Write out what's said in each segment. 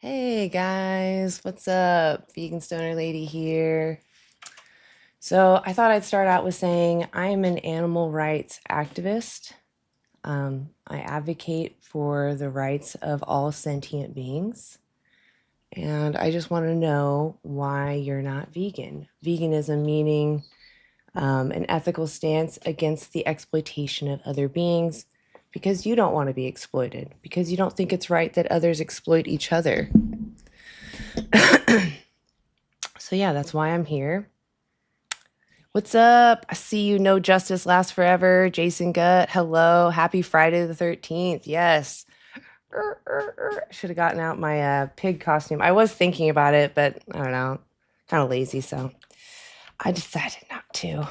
Hey guys, what's up? Vegan Stoner Lady here. So I thought I'd start out with saying I am an animal rights activist. I advocate for the rights of all sentient beings. And I just want to know why you're not vegan. Veganism meaning an ethical stance against the exploitation of other beings because you don't want to be exploited, because you don't think it's right that others exploit each other. So yeah, that's why I'm here. What's up? I see you. No justice lasts forever. Jason Gutt, hello. Happy Friday the 13th. Yes. Should have gotten out my pig costume. I was thinking about it, but I don't know. Kind of lazy, so I decided not to.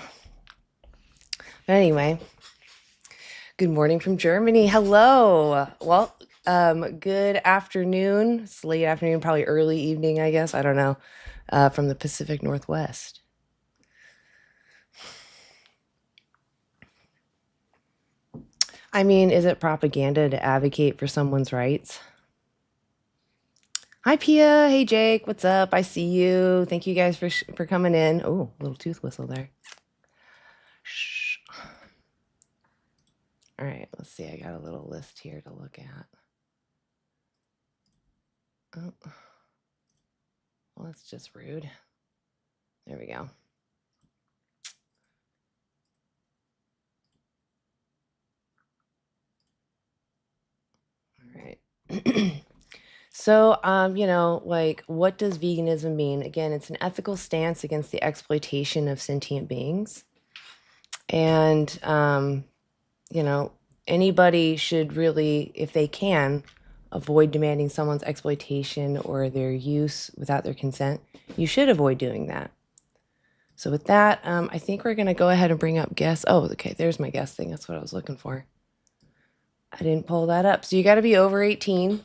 But anyway, good morning from Germany. Hello. Well, good afternoon. It's late afternoon, probably early evening, I guess. I don't know. From the Pacific Northwest. I mean, is it propaganda to advocate for someone's rights? Hi, Pia. Hey, Jake. What's up? I see you. Thank you guys for coming in. Oh, little tooth whistle there. Shh. All right, let's see. I got a little list here to look at. Oh, well, that's just rude. There we go. All right. So, like, what does veganism mean? Again, it's an ethical stance against the exploitation of sentient beings. And, anybody should really, if they can, avoid demanding someone's exploitation or their use without their consent. You should avoid doing that. So with that, I think we're going to go ahead and bring up guests. Oh, okay, there's my guest thing. That's what I was looking for. I didn't pull that up. So you got to be over 18.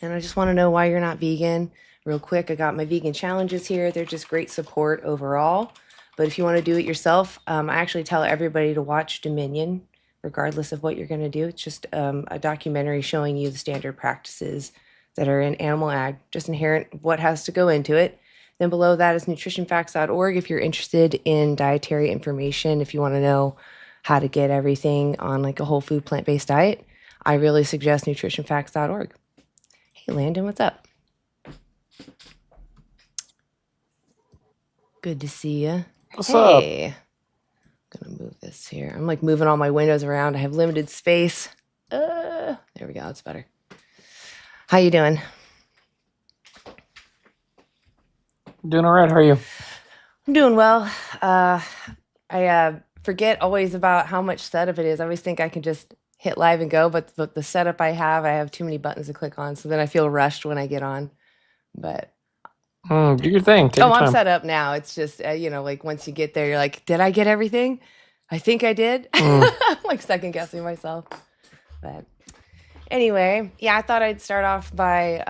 And I just want to know why you're not vegan. Real quick, I got my vegan challenges here. They're just great support overall. But if you want to do it yourself, I actually tell everybody to watch Dominion, regardless of what you're going to do. It's just a documentary showing you the standard practices that are in animal ag, just inherent what has to go into it. Then below that is nutritionfacts.org if you're interested in dietary information, if you want to know how to get everything on like a whole food plant-based diet. I really suggest nutritionfacts.org. Hey, Landon, what's up? Good to see you. What's up? I'm gonna move this here. I'm like moving all my windows around. I have limited space. There we go. That's better. How you doing? Doing all right. How are you? I'm doing well. I forget always about how much setup it is. I always think I can just hit live and go, but the setup I have too many buttons to click on, so then I feel rushed when I get on. But Do your thing. Take your I'm time. set up now. It's just like once you get there, you're like, did I get everything? I think I did. I'm like second guessing myself. But anyway, yeah, I thought I'd start off by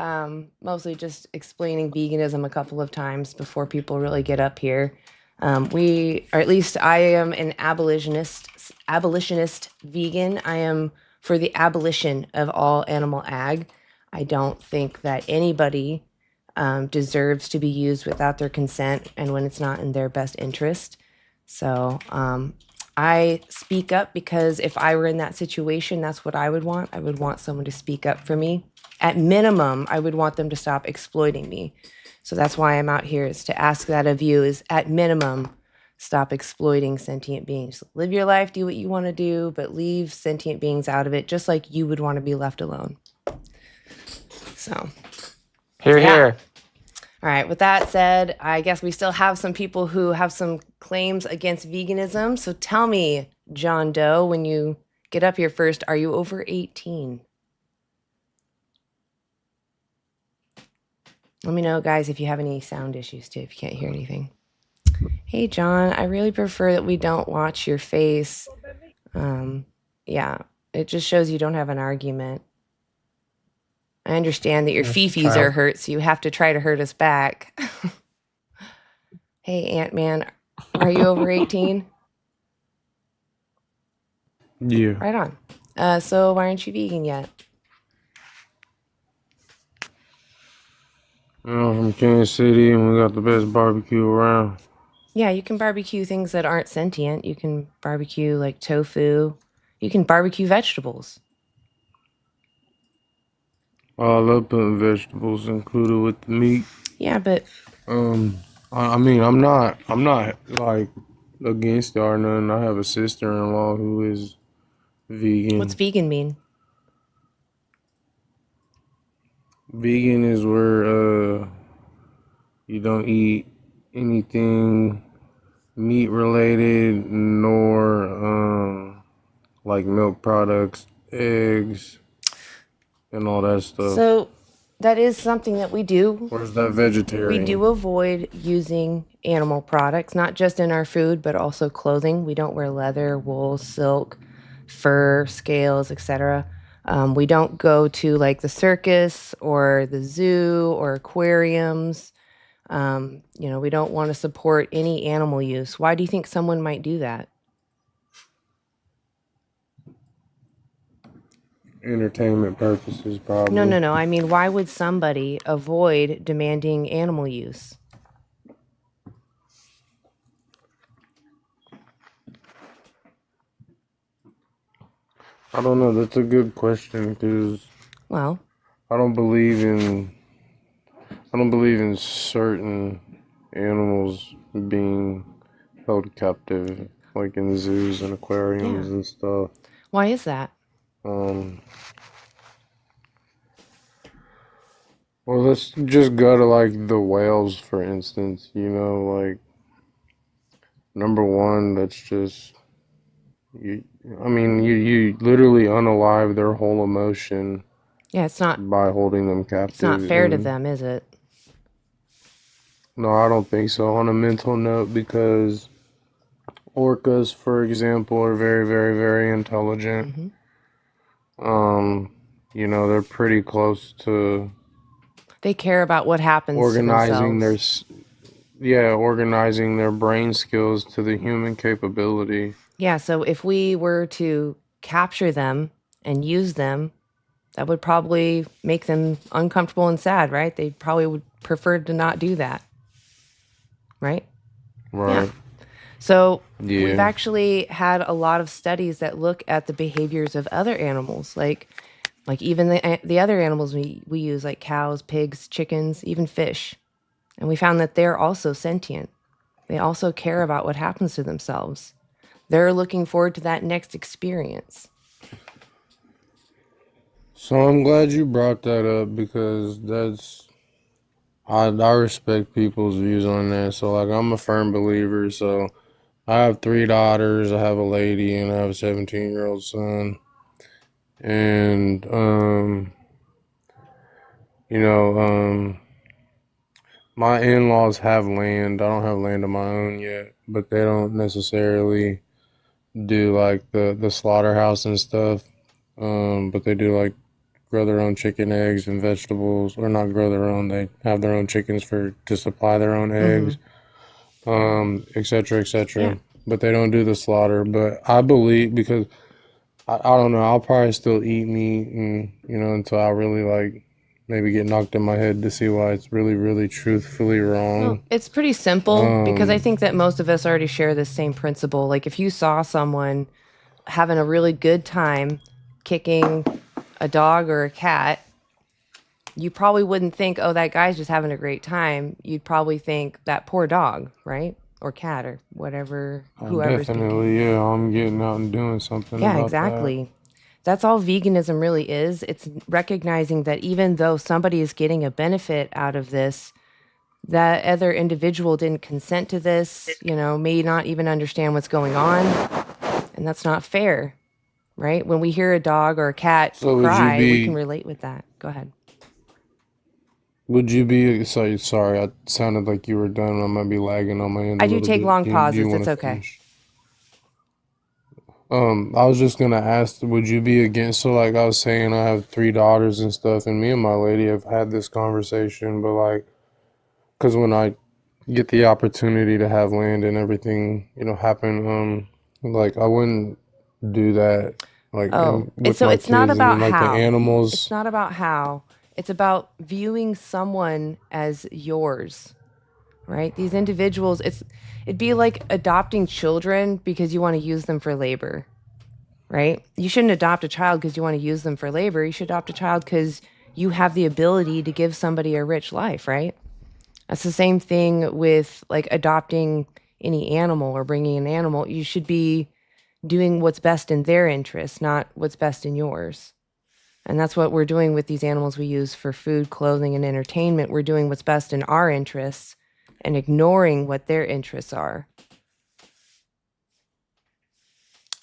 mostly just explaining veganism a couple of times before people really get up here. Or at least I am an abolitionist vegan. I am for the abolition of all animal ag. I don't think that anybody deserves to be used without their consent and when it's not in their best interest. So I speak up because if I were in that situation, that's what I would want. I would want someone to speak up for me. At minimum, I would want them to stop exploiting me. So that's why I'm out here, is to ask that of you, is at minimum, stop exploiting sentient beings. Live your life, do what you want to do, but leave sentient beings out of it, just like you would want to be left alone. So, Here, yeah. here. All right, with that said, I guess we still have some people who have some claims against veganism. So tell me, John Doe, when you get up here first, are you over 18? Let me know, guys, if you have any sound issues, too, if you can't hear anything. Hey, John, I really prefer that we don't watch your face. Yeah, it just shows you don't have an argument. I understand that your fifis are hurt, so you have to try to hurt us back. Hey, Ant-Man, are you over 18? Yeah. Right on. So why aren't you vegan yet? I'm from Kansas City, and we got the best barbecue around. Yeah, you can barbecue things that aren't sentient. You can barbecue like tofu. You can barbecue vegetables. I love putting vegetables included with the meat. Yeah, but Um, I mean, I'm not like against it or nothing. I have a sister-in-law who is what's vegan. vegan mean? Vegan is where you don't eat anything meat related, nor like milk products, eggs, and all that stuff. So that is something that we do. Where's that We vegetarian? do avoid using animal products, not just in our food, but also clothing. We don't wear leather, wool, silk, fur, scales, etc. We don't go to like the circus or the zoo or aquariums. We don't want to support any animal use. Why do you think someone might do that? Entertainment purposes, No, probably. no, no. I mean, why would somebody avoid demanding animal use? I don't know. That's a good question because Well, I don't believe in I don't believe in certain animals being held captive, like in zoos and yeah. aquariums and stuff. Why is that? Um, well, let's just go to like the whales, for instance. Like number one, that's just you. I mean, you literally unalive their whole emotion Yeah, by holding them it's not captive. fair to And them, is it? no, I don't think so. On a mental note, because orcas, for example, are very, very, very intelligent. Hmm. Um, they're pretty close to They care about what happens to organizing themselves. organizing their brain skills to the human capability. Yeah, so if we were to capture them and use them, that would probably make them uncomfortable and sad, right? They probably would prefer to not do that, right? Yeah. Right. So we've Yeah. actually had a lot of studies that look at the behaviors of other animals, like even the other animals we use, like cows, pigs, chickens, even fish. And we found that they're also sentient. They also care about what happens to themselves. They're looking forward to that next experience. So I'm glad you brought that up because I respect people's views on that. So like I'm a firm believer. So I have three daughters, I have a lady, and I have a 17-year-old son. And you know, my in-laws have land. I don't have land of my own yet, but they don't necessarily do like the slaughterhouse and stuff. But they do like grow their own chicken eggs and vegetables, or not grow their own. They have their own chickens for to supply their own Hmm. eggs, et cetera, et Yeah. cetera. But they don't do the slaughter. But I believe because I don't know, I'll probably still eat meat and until I really like maybe get knocked in my head to see why it's really, really truthfully Well, wrong. it's pretty simple because I Um, think that most of us already share this same principle. Like if you saw someone having a really good time kicking a dog or a cat, you probably wouldn't think, oh, that guy's just having a great time. You'd probably think that poor dog, right? Or cat or whatever, whoever's being kicked. Definitely, yeah, I'm getting out and doing something Yeah, about that. exactly. That's all veganism really is. It's recognizing that even though somebody is getting a benefit out of this, that other individual didn't consent to this, may not even understand what's going on. And that's not fair, right? When we hear a dog or a cat So cry, we can relate with that. Go ahead. would you be, sorry, I sounded like you were done. I might be lagging on my end a I do little take bit. long Do you pauses. want It's to okay. finish? I was just gonna ask, would you be against, so like I was saying, I have three daughters and stuff, and me and my lady have had this conversation, but like, because when I get the opportunity to have land and everything, happen, like I wouldn't do that, like, Oh, with so my it's not kids and then about like the how. It's animals. not about how. It's about viewing someone as yours, right? These individuals, it'd be like adopting children because you want to use them for labor, right? You shouldn't adopt a child because you want to use them for labor. You should adopt a child because you have the ability to give somebody a rich life, right? That's the same thing with like adopting any animal or bringing an animal. You should be doing what's best in their interest, not what's best in yours. And that's what we're doing with these animals we use for food, clothing, and entertainment. We're doing what's best in our interests and ignoring what their interests are.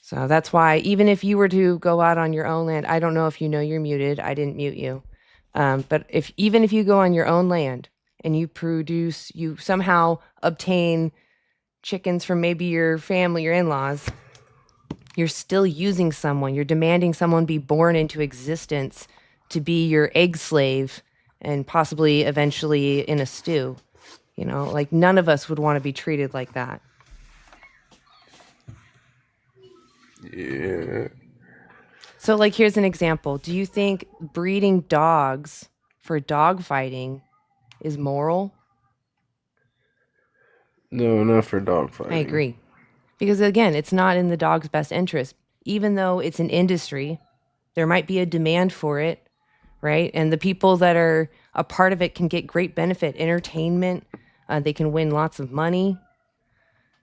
So that's why even if you were to go out on your own land, I don't know if you know you're muted. I didn't mute you. But even if you go on your own land and you somehow obtain chickens from maybe your family, your in-laws, you're still using someone. You're demanding someone be born into existence to be your egg slave and possibly eventually in a stew. You know, like none of us would want to be treated like that. Yeah. So, like, here's an example. Do you think breeding dogs for dog fighting is moral? No, not for dog fighting. I agree. Because again, it's not in the dog's best interest. Even though it's an industry, there might be a demand for it, right? And the people that are a part of it can get great benefit, entertainment. They can win lots of money.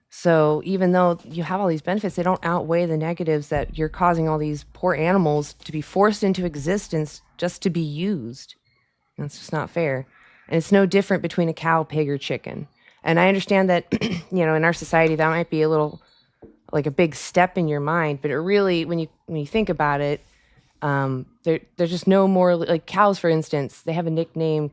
So even though you have all these benefits, they don't outweigh the negatives that you're causing all these poor animals to be forced into existence just to be used. That's just not fair. And it's no different between a cow, pig, or chicken. And I understand that, you know, in our society, that might be a little like a big step in your mind, but it really, when you think about it, there's just no more like cows, for instance. They have a nickname,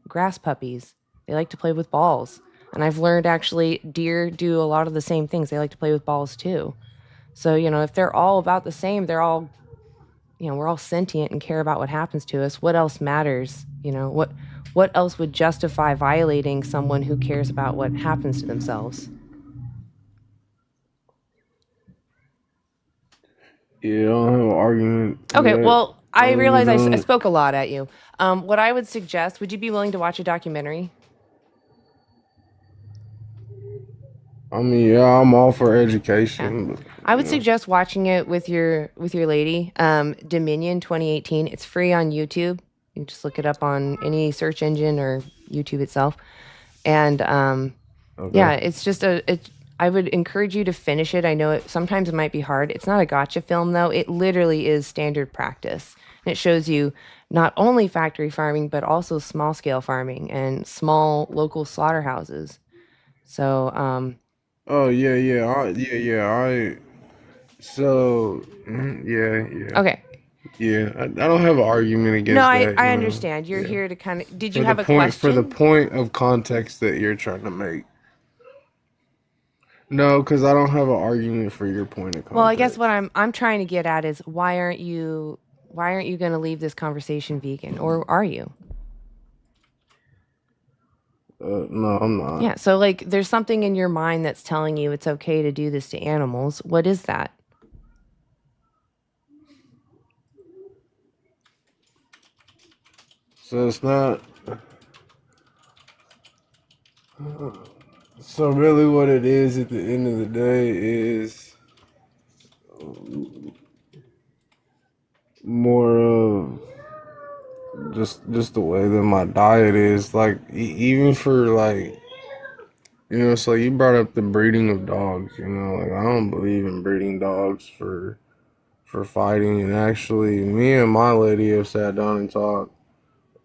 grass puppies. They like to play with balls. And I've learned actually deer do a lot of the same things. They like to play with balls too. So, you know, if they're all about the same, they're all, you know, we're all sentient and care about what happens to us. What else matters? You know, what else would justify violating someone who cares about what happens to themselves? Yeah, I don't have an argument. Okay, That well, I realize I don't. spoke a lot at you. What I would suggest, would you be willing to watch a documentary? I mean, yeah, I'm all for education. But, I would you know. suggest watching it with your lady. Dominion 2018. It's free on YouTube. You can just look it up on any search engine or YouTube itself. And Okay. yeah, it's just I would encourage you to finish it. I know sometimes it might be hard. It's not a gotcha film though. It literally is standard practice. And it shows you not only factory farming, but also small scale farming and small local slaughterhouses. So Oh yeah, yeah. So yeah. okay. Yeah, I don't have an argument against No, that. I You know. understand. You're Yeah. here to kind of. Did For you the have a point, for the question? point of context that you're trying to make. No, because I don't have an argument for your point of context. Well, I guess what I'm trying to get at is why aren't you going to leave this conversation vegan, or are you? No, I'm not. Yeah. So like, there's something in your mind that's telling you it's okay to do this to animals. What is that? So it's not. So really, what it is at the end of the day is more of just the way that my diet is. Like even for like, you know, it's like you brought up the breeding of dogs. You know, like I don't believe in breeding dogs for fighting. And actually, me and my lady have sat down and talked.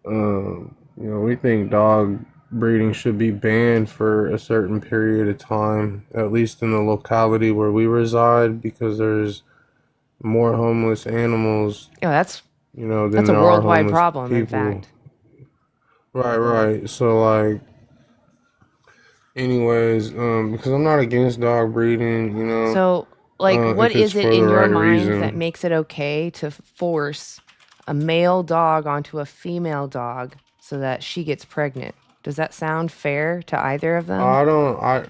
You know, we think dog breeding should be banned for a certain period of time, at least in the locality where we reside, because there's more homeless animals, Oh, that's you know, than that's a there are worldwide homeless problem, in people. fact. Right. So like, anyways, because I'm not against dog breeding, you know, So, like, what if it's is it for the in your right mind that reason. makes it okay to force a male dog onto a female dog so that she gets pregnant? Does that sound fair to either of them? I don't.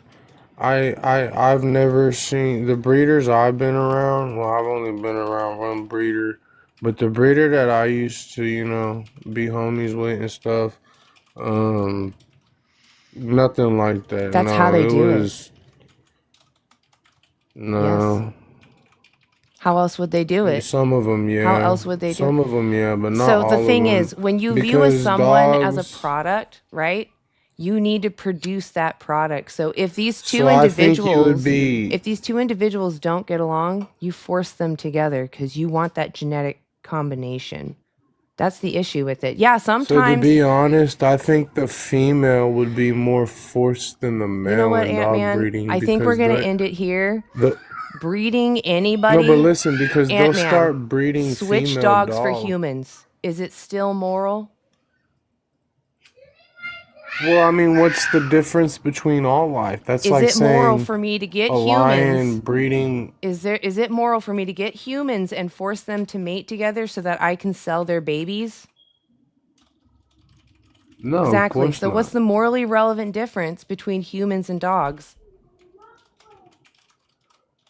I've never seen the breeders I've been around. Well, I've only been around one breeder, But the breeder that I used to, be homies with and stuff, um, nothing like that. That's how No, they it do it. was Yes. no. How else would they do it? Some of them, How yeah. else would they do Some it? of them, yeah, but not So the all of thing them. is, when you view Because someone as a dogs. product, right? You need to produce that product. So if these two So I think you would individuals, be. if these two individuals don't get along, you force them together because you want that genetic combination. That's the issue with it. Yeah, So to sometimes, be honest, I think the female would be more forced than the you know male what, in dog Ant-Man? breeding I think we're because going to end it here. the Breeding no, but anybody, listen, because they'll Ant-Man, start breeding switch female dogs for dogs. humans. Is it still moral? Well, I mean, what's the difference between all life? That's Is like it moral saying for me to get a lion humans? breeding. Is it moral for me to get humans and force them to mate together so that I can sell their babies? No, of Exactly. course So what's not. the morally relevant difference between humans and dogs?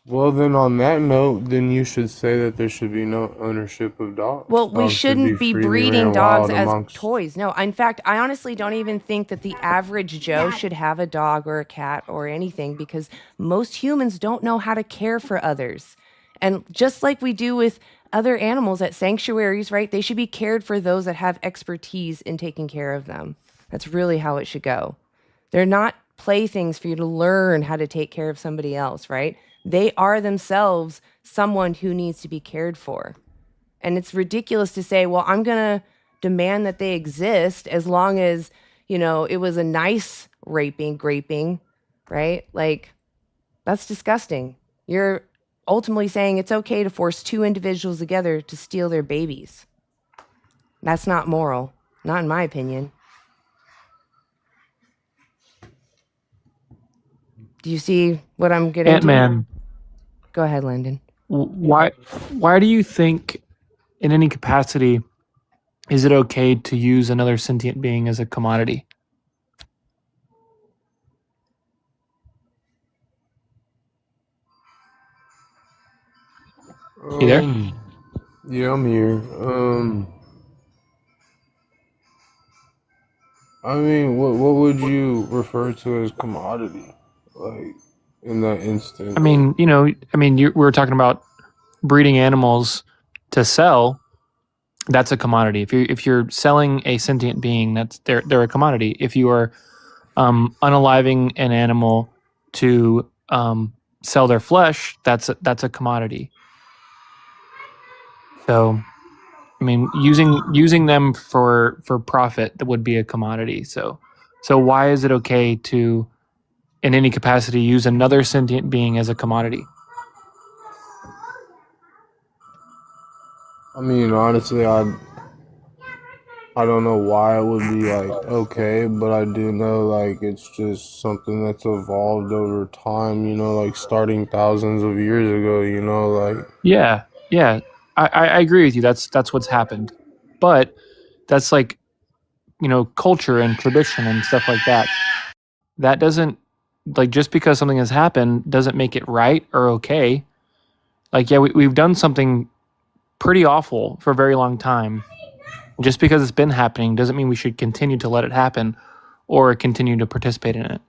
Well, then on that note, then you should say that there should be no ownership of dogs. Well, we Dogs should be shouldn't be freely breeding ran dogs wild as amongst. toys. No, in fact, I honestly don't even think that the average Joe should have a dog or a cat or anything because most humans don't know how to care for others. And just like we do with other animals at sanctuaries, right? They should be cared for those that have expertise in taking care of them. That's really how it should go. They're not playthings for you to learn how to take care of somebody else, right? They are themselves someone who needs to be cared for. And it's ridiculous to say, well, I'm going to demand that they exist as long as, it was a nice graping, right? Like, that's disgusting. You're ultimately saying it's okay to force two individuals together to steal their babies. That's not moral, not in my opinion. Do you see what I'm getting to? Ant-Man, Go ahead, Landon. why do you think in any capacity is it okay to use another sentient being as a commodity? You there? Yeah, I'm here. I mean, what would you refer to as commodity, like in that instance? I mean, we were talking about breeding animals to sell. That's a commodity. If you're selling a sentient being, they're a commodity. If you are unaliving an animal to sell their flesh, that's a commodity. So, I mean, using them for profit, that would be a commodity. So why is it okay to, in any capacity, use another sentient being as a commodity? I mean, honestly, I don't know why it would be like okay, but I do know like it's just something that's evolved over time, like starting thousands of years ago, like Yeah, I agree with you. That's what's happened, but that's like culture and tradition and stuff like that. That doesn't, like, just because something has happened doesn't make it right or okay. Like, yeah, we've done something pretty awful for a very long time. Just because it's been happening doesn't mean we should continue to let it happen or continue to participate in it.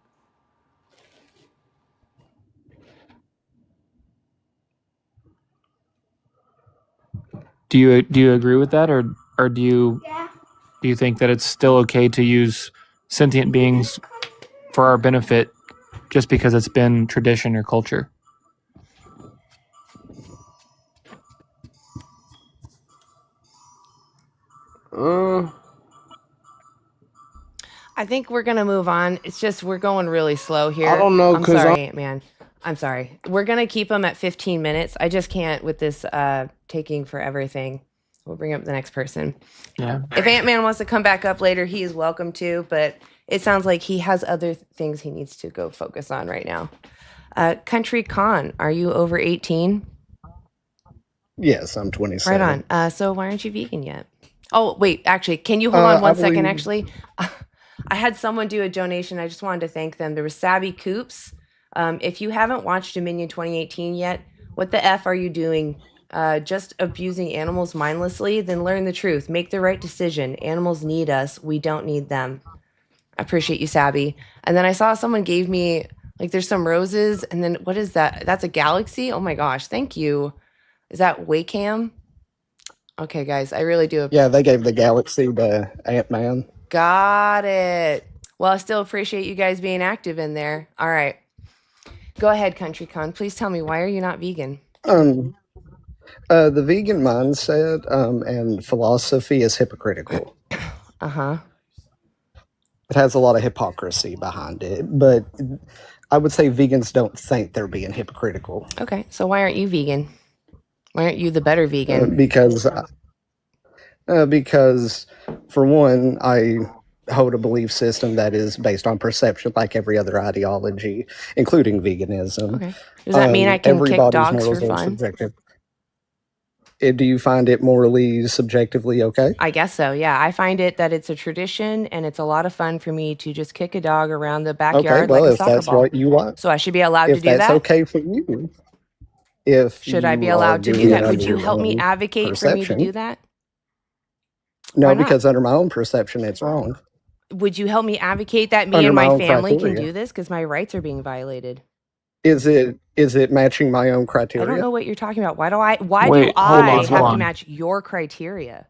Do you agree with that, or do you think that it's still okay to use sentient beings for our benefit just because it's been tradition or culture? I think we're going to move on. It's just we're going really slow here. I don't know I'm because sorry, Ant-Man. I'm sorry. We're going to keep them at 15 minutes. I just can't with this taking for everything. We'll bring up the next person. Yeah. If Ant-Man wants to come back up later, he is welcome to, but it sounds like he has other things he needs to go focus on right now. Country Con, are you over 18? Yes, I'm 27. Right on. So why aren't you vegan yet? Oh, wait, actually, can you hold on one second, actually? I had someone do a donation. I just wanted to thank them. There was Sabby Coops. If you haven't watched Dominion 2018 yet, what the F are you doing just abusing animals mindlessly, then learn the truth. Make the right decision. Animals need us. We don't need them. I appreciate you, Sabby. And then I saw someone gave me, like, there's some roses, and then what is that? That's a galaxy? Oh my gosh, thank you. Is that Wacam? Okay, guys, I really do. Yeah, they gave the galaxy to Ant-Man. Got it. Well, I still appreciate you guys being active in there. All right. Go ahead, Country Con. Please tell me, why are you not vegan? The vegan mindset and philosophy is hypocritical. Uh-huh. It has a lot of hypocrisy behind it, but I would say vegans don't think they're being hypocritical. Okay, so why aren't you vegan? Why aren't you the better vegan? Because for one, I hold a belief system that is based on perception, like every other ideology, including veganism. Okay. Does that mean I can kick Everybody's dogs for morals are fun? subjective. Do you find it morally subjectively okay? I guess so, yeah. I find it that it's a tradition, and it's a lot of fun for me to just kick a dog around the Okay, backyard well, like a if soccer that's ball. what you want, So I should be allowed to if do that's that? okay for you, if Should I be you are allowed to do doing it that? Would under you your help me own advocate for me to perception. do that? No, Why not? because under my own perception, it's wrong. Would you help me advocate that me Under and my my own family can criteria. do this? Because my rights are being violated. Is it matching my own I don't criteria? know what you're talking about. Why do I have hold to on. match your criteria?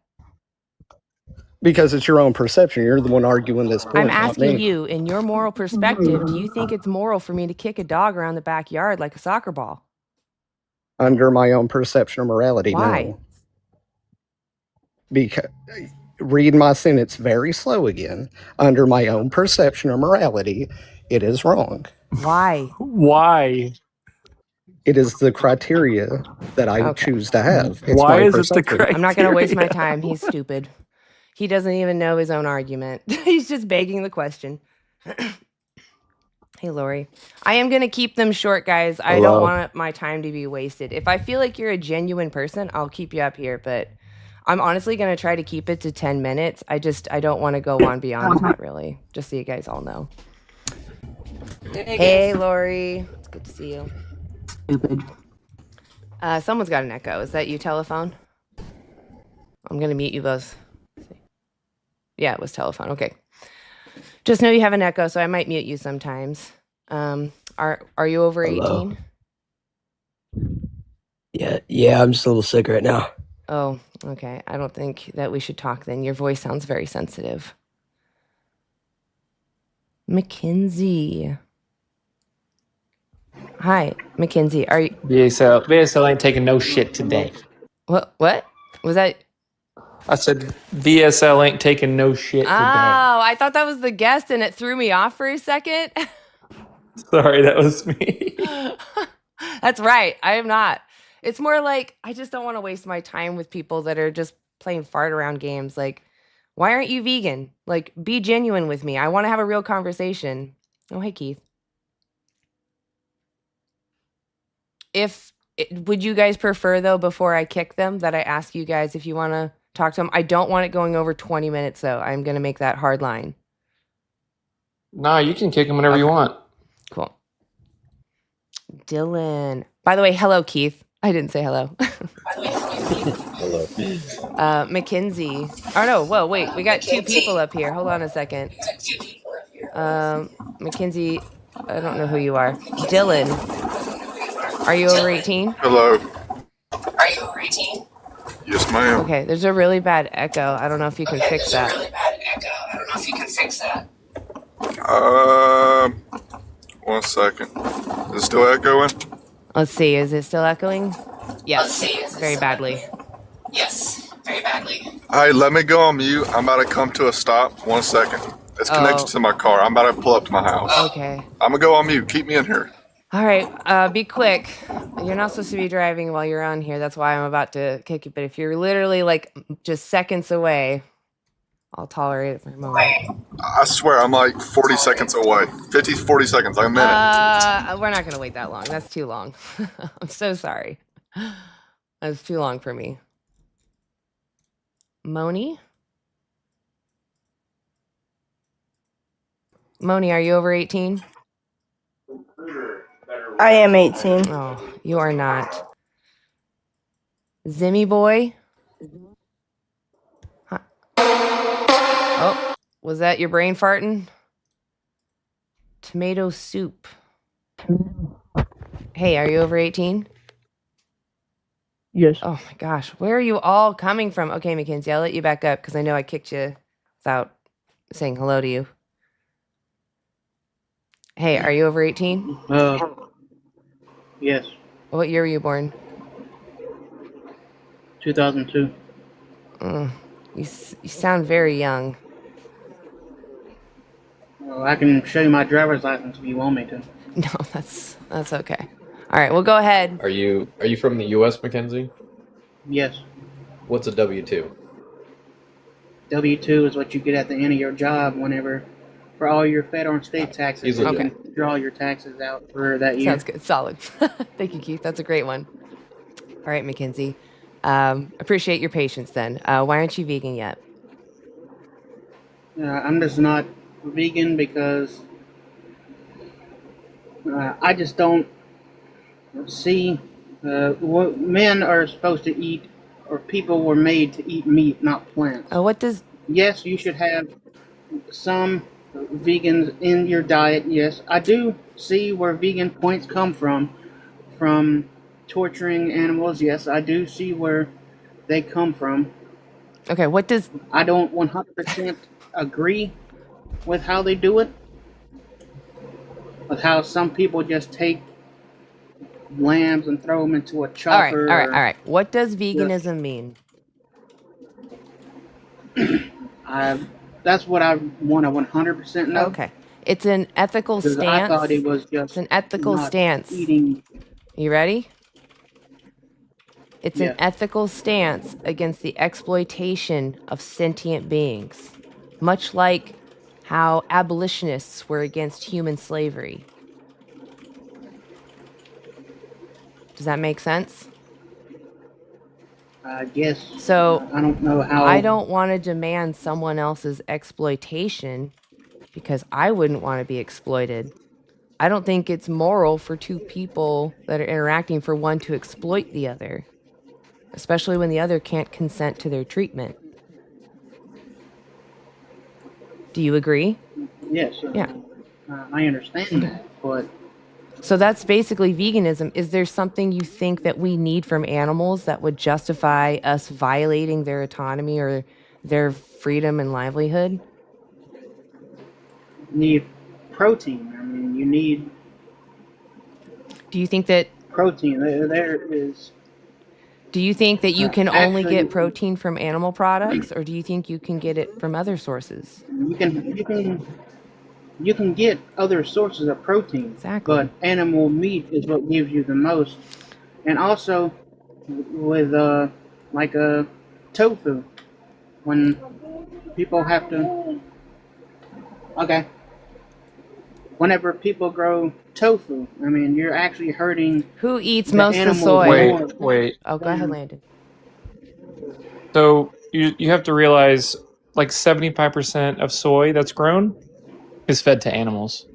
Because it's your own perception. You're the one arguing this point, I'm not asking me. you, in your moral perspective, do you think it's moral for me to kick a dog around the backyard like a soccer ball? Under my own perception or morality, Why? no. Because read my sentence very slow again. Under my own perception or morality, it is wrong. Why? Why? It is the criteria that I Okay. choose to have. It's Why my is it the perception. criteria? I'm not going to waste my time. He's stupid. He doesn't even know his own argument. He's just begging the question. Hey, Lori. I am going to keep them short, guys. I don't want my time to be wasted. If I feel like you're a genuine person, I'll keep you up here, but I'm honestly going to try to keep it to 10 minutes. I don't want to go on beyond that, really, just so you guys all know. Hey, Lori. It's good to see you. Stupid. Someone's got an echo. Is that you, telephone? I'm going to mute you both. Yeah, it was telephone. Okay. Just know you have an echo, so I might mute you sometimes. Are you over 18? Yeah, I'm just a little sick right now. Oh, okay. I don't think that we should talk then. Your voice sounds very sensitive. Mackenzie. Hi, Mackenzie. Are you... VSL ain't taking no shit today. What? Was that... I said VSL ain't taking no shit today. Oh, I thought that was the guest and it threw me off for a second. Sorry, that was me. That's right. I am not. It's more like I just don't want to waste my time with people that are just playing fart around games. Like, why aren't you vegan? Like, be genuine with me. I want to have a real conversation. Oh, hey, Keith. Would you guys prefer, though, before I kick them, that I ask you guys if you want to talk to them? I don't want it going over 20 minutes, though. I'm going to make that hard line. Nah, you can kick him whenever you want. Cool. Dylan. By the way, hello, Keith. I didn't say hello. Hello. Mackenzie. Oh, no. Whoa, wait. We got two people up here. Hold on a second. Mackenzie, I don't know who you are. Dylan. Are you over 18? Hello. Are you over 18? Yes, ma'am. Okay, there's a really bad echo. I don't know if you can fix that. One second. Is it still echoing? Let's see. Is it still echoing? Yes. Very badly. Hey, let me go on mute. I'm about to come to a stop. 1 second. It's connected to my car. I'm about to pull up to my house. Okay. I'm going to go on mute. Keep me in here. All right. Be quick. You're not supposed to be driving while you're on here. That's why I'm about to kick you. But if you're literally like just seconds away, I'll tolerate it for a moment. I swear I'm like 40 seconds away. 40 seconds, like a minute. We're not going to wait that long. That's too long. I'm so sorry. That's too long for me. Moni? Moni, are you over 18? I am 18. Oh, you are not. Zimmy boy? Huh. Oh, was that your brain farting? Tomato soup. Hey, are you over 18? Yes. Oh my gosh, where are you all coming from? Okay, Mackenzie, I'll let you back up because I know I kicked you without saying hello to you. Hey, are you over 18? Yes, What year were you born? 2002. You sound very young. Well, I can show you my driver's license if you want me to. No, that's okay. All right, well, go ahead. Are you from the U.S., Mackenzie? Yes, What's a W-2? W-2 is what you get at the end of your job whenever, for all your federal and state taxes, He's you legit. can draw your taxes out for that year. Sounds good. Solid. Thank you, Keith. That's a great one. All right, Mackenzie. Appreciate your patience then. Why aren't you vegan yet? I'm just not vegan because I just don't see what men are supposed to eat, or people were made to eat meat, not plants. What does... Yes, you should have some vegans in your diet. Yes, I do see where vegan points come from torturing animals. Yes, I do see where they come from. Okay, what does... I don't 100% agree with how they do it, with how some people just take lambs and throw them into a chopper. All right. What does veganism mean? That's what I want to 100% know. Okay. It's an ethical Because stance. I thought it was just It's an ethical not stance. eating. You ready? It's Yeah. an ethical stance against the exploitation of sentient beings, much like how abolitionists were against human slavery. Does that make sense? I guess. So, I don't know how. I don't want to demand someone else's exploitation because I wouldn't want to be exploited. I don't think it's moral for two people that are interacting for one to exploit the other, especially when the other can't consent to their treatment. Do you agree? Yes. Yeah. I understand that, but So that's basically veganism. Is there something you think that we need from animals that would justify us violating their autonomy or their freedom and livelihood? need protein. I mean, you need Do you think that protein. There is. Do you think that you can only Actually- get protein from animal products, or do you think you can get it from other sources? You can get other sources of protein. Exactly. But animal meat is what gives you the most. And also with tofu, when people have to. Okay. Whenever people grow tofu, I mean, you're actually hurting. Who eats The most of the animals soy? more. Wait. Oh, go ahead, Landon. So you have to realize like 75% of soy that's grown is fed to animals.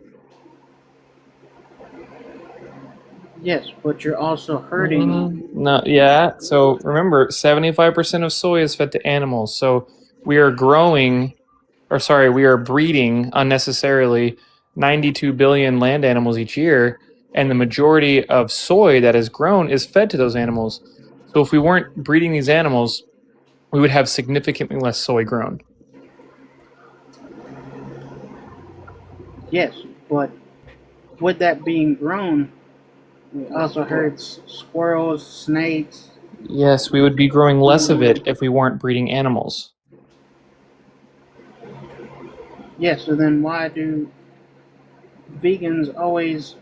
Yes, but you're also hurting. No, yeah. So remember, 75% of soy is fed to animals. So we are we are breeding unnecessarily 92 billion land animals each year, and the majority of soy that is grown is fed to those animals. So if we weren't breeding these animals, we would have significantly less soy grown. Yes, but with that being grown, it also hurts squirrels, snakes. Yes, we would be growing less of it if we weren't breeding animals. Yes, so then why do vegans always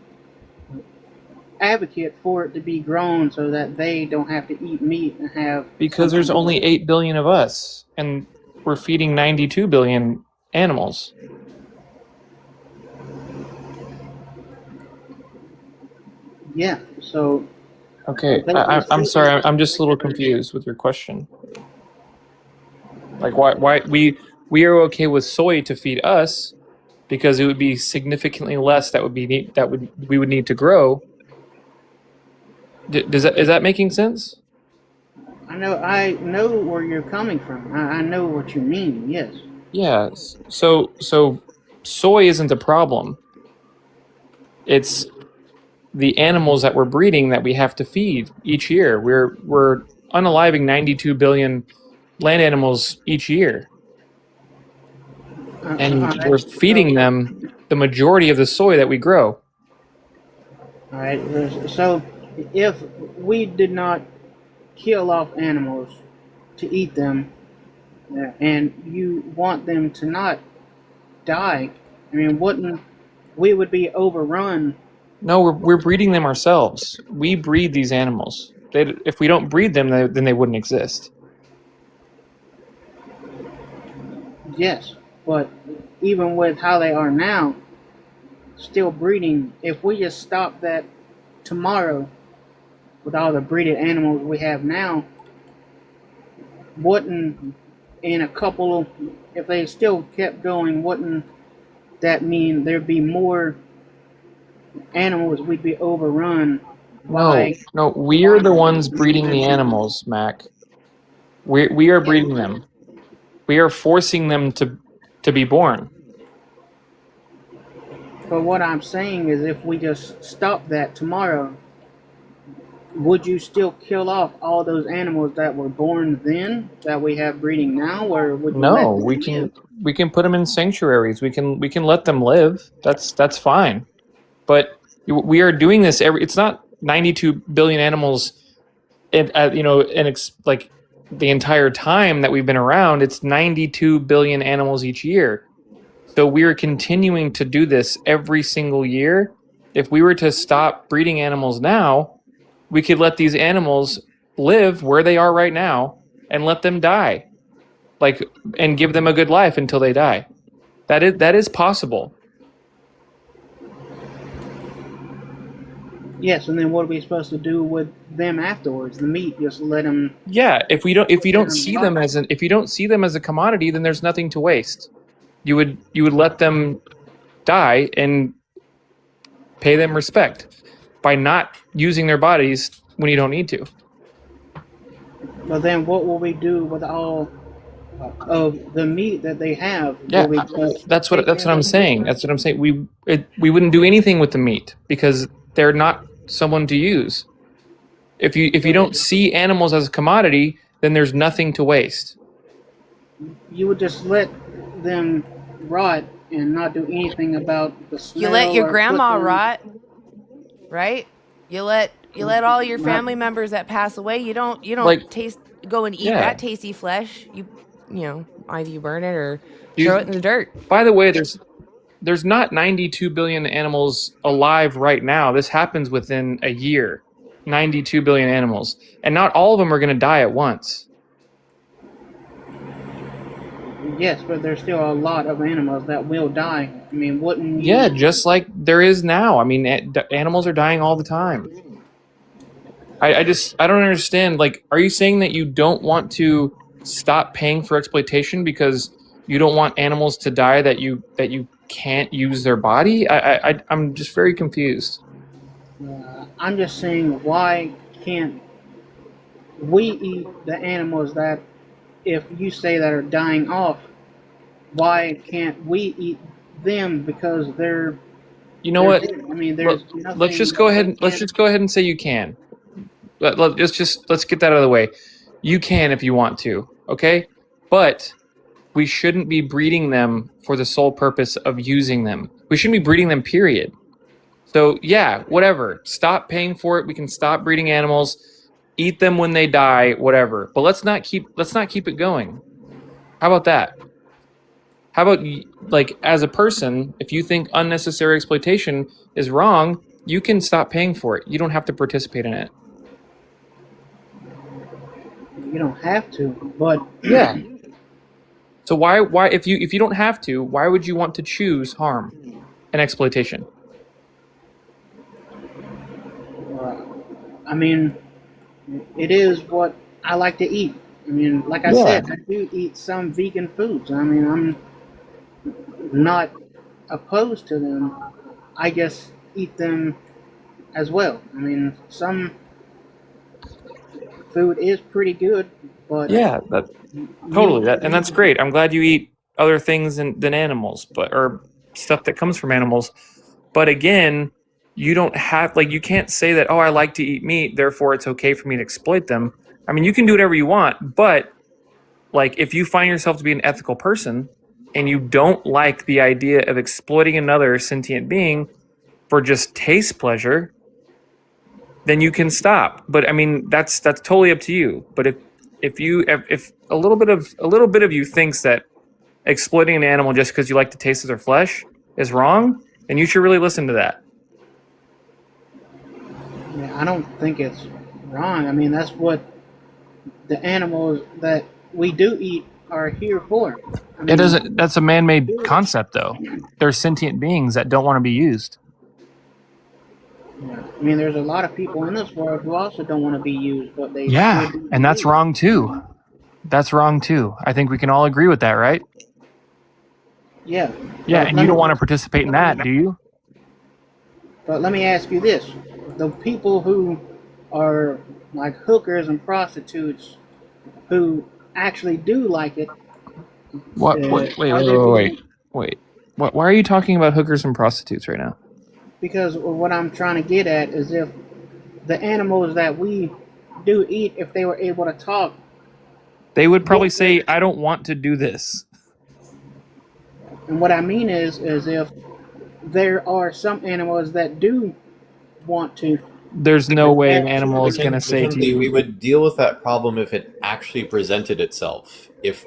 advocate for it to be grown so that they don't have to eat meat and have... Because there's only 8 billion of us, and we're feeding 92 billion animals. Yeah, so... Okay, I'm sorry, I'm just a little confused with your question. Like, why we are okay with soy to feed us because it would be significantly less we would need to grow. Is that making sense? I know where you're coming from. I know what you mean. Yes. Yeah. So soy isn't the problem. It's the animals that we're breeding that we have to feed each year. We're unaliving 92 billion land animals each year, and All we're right. feeding them the majority of the soy that we grow. All right. So if we did not kill off animals to eat them, and you want them to not die, I mean, wouldn't we would be overrun? No, we're breeding them ourselves. We breed these animals. If we don't breed them, then they wouldn't exist. Yes, but even with how they are now, still breeding, if we just stop that tomorrow with all the breeded animals we have now, wouldn't in a couple, if they still kept going, wouldn't that mean there'd be more animals? We'd be overrun by. No, we're the ones breeding the animals, Mac. We are breeding them. We are forcing them to be born. But what I'm saying is, if we just stop that tomorrow, would you still kill off all those animals that were born then that we have breeding now, or would you let No, them live? we can put them in sanctuaries. We can let them live. That's fine. But we are doing this it's not 92 billion animals like the entire time that we've been around. It's 92 billion animals each year. So we're continuing to do this every single year. If we were to stop breeding animals now, we could let these animals live where they are right now and let them die. And give them a good life until they die. That is possible. Yes, and then what are we supposed to do with them afterwards? The meat, just let them. Yeah, if you don't see them as a commodity, then there's nothing to waste. You would let them die and pay them respect by not using their bodies when you don't need to. But then what will we do with all of the meat that they have? Yeah, Will we just that's what take I'm saying. That's what I'm saying. We wouldn't do anything with the meat because they're not someone to use. If you don't see animals as a commodity, then there's nothing to waste. You would just let them rot and not do anything about the smell. You let your or grandma put them- rot, right? You let all your family members that pass away. You don't go and eat that tasty flesh. You know, either you burn it or throw it in the dirt. By the way, there's not 92 billion animals alive right now. This happens within a year. 92 billion animals, and not all of them are going to die at once. Yes, but there's still a lot of animals that will die. I mean, wouldn't you? Yeah, just like there is now. I mean, animals are dying all the time. I don't understand. Like, are you saying that you don't want to stop paying for exploitation because you don't want animals to die that you can't use their body? I'm just very confused. I'm just saying, why can't we eat the animals that, if you say that are dying off, why can't we eat them because they're? You know what? Dead. I mean, there's nothing. Let's just go ahead and say you can. Let's get that out of the way. You can if you want to, okay? But we shouldn't be breeding them for the sole purpose of using them. We shouldn't be breeding them, period. So yeah, whatever. Stop paying for it. We can stop breeding animals, eat them when they die, whatever. But let's not keep it going. How about that? How about, like, as a person, if you think unnecessary exploitation is wrong, you can stop paying for it. You don't have to participate in it. You don't have to, but yeah. So why if you don't have to, why would you want to choose harm and exploitation? I mean, it is what I like to eat. I mean, like I said, I do eat some vegan foods. I mean, I'm not opposed to them. I just eat them as well. I mean, some food is pretty good, but Yeah, totally. And that's great. I'm glad you eat other things than animals, or stuff that comes from animals. But again, you don't have you can't say that, oh, I like to eat meat, therefore it's okay for me to exploit them. I mean, you can do whatever you want, but if you find yourself to be an ethical person and you don't like the idea of exploiting another sentient being for just taste pleasure, then you can stop. But I mean, that's totally up to you. But if a little bit of you thinks that exploiting an animal just because you like the taste of their flesh is wrong, then you should really listen to that. yeah, I don't think it's wrong. I mean, that's what the animals that we do eat are here for. I mean, That's a man-made concept, though. They're sentient beings that don't want to be used. yeah. I mean, there's a lot of people in this world who also don't want to be used, but they Yeah, still do and that's it. wrong too. That's wrong too. I think we can all agree with that, right? Yeah. Yeah, But and let you don't me- want to participate in that, do you? But let me ask you this: the people who are like hookers and prostitutes who actually do like it. What? Are they Wait. doing- Why are you talking about hookers and prostitutes right now? Because what I'm trying to get at is if the animals that we do eat, if they were able to talk, They would probably say, "I don't want to do this." and what I mean is if there are some animals that do want to. There's no way an animal is going to say to Mackenzie, we you, would deal with that problem if it actually presented itself. If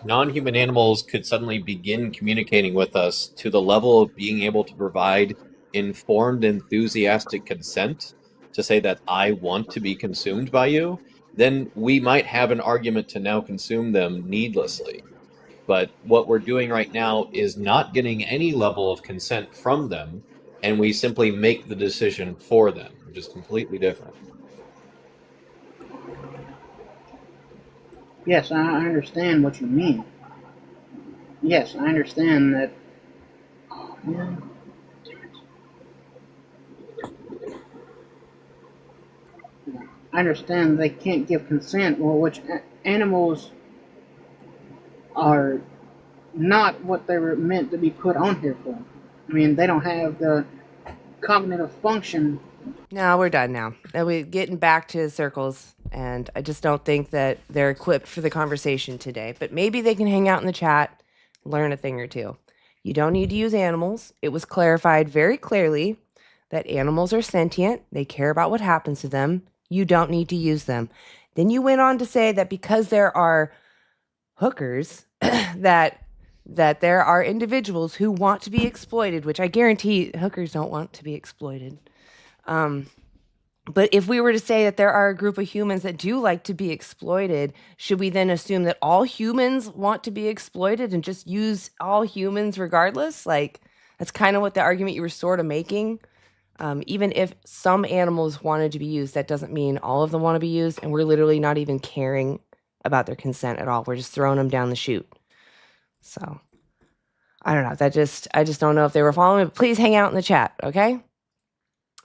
non-human animals could suddenly begin communicating with us to the level of being able to provide informed, enthusiastic consent to say that I want to be consumed by you, then we might have an argument to now consume them needlessly. But what we're doing right now is not getting any level of consent from them, and we simply make the decision for them, which is completely different. Yes, I understand what you mean. Yes, I understand that. Oh, man. I understand they can't give consent, well, which animals are not what they were meant to be put on here for. I mean, they don't have the cognitive function. No, we're done now. We're getting back to circles, and I just don't think that they're equipped for the conversation today. But maybe they can hang out in the chat, learn a thing or two. You don't need to use animals. It was clarified very clearly that animals are sentient. They care about what happens to them. You don't need to use them. Then you went on to say that because there are hookers, that there are individuals who want to be exploited, which I guarantee hookers don't want to be exploited. But if we were to say that there are a group of humans that do like to be exploited, should we then assume that all humans want to be exploited and just use all humans regardless? That's kind of what the argument you were sort of making. Even if some animals wanted to be used, that doesn't mean all of them want to be used, and we're literally not even caring about their consent at all. We're just throwing them down the chute. So, I don't know. I just don't know if they were following me, but please hang out in the chat, okay?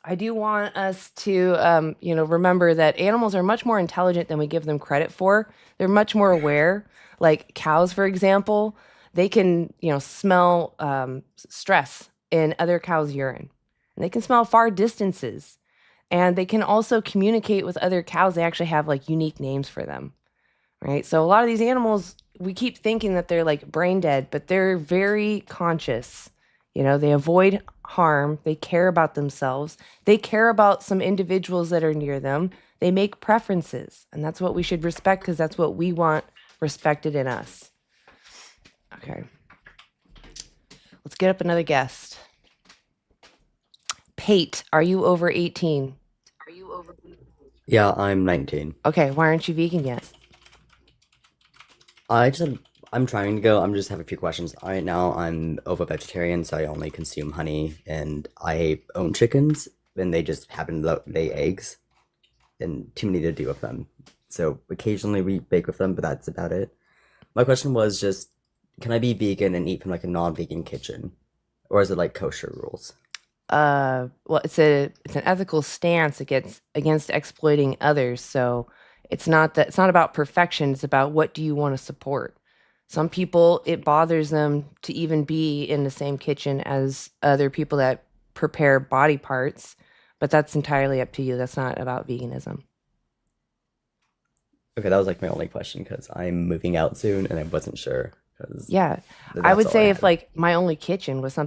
I do want us to, remember that animals are much more intelligent than we give them credit for. They're much more aware. Like cows, for example, they can, smell stress in other cows' urine. And they can smell far distances. And they can also communicate with other cows. They actually have unique names for them, right? So a lot of these animals, we keep thinking that they're brain dead, but they're very conscious. They avoid harm. They care about themselves. They care about some individuals that are near them. They make preferences, and that's what we should respect because that's what we want respected in us. Okay. Let's get up another guest. Pate, are you over 18? Yeah, I'm 19. Okay, why aren't you vegan yet? I'm trying to go. I'm just have a few questions. Right now, I'm ovo-vegetarian, so I only consume honey, and I own chickens, and they just happen to lay eggs, and too many to do with them. So occasionally we bake with them, but that's about it. My question was just, can I be vegan and eat from a non-vegan kitchen, or is it kosher rules? Well, it's an ethical stance against exploiting others. So It's not about perfection. It's about what do you want to support. Some people, it bothers them to even be in the same kitchen as other people that prepare body parts, but that's entirely up to you. That's not about veganism. Okay, that was like my only question because I'm moving out soon and I wasn't sure. Yeah, I would say if like my only kitchen was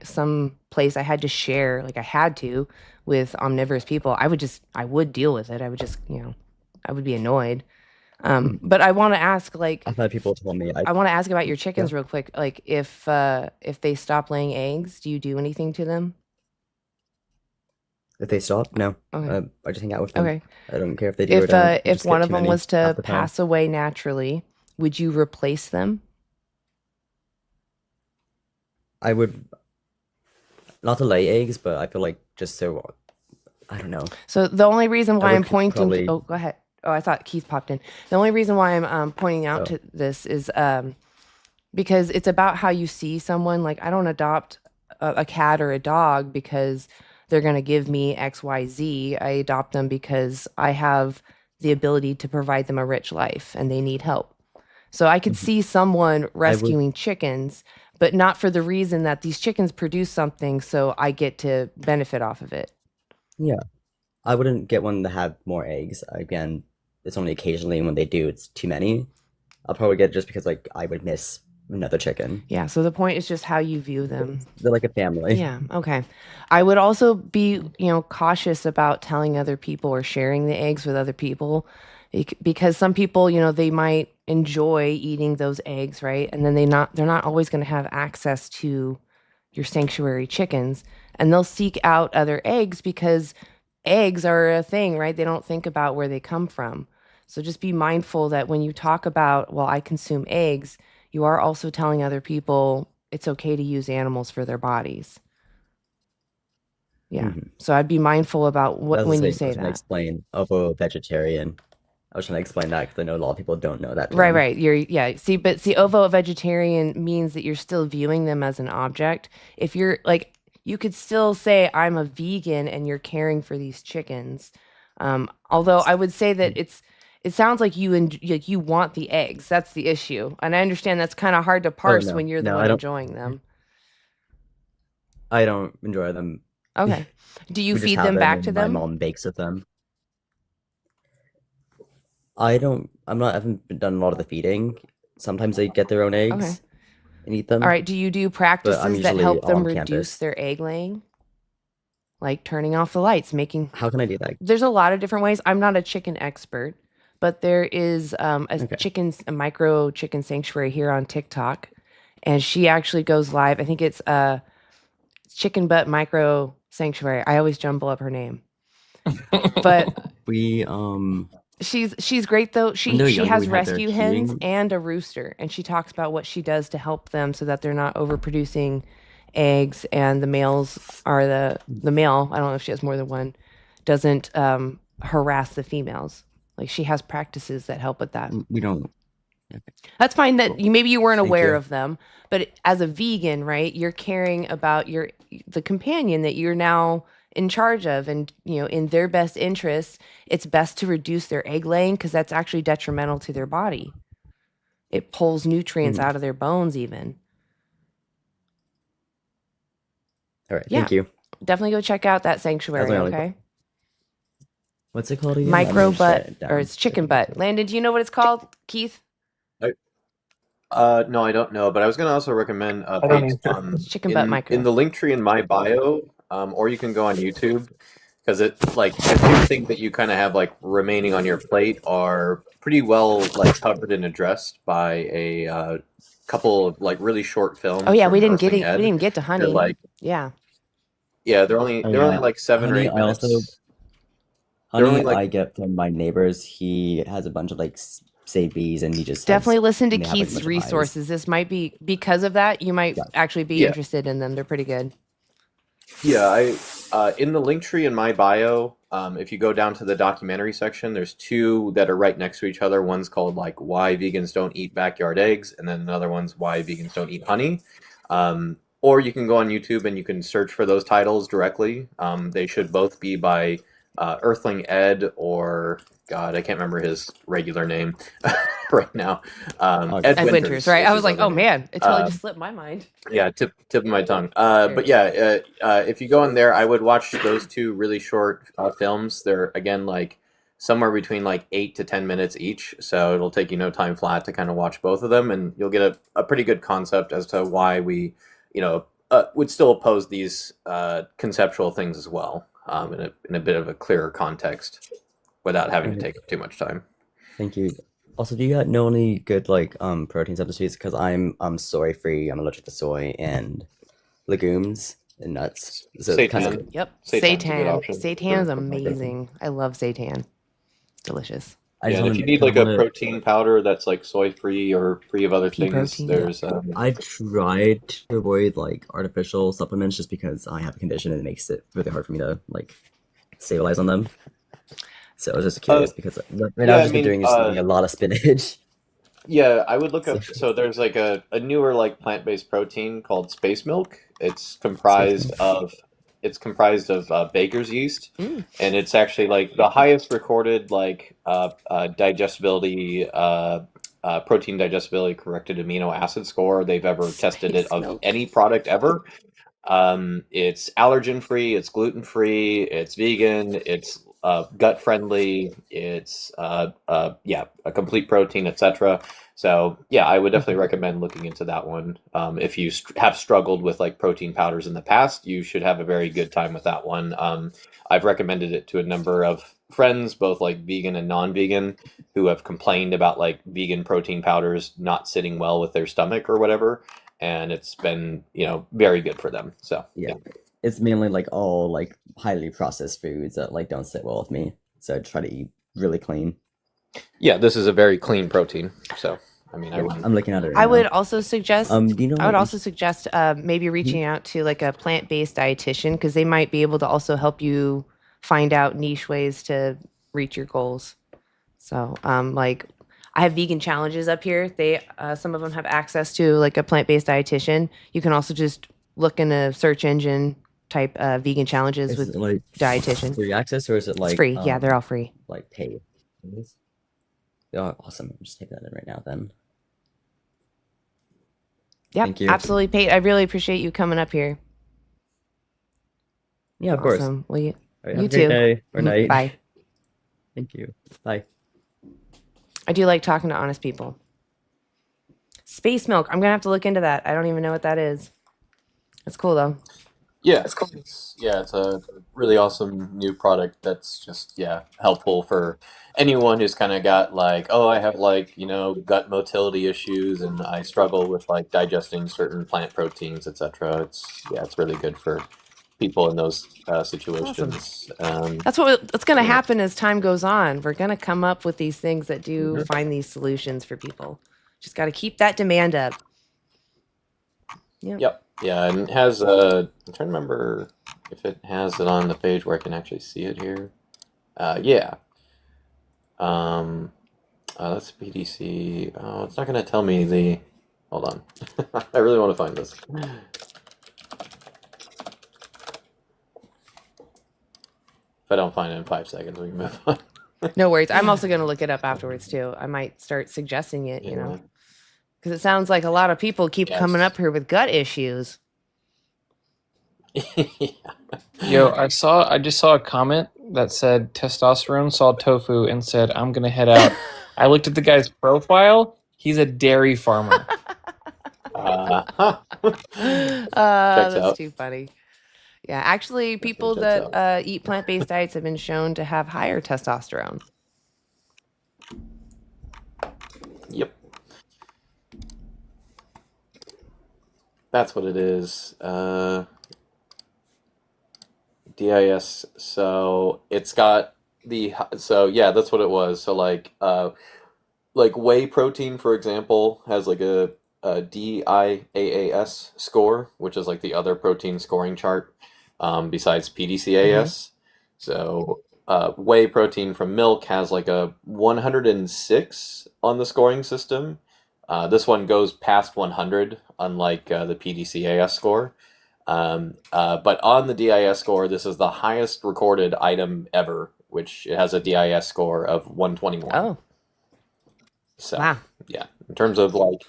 some place I had to share, like I had to with omnivorous people, I would deal with it. I would just, I would be annoyed. But I want to ask, like, I've had people tell me I want to ask about your chickens real quick. Like, if they stop laying eggs, do you do anything to them? if they stop, no. Okay. I just hang out with them. Okay. I don't care if they do or don't. I If just get one of too them many was to half the time. pass away naturally, would you replace them? I would not to lay eggs, but I feel like just so I don't know. So the only reason why would I'm pointing probably- oh, go ahead. Oh, I thought Keith popped in. The only reason why I'm pointing out to this is because it's about how you see someone. Like, I don't adopt a cat or a dog because they're going to give me XYZ. I adopt them because I have the ability to provide them a rich life and they need help. So I could see someone rescuing chickens, but not for the reason that these chickens produce something, so I get to benefit off of it. Yeah. I wouldn't get one to have more eggs. Again, it's only occasionally, and when they do, it's too many. I'll probably get it just because like I would miss another chicken. Yeah, so the point is just how you view them. They're like a family. Yeah, okay. I would also be, cautious about telling other people or sharing the eggs with other people because some people, they might enjoy eating those eggs, right? And then they're not always going to have access to your sanctuary chickens, and they'll seek out other eggs because eggs are a thing, right? They don't think about where they come from. So just be mindful that when you talk about, well, I consume eggs, you are also telling other people it's okay to use animals for their bodies. Yeah. So I'd be mindful about when you say I was trying to that. explain ovo-vegetarian. I was trying to explain that because I know a lot of people don't know that term. Right. See, ovo-vegetarian means that you're still viewing them as an object. If you're like, you could still say I'm a vegan and you're caring for these chickens. Although I would say that it sounds like you want the eggs. That's the issue. And I understand that's kind of hard to parse when you're the one enjoying them. I don't enjoy them. Okay. Do you We just feed have them back and to them? My mom bakes with them. I haven't done a lot of the feeding. Sometimes they get their own eggs and eat them. All right. Do you do practices that usually help them on reduce campus. their egg laying? Like turning off the lights, How can I do that? There's a lot of different ways. I'm not a chicken expert, but there is a micro chicken sanctuary here on TikTok, and she actually goes live. I think it's Chicken Butt Micro Sanctuary. I always jumble up her name, but she's great though. She has rescue hens and a rooster, and she talks about what she does to help them so that they're not overproducing eggs, and the males are the male, I don't know if she has more than one, doesn't harass the females. Like, she has practices that help with that. We don't. That's fine that maybe you weren't aware of them, but as a vegan, right, you're caring about the companion that you're now in charge of, and in their best interests, it's best to reduce their egg laying because that's actually detrimental to their body. It pulls nutrients out of their bones even. All right, thank you. Definitely go check out that sanctuary, okay? What's it called again? Micro butt, or it's chicken butt. Landon, do you know what it's called, Keith? No, I don't know, but I was going to also recommend Chicken butt micro. in the link tree in my bio, or you can go on YouTube, because it's like a few things that you kind of have like remaining on your plate are pretty well like covered and addressed by a couple of like really short films. Oh yeah, we didn't get to honey. They're they're only like 7 or 8 minutes. I get from my neighbors. He has a bunch of like save bees, and he just definitely listen to Keith's resources. This might be because of that. You might actually be interested in them. They're pretty good. Yeah, I in the link tree in my bio, if you go down to the documentary section, there's 2 that are right next to each other. One's called like Why Vegans Don't Eat Backyard Eggs, and then another one's Why Vegans Don't Eat Honey. Or you can go on YouTube and you can search for those titles directly. They should both be by Earthling Ed, or God, I can't remember his regular name right now. Ed Ed Winters, right? is I his was like, other oh name. man, it totally just slipped my mind. Yeah, tip of my tongue. But yeah, if you go in there, I would watch those two really short films. They're again like somewhere between like 8 to 10 minutes each, so it'll take you no time flat to kind of watch both of them, and you'll get a pretty good concept as to why we, would still oppose these conceptual things as well, in a bit of a clearer context, without having to take up too much time. Thank you. Also, do you know any good like protein substitutes? Because I'm soy free. I'm allergic to soy and legumes and nuts. So Seitan. Yep, Seitan's a good seitan. option Seitan is for amazing. I love seitan. Delicious. Yeah, and if you need like a protein powder that's like soy free or free of other Pea things, protein. there's I tried to avoid like artificial supplements just because I have a condition and it makes it really hard for me to like stabilize on them. So I was just curious because right now I've just been doing a lot of spinach. Yeah, I would look up. So there's like a newer like plant-based protein called space milk. It's comprised of baker's yeast, and it's actually like the highest recorded like digestibility, protein digestibility corrected amino acid score they've ever tested it of any product ever. It's allergen free, it's gluten free, it's vegan, it's gut friendly, it's a complete protein, etc. So yeah, I would definitely recommend looking into that one. If you have struggled with like protein powders in the past, you should have a very good time with that one. I've recommended it to a number of friends, both like vegan and non-vegan, who have complained about like vegan protein powders not sitting well with their stomach or whatever, and it's been very good for them. So yeah. It's mainly like all like highly processed foods that like don't sit well with me, so I try to eat really clean. Yeah, this is a very clean protein. So I mean, I'm looking at it right I now. would also suggest do you know I would also suggest maybe reaching out to like a plant-based dietitian, because they might be able to also help you find out niche ways to reach your goals. So like I have vegan challenges up here. They some of them have access to like a plant-based dietitian. You can also just look in a search engine, type vegan challenges Is with it, like, dietitian. free access, or is it like It's free. Yeah, they're all free. Like paid? Oh, awesome. I'm just taking that in right now then. Yeah, Thank you. absolutely, Pate. I really appreciate you coming up here. Yeah, of course. Awesome. Well, All right, have you a great too. day or night. Bye. Thank you. Bye. I do like talking to honest people. Space milk. I'm gonna have to look into that. I don't even know what that is. It's cool though. Yeah, it's a really awesome new product that's just helpful for anyone who's kind of got like, oh, I have like gut motility issues and I struggle with like digesting certain plant proteins, etc. It's really good for people in those situations. That's what's going to happen as time goes on. We're going to come up with these things that do find these solutions for people. Just got to keep that demand up. Yep. Yeah, and it has I'm trying to remember if it has it on the page where I can actually see it here. Yeah. That's PDC. Oh, it's not going to tell me the... Hold on. I really want to find this. If I don't find it in 5 seconds, we can move on. No worries. I'm also going to look it up afterwards too. I might start suggesting it, because it sounds like a lot of people keep coming up here with gut issues. Yo, I just saw a comment that said testosterone saw tofu and said, I'm going to head out. I looked at the guy's profile. He's a dairy farmer. That's too funny. Yeah, actually, people that eat plant-based diets have been shown to have higher testosterone. Yep. That's what it is. DIS. So it's got that's what it was. So like whey protein, for example, has like a DIAAS score, which is like the other protein scoring chart besides PDCAS. So whey protein from milk has like a 106 on the scoring system. This one goes past 100, unlike the PDCAS score. But on the DIS score, this is the highest recorded item ever, which it has a DIS score of 121. Oh, So, wow. yeah, in terms of like,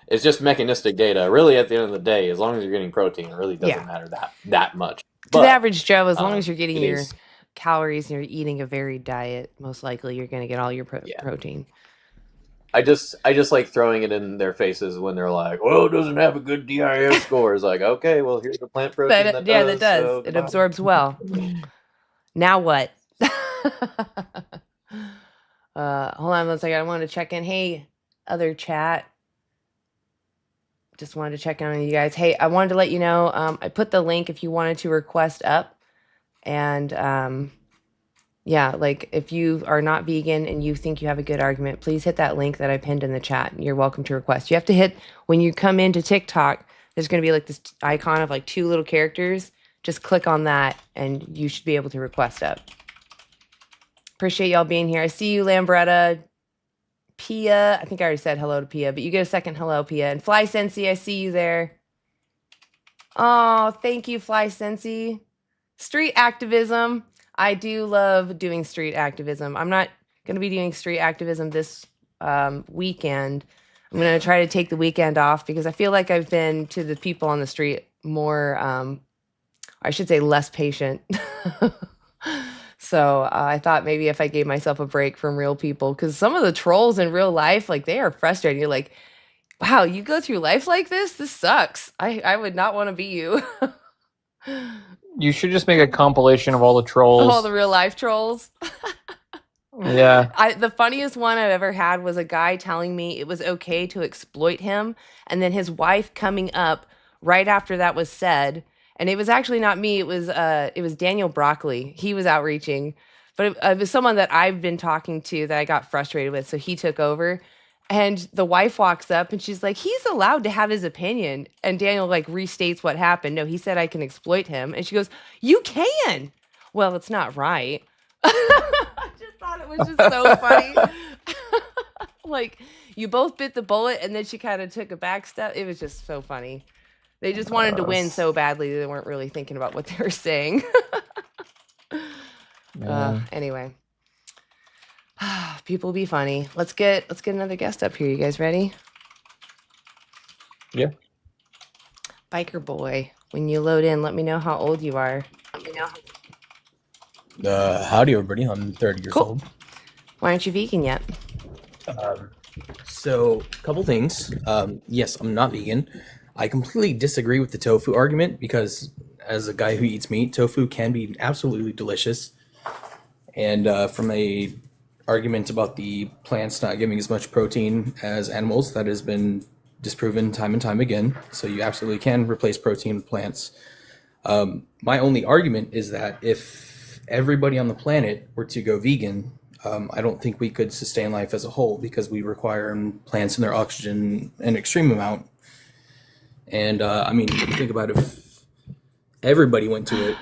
it's just mechanistic data. Really, at the end of the day, as long as you're getting protein, it really doesn't Yeah. matter that much. To But the average Joe, as long as you're getting it your is- calories and you're eating a varied diet, most likely you're going to get all your Yeah. protein. I just like throwing it in their faces when they're like, "Well, it doesn't have a good DIS score." It's like, okay, well, here's the plant protein that Yeah, does. that does. So It goodbye. absorbs well. Now what? Hold on one second. I wanted to check in. Hey, other chat. Just wanted to check in on you guys. Hey, I wanted to let you know, I put the link if you wanted to request up. And yeah, like if you are not vegan and you think you have a good argument, please hit that link that I pinned in the chat. You're welcome to request. You have to hit, when you come into TikTok, there's going to be like this icon of like 2 little characters. Just click on that and you should be able to request up. Appreciate y'all being here. I see you, Lambretta. Pia, I think I already said hello to Pia, but you get a second hello, Pia. And Fly Sensi, I see you there. Oh, thank you, Fly Sensi. Street activism. I do love doing street activism. I'm not going to be doing street activism this weekend. I'm going to try to take the weekend off because I feel like I've been to the people on the street more, I should say less patient. So I thought maybe if I gave myself a break from real people, because some of the trolls in real life, like they are frustrating. You're like, wow, you go through life like this? This sucks. I would not want to be you. You should just make a compilation of all the trolls. All the real life trolls. Yeah. The funniest one I've ever had was a guy telling me it was okay to exploit him, and then his wife coming up right after that was said. And it was actually not me. It was Daniel Broccoli. He was outreaching, but it was someone that I've been talking to that I got frustrated with. So he took over, and the wife walks up and she's like, "He's allowed to have his opinion." And Daniel like restates what happened. No, he said I can exploit him, and she goes, "You can." Well, it's not right. I just thought it was just so funny. Like you both bit the bullet, and then she kind of took a back step. It was just so funny. They just wanted to win so badly they weren't really thinking about what they were saying. Anyway, people be funny. Let's get another guest up here. You guys ready? Yeah. Biker boy, when you load in, let me know how old you are. Howdy, everybody. I'm 30 years old. Why aren't you vegan yet? So, a couple things. Yes, I'm not vegan. I completely disagree with the tofu argument because, as a guy who eats meat, tofu can be absolutely delicious. And from a argument about the plants not giving as much protein as animals, that has been disproven time and time again. So you absolutely can replace protein with plants. My only argument is that if everybody on the planet were to go vegan, I don't think we could sustain life as a whole because we require plants in their oxygen an extreme amount. And I mean, if you think about it, if everybody went to it,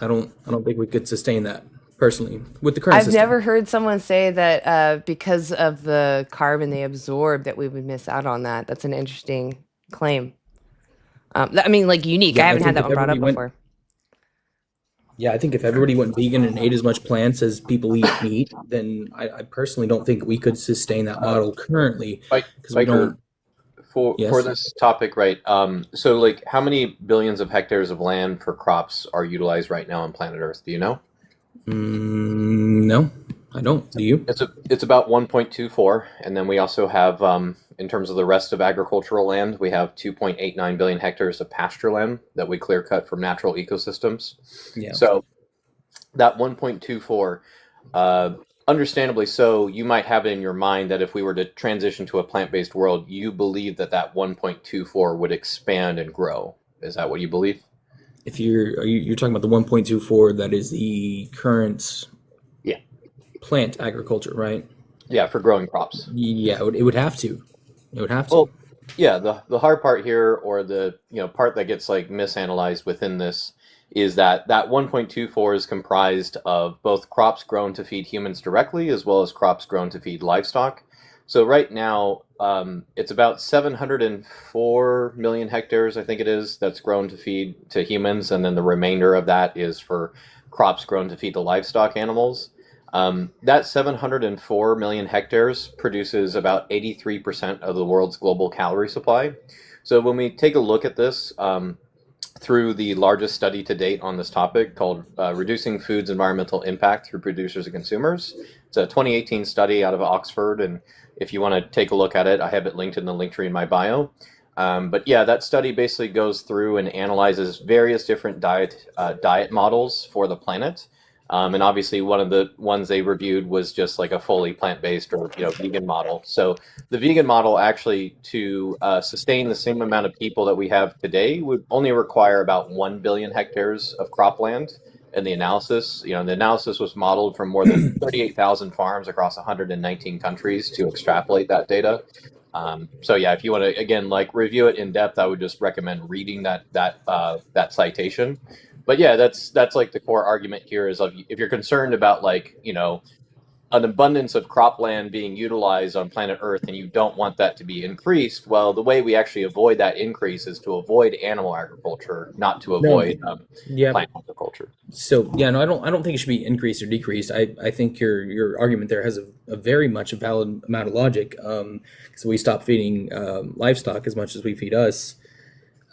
I don't think we could sustain that personally with the current I've system. never heard someone say that because of the carbon they absorb that we would miss out on that. That's an interesting claim. I mean, like unique. Yeah, I haven't I had think that if one brought up everybody before. Yeah, I think if everybody went vegan and ate as much plants as people eat meat, then I personally don't think we could sustain that model currently because we don't. For this topic, right? So, like, how many billions of hectares of land for crops are utilized right now on planet Earth? Do you know? No, I don't. Do you? It's about 1.24, and then we also have, in terms of the rest of agricultural land, we have 2.89 billion hectares of pasture land that we clear cut from natural ecosystems. Yeah. So that 1.24. Understandably so, you might have it in your mind that if we were to transition to a plant-based world, you believe that 1.24 would expand and grow. Is that what you believe? If you're talking about the 1.24, that is the current plant agriculture, right? Yeah, for growing crops. Yeah, it would have to. It would have to. Well, yeah, the hard part here, or the part that gets like misanalyzed within this, is that 1.24 is comprised of both crops grown to feed humans directly as well as crops grown to feed livestock. So right now, it's about 704 million hectares, I think it is, that's grown to feed to humans, and then the remainder of that is for crops grown to feed the livestock animals. That 704 million hectares produces about 83% of the world's global calorie supply. So when we take a look at this, through the largest study to date on this topic called Reducing Food's Environmental Impact Through Producers and Consumers. It's a 2018 study out of Oxford, and if you want to take a look at it, I have it linked in the link tree in my bio. But yeah, that study basically goes through and analyzes various different diet models for the planet. And obviously one of the ones they reviewed was just like a fully plant-based or vegan model. So the vegan model actually to sustain the same amount of people that we have today would only require about 1 billion hectares of cropland. In the analysis, the analysis was modeled from more than 38,000 farms across 119 countries to extrapolate that data. So yeah, if you want to again review it in depth, I would just recommend reading that citation. But yeah, that's like the core argument here is if you're concerned about an abundance of cropland being utilized on planet Earth and you don't want that to be increased, well, the way we actually avoid that increase is to avoid animal agriculture, not to avoid plant agriculture. So yeah, no, I don't think it should be increased or decreased. I think your argument there has a very much a valid amount of logic. So we stop feeding livestock as much as we feed us.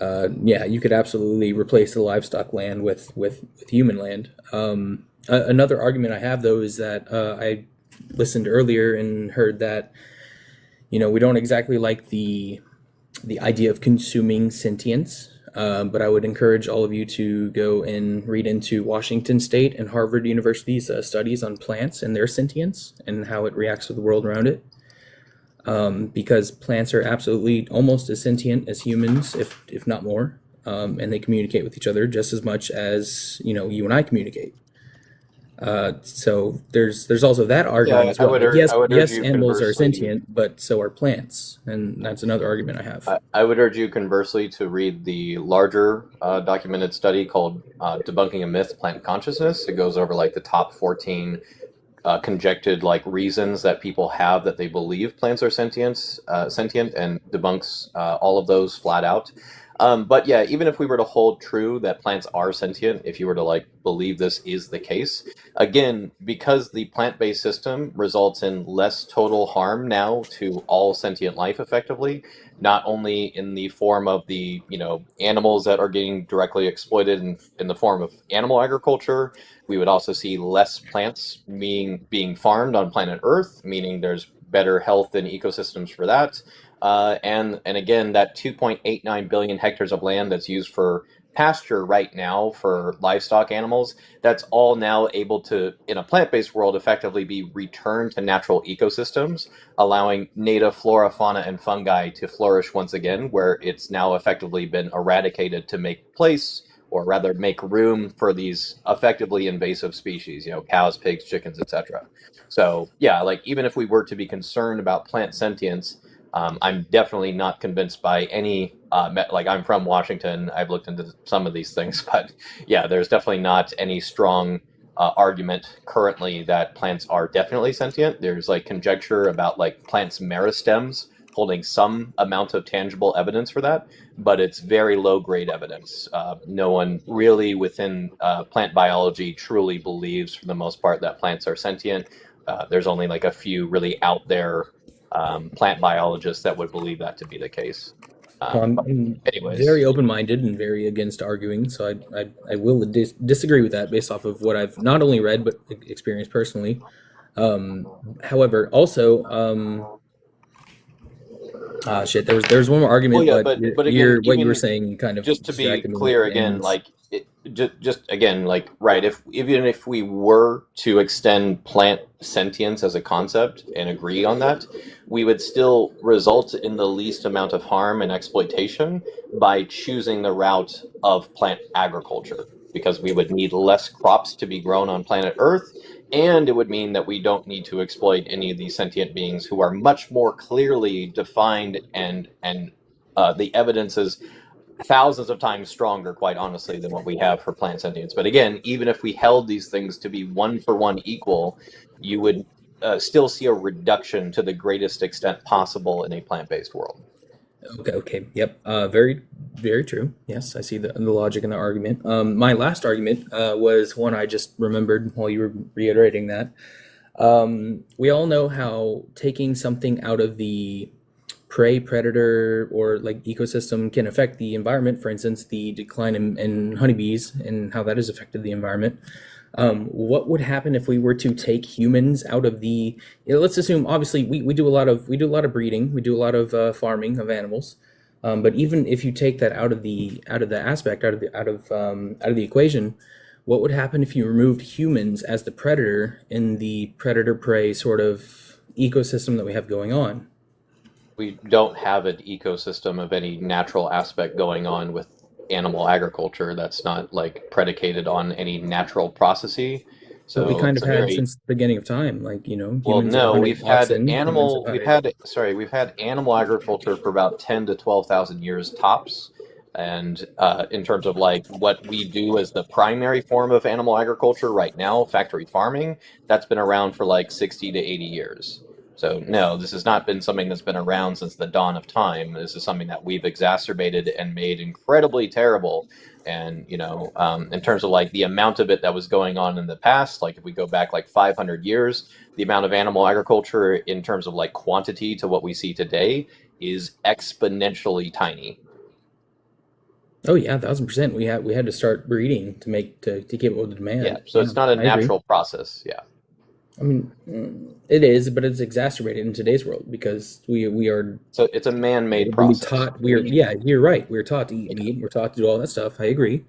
Yeah, you could absolutely replace the livestock land with human land. Another argument I have, though, is that I listened earlier and heard that we don't exactly like the idea of consuming sentience, but I would encourage all of you to go and read into Washington State and Harvard University's studies on plants and their sentience and how it reacts to the world around it. Because plants are absolutely almost as sentient as humans, if not more, and they communicate with each other just as much as you and I communicate. So there's also that argument as well. Yes, animals are sentient, but so are plants, and that's another argument I have. I would urge you conversely to read the larger documented study called "Debunking a Myth: Plant Consciousness." It goes over the top 14 conjectured reasons that people have that they believe plants are sentient, and debunks all of those flat out. But yeah, even if we were to hold true that plants are sentient, if you were to believe this is the case, again, because the plant-based system results in less total harm now to all sentient life effectively, not only in the form of the animals that are getting directly exploited in the form of animal agriculture, we would also see less plants being farmed on planet Earth, meaning there's better health and ecosystems for that. And again, that 2.89 billion hectares of land that's used for pasture right now for livestock animals, that's all now able to, in a plant-based world, effectively be returned to natural ecosystems, allowing native flora, fauna, and fungi to flourish once again, where it's now effectively been eradicated to make place, or rather make room for these effectively invasive species, cows, pigs, chickens, etc. So yeah, even if we were to be concerned about plant sentience, I'm definitely not convinced by any, I'm from Washington, I've looked into some of these things, but yeah, there's definitely not any strong argument currently that plants are definitely sentient. There's conjecture about plants' meristems holding some amount of tangible evidence for that, but it's very low grade evidence. No one really within plant biology truly believes for the most part that plants are sentient. There's only a few really out there plant biologists that would believe that to be the case. I'm anyways, very open-minded and very against arguing, so I will disagree with that based off of what I've not only read but experienced personally. However, also, there's one more argument, well, yeah, but again, what you were saying kind of just to be clear again, just again, right, even if we were to extend plant sentience as a concept and agree on that, we would still result in the least amount of harm and exploitation by choosing the route of plant agriculture, because we would need less crops to be grown on planet Earth, and it would mean that we don't need to exploit any of these sentient beings who are much more clearly defined, and the evidence is thousands of times stronger, quite honestly, than what we have for plant sentience. But again, even if we held these things to be one for one equal, you would still see a reduction to the greatest extent possible in a plant-based world. Okay. Yep. Very, very true. Yes, I see the logic in the argument. My last argument was one I just remembered while you were reiterating that. We all know how taking something out of the prey predator or like ecosystem can affect the environment. For instance, the decline in honeybees and how that has affected the environment. What would happen if we were to take humans out of the? Let's assume, obviously, we do a lot of breeding, we do a lot of farming of animals, but even if you take that out of the equation, what would happen if you removed humans as the predator in the predator prey sort of ecosystem that we have going on? We don't have an ecosystem of any natural aspect going on with animal agriculture that's not like predicated on any natural processes. So we kind it's of a had very since the beginning of time, like, well, humans no, have we've hunted had oxen, humans have hunted. we've had animal agriculture for about 10 to 12,000 years tops. And in terms of like what we do as the primary form of animal agriculture right now, factory farming, that's been around for like 60 to 80 years. So no, this has not been something that's been around since the dawn of time. This is something that we've exacerbated and made incredibly terrible. And, in terms of like the amount of it that was going on in the past, like if we go back like 500 years, the amount of animal agriculture in terms of like quantity to what we see today is exponentially tiny. Oh yeah, 1,000%. We had to start breeding to keep up with the demand. Yeah, so it's not a natural process. Yeah. I mean, it is, but it's exacerbated in today's world because we are. So it's a man-made process. You're right. We're taught to eat meat. We're taught to do all that stuff. I agree.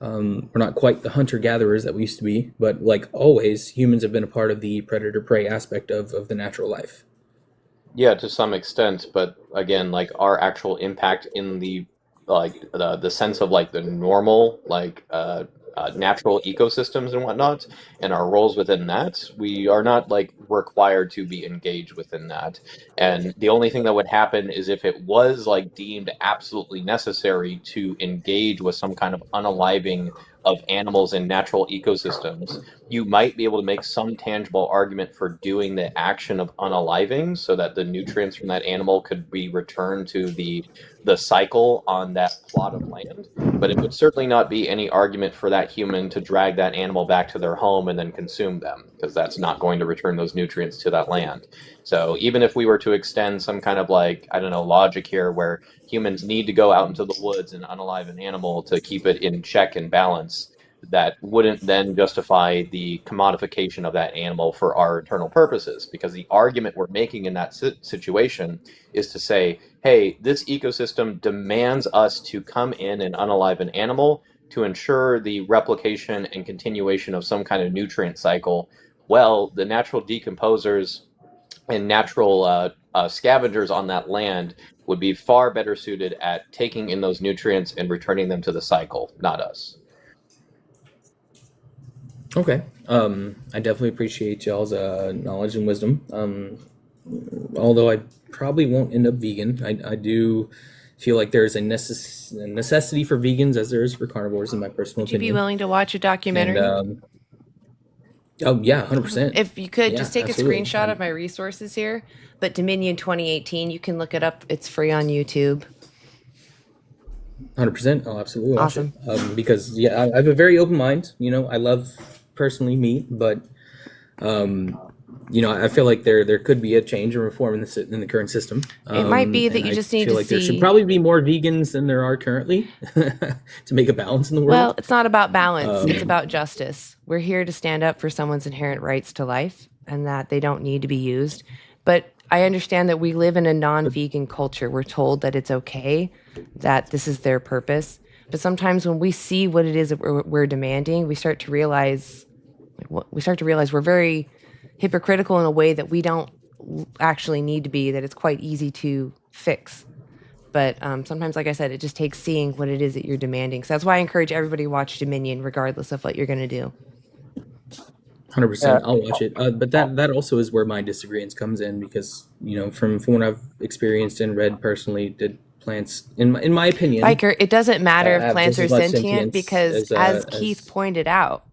We're not quite the hunter-gatherers that we used to be, but like always, humans have been a part of the predator-prey aspect of the natural life. Yeah, to some extent, but again, like our actual impact in the sense of like the normal natural ecosystems and whatnot, and our roles within that, we are not like required to be engaged within that. And the only thing that would happen is if it was like deemed absolutely necessary to engage with some kind of unaliving of animals in natural ecosystems, you might be able to make some tangible argument for doing the action of unaliving so that the nutrients from that animal could be returned to the cycle on that plot of land. But it would certainly not be any argument for that human to drag that animal back to their home and then consume them, because that's not going to return those nutrients to that land. So even if we were to extend some kind of logic here where humans need to go out into the woods and unalive an animal to keep it in check and balance, that wouldn't then justify the commodification of that animal for our internal purposes, because the argument we're making in that situation is to say, hey, this ecosystem demands us to come in and unalive an animal to ensure the replication and continuation of some kind of nutrient cycle. Well, the natural decomposers and natural scavengers on that land would be far better suited at taking in those nutrients and returning them to the cycle, not us. Okay. I definitely appreciate y'all's knowledge and wisdom. Although I probably won't end up vegan, I do feel like there's a necessity for vegans as there is for carnivores, in my personal opinion. Would you be willing to watch a documentary? And, oh yeah, 100%. If you could, just take absolutely. a screenshot of my resources here. But Dominion 2018, you can look it up. It's free on YouTube. 100%. I'll absolutely watch Awesome. it. Because I have a very open mind. I love personally meat, but I feel like there could be a change and reform in the current system. It might be that you just need to there should probably be more vegans than there are currently to make a balance in the world. Well, it's not about balance. It's about justice. We're here to stand up for someone's inherent rights to life and that they don't need to be used. But I understand that we live in a non-vegan culture. We're told that it's okay, that this is their purpose. But sometimes when we see what it is that we're demanding, we start to realize we're very hypocritical in a way that we don't actually need to be, that it's quite easy to fix. But sometimes, like I said, it just takes seeing what it is that you're demanding. So that's why I encourage everybody to watch Dominion, regardless of what you're going to do. 100%. I'll watch it. But that also is where my disagreement comes in, because, from what I've experienced and read personally, did plants, in my opinion, Biker, it doesn't matter if have plants just are as much sentient, sentience because as Keith pointed out,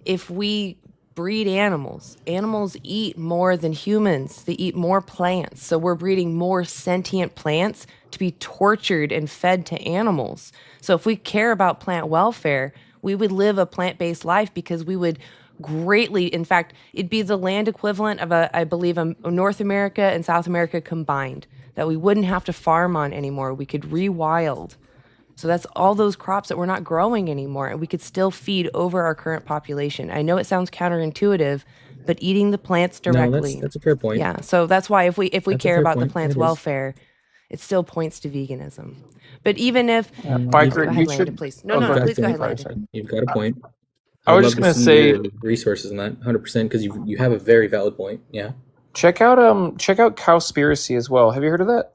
if we breed animals. Animals eat more than humans. They eat more plants. So we're breeding more sentient plants to be tortured and fed to animals. So if we care about plant welfare, we would live a plant-based life because we would greatly, in fact, it'd be the land equivalent of I believe, North America and South America combined, that we wouldn't have to farm on anymore. We could rewild. So that's all those crops that we're not growing anymore, and we could still feed over our current population. I know it sounds counterintuitive, but eating the plants directly. No, that's a fair point. Yeah, so that's why if we That's a care fair about the point. plant's It is. welfare, it still points to veganism. But even if Biker, go ahead, you Landon, should. please. Oh, No, go ahead. please go ahead, Sorry, Landon. sorry. You've got a point. I I'd was love just to gonna see say, your resources on that, 100%, because you have a very valid point. Yeah. check out Cowspiracy as well. Have you heard of that?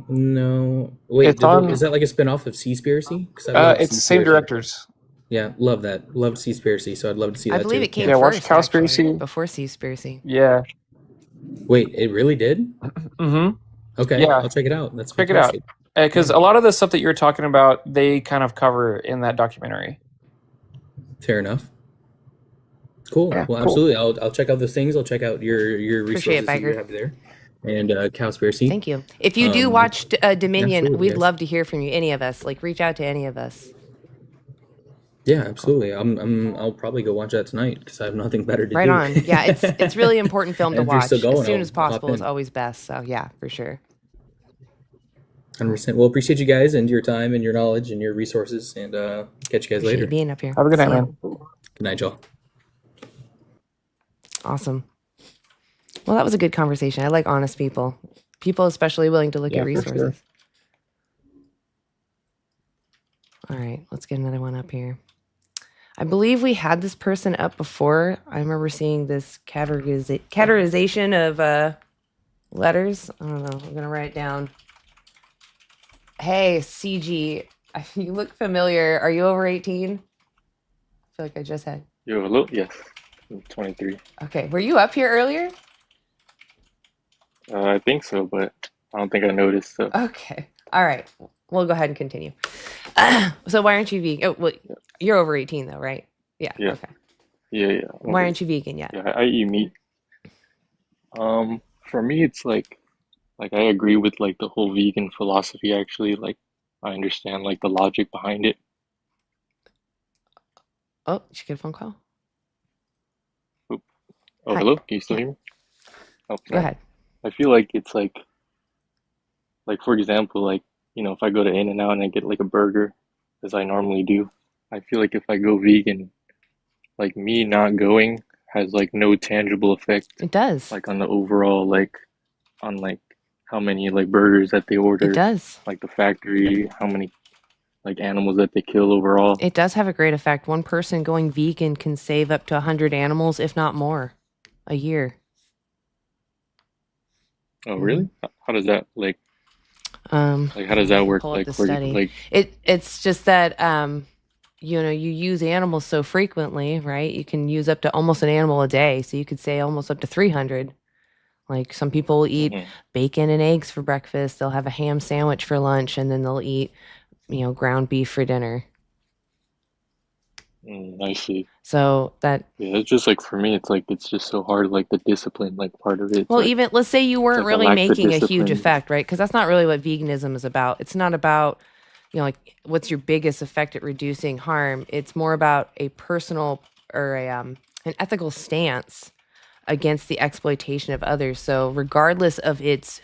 No. Wait, It's on. is that like a spin-off of Seaspiracy? Because I love It's the same Seaspiracy. directors. Yeah, love that. Love Seaspiracy, so I'd love to see I that believe too. it came Yeah, watch first, actually, Cowspiracy. before Seaspiracy. Yeah. Wait, it really did? Mm-hmm. Okay, Yeah. I'll check it out. That's Check it out. fantastic. Because a lot of the stuff that you're talking about, they kind of cover in that documentary. Fair enough. Cool. Yeah, Well, cool. absolutely. I'll check out those things. I'll check out your Appreciate it, resources that you Biker. have there, and Cowspiracy. Thank you. If you do Um, watch Dominion, absolutely, we'd guys. love to hear from you. Any of us, like reach out to any of us. Yeah, absolutely. I'll probably go watch that tonight because I have nothing better to Right do. on. Yeah, it's really important film to And if you're watch still going, as soon I'll as hop possible is in. always best. So yeah, for sure. 100%. Well, appreciate you guys and your time and your knowledge and your resources, and catch you guys Appreciate later. you being up here. Have a good See night, ya. man. Good night, y'all. Awesome. Well, that was a good conversation. I like honest people. People especially willing to look Yeah, at for resources. sure. All right, let's get another one up here. I believe we had this person up before. I remember seeing this categorization of letters. I don't know. I'm going to write it down. Hey, CG, you look familiar. Are you over 18? I feel like I just had. Yo, hello? Yes, I'm 23. Okay, were you up here earlier? I think so, but I don't think I noticed. So Okay. All right. We'll go ahead and continue. So why aren't you vegan? Oh, well, you're over 18 though, right? Yeah. yeah, Okay. yeah. Why aren't you vegan yet? Yeah, I eat meat. For me, it's like I agree with like the whole vegan philosophy. Actually, like I understand like the logic behind it. Oh, did you get a phone call? Oh, Hi. hello? Can you still Yeah. hear me? Oh, Go ahead. I feel like it's like for example, like if I go to In-N-Out and I get like a burger, as I normally do, I feel like if I go vegan, like me not going has like no tangible effect It does. like on the overall on like how many like burgers that they It order, does. like the factory, how many like animals that they kill overall. It does have a great effect. One person going vegan can save up to 100 animals, if not more, a year. Oh, really? How does that Um, how does that work? pull up Like the for study. like It's just that you use animals so frequently, right? You can use up to almost an animal a day, so you could say almost up to 300. Like some people will eat bacon and eggs for breakfast. They'll have a ham sandwich for lunch, and then they'll eat, ground beef for dinner. I see. So that Yeah, it's just like for me, it's just so hard, like the discipline, like part of it. It's well, like, even let's say you weren't like I really lack the making a huge discipline. effect, right? Because that's not really what veganism is about. It's not about, like what's your biggest effect at reducing harm. It's more about a personal or an ethical stance against the exploitation of others. So regardless of its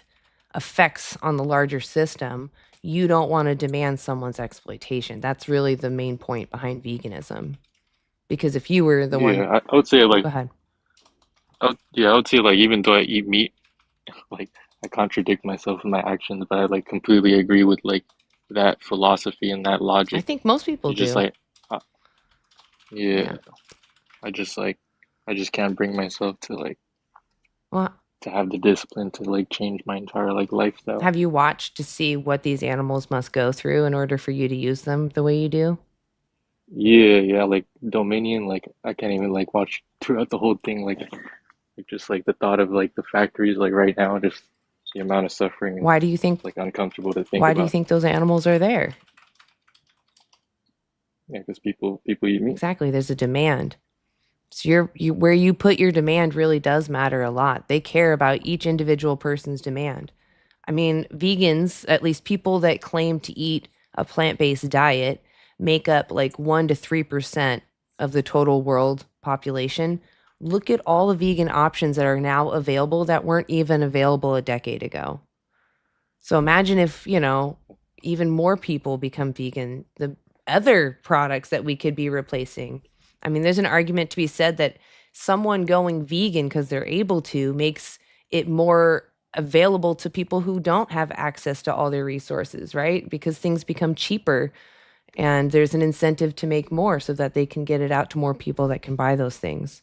effects on the larger system, you don't want to demand someone's exploitation. That's really the main point behind veganism. Because if you were the one, Yeah, I would say like go ahead. I would say like even though I eat meat, like I contradict myself in my actions, but I like completely agree with like that philosophy and that I logic. think most people It's just do. like, yeah, Yeah. I just can't bring myself to like Well, to have the discipline to like change my entire like lifestyle. have you watched to see what these animals must go through in order for you to use them the way you do? Yeah, like Dominion, like I can't even like watch throughout the whole thing, like just like the thought of like the factories like right now, just the amount of suffering is Why do you think like uncomfortable to think why do you about. think those animals are there? Yeah, because people eat meat. Exactly, there's a demand. So where you put your demand really does matter a lot. They care about each individual person's demand. I mean, vegans, at least people that claim to eat a plant-based diet, make up like 1 to 3% of the total world population. Look at all the vegan options that are now available that weren't even available a decade ago. So imagine if, even more people become vegan, the other products that we could be replacing. I mean, there's an argument to be said that someone going vegan because they're able to makes it more available to people who don't have access to all their resources, right? Because things become cheaper and there's an incentive to make more so that they can get it out to more people that can buy those things.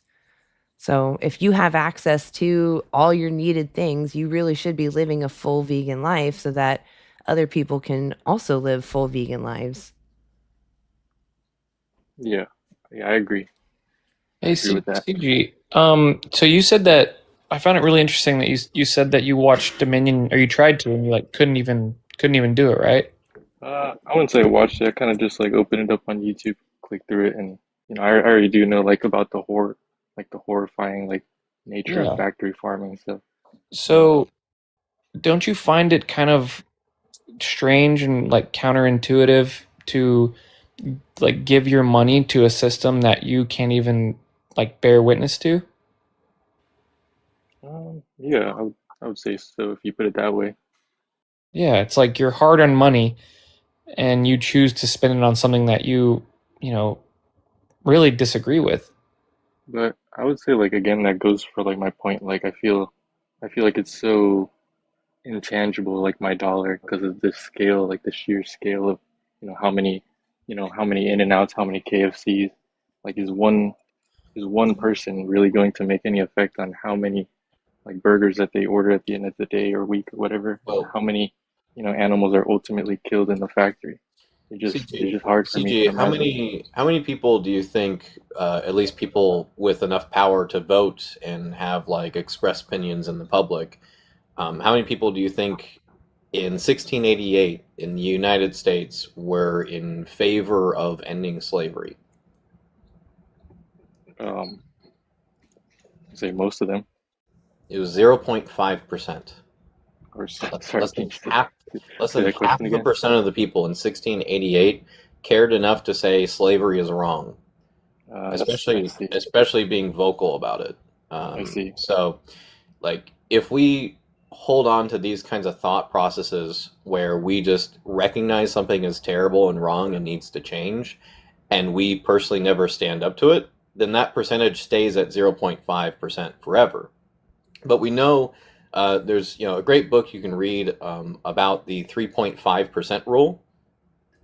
So if you have access to all your needed things, you really should be living a full vegan life so that other people can also live full vegan lives. Yeah, I agree. I Hey, agree with that. CG. So you said that I found it really interesting that you said that you watched Dominion, or you tried to, and you like couldn't even do it, right? I wouldn't say I watched it. I kind of just like opened it up on YouTube, clicked through it, and I already do know like about the horrifying like nature of Yeah. factory farming. So So don't you find it kind of strange and like counterintuitive to like give your money to a system that you can't even like bear witness to? yeah, I would say so if you put it that way. Yeah, it's like your hard-earned money and you choose to spend it on something that you know, really disagree with. But I would say like again that goes for like my point. Like I feel like it's so intangible, like my dollar, because of this scale, like the sheer scale of how many how many In and Outs, how many KFCs. Like is one person really going to make any effect on how many like burgers that they order at the end of the day or week or whatever, or Well, how many animals are ultimately killed in the factory? It's CG, just hard for me to CG, imagine. how many people do you think, at least people with enough power to vote and have like express opinions in the public, how many people do you think in 1688 in the United States were in favor of ending slavery? Um, say most of them, It was 0.5%. or sorry, Less can than you half, less say than that half question of a again? percent of the people in 1688 cared enough to say slavery is wrong, I see. especially being vocal about it. I see. So, like, if we hold on to these kinds of thought processes where we just recognize something is terrible and wrong and needs to change, and we personally never stand up to it, then that percentage stays at 0.5% forever. But we know there's a great book you can read about the 3.5% rule.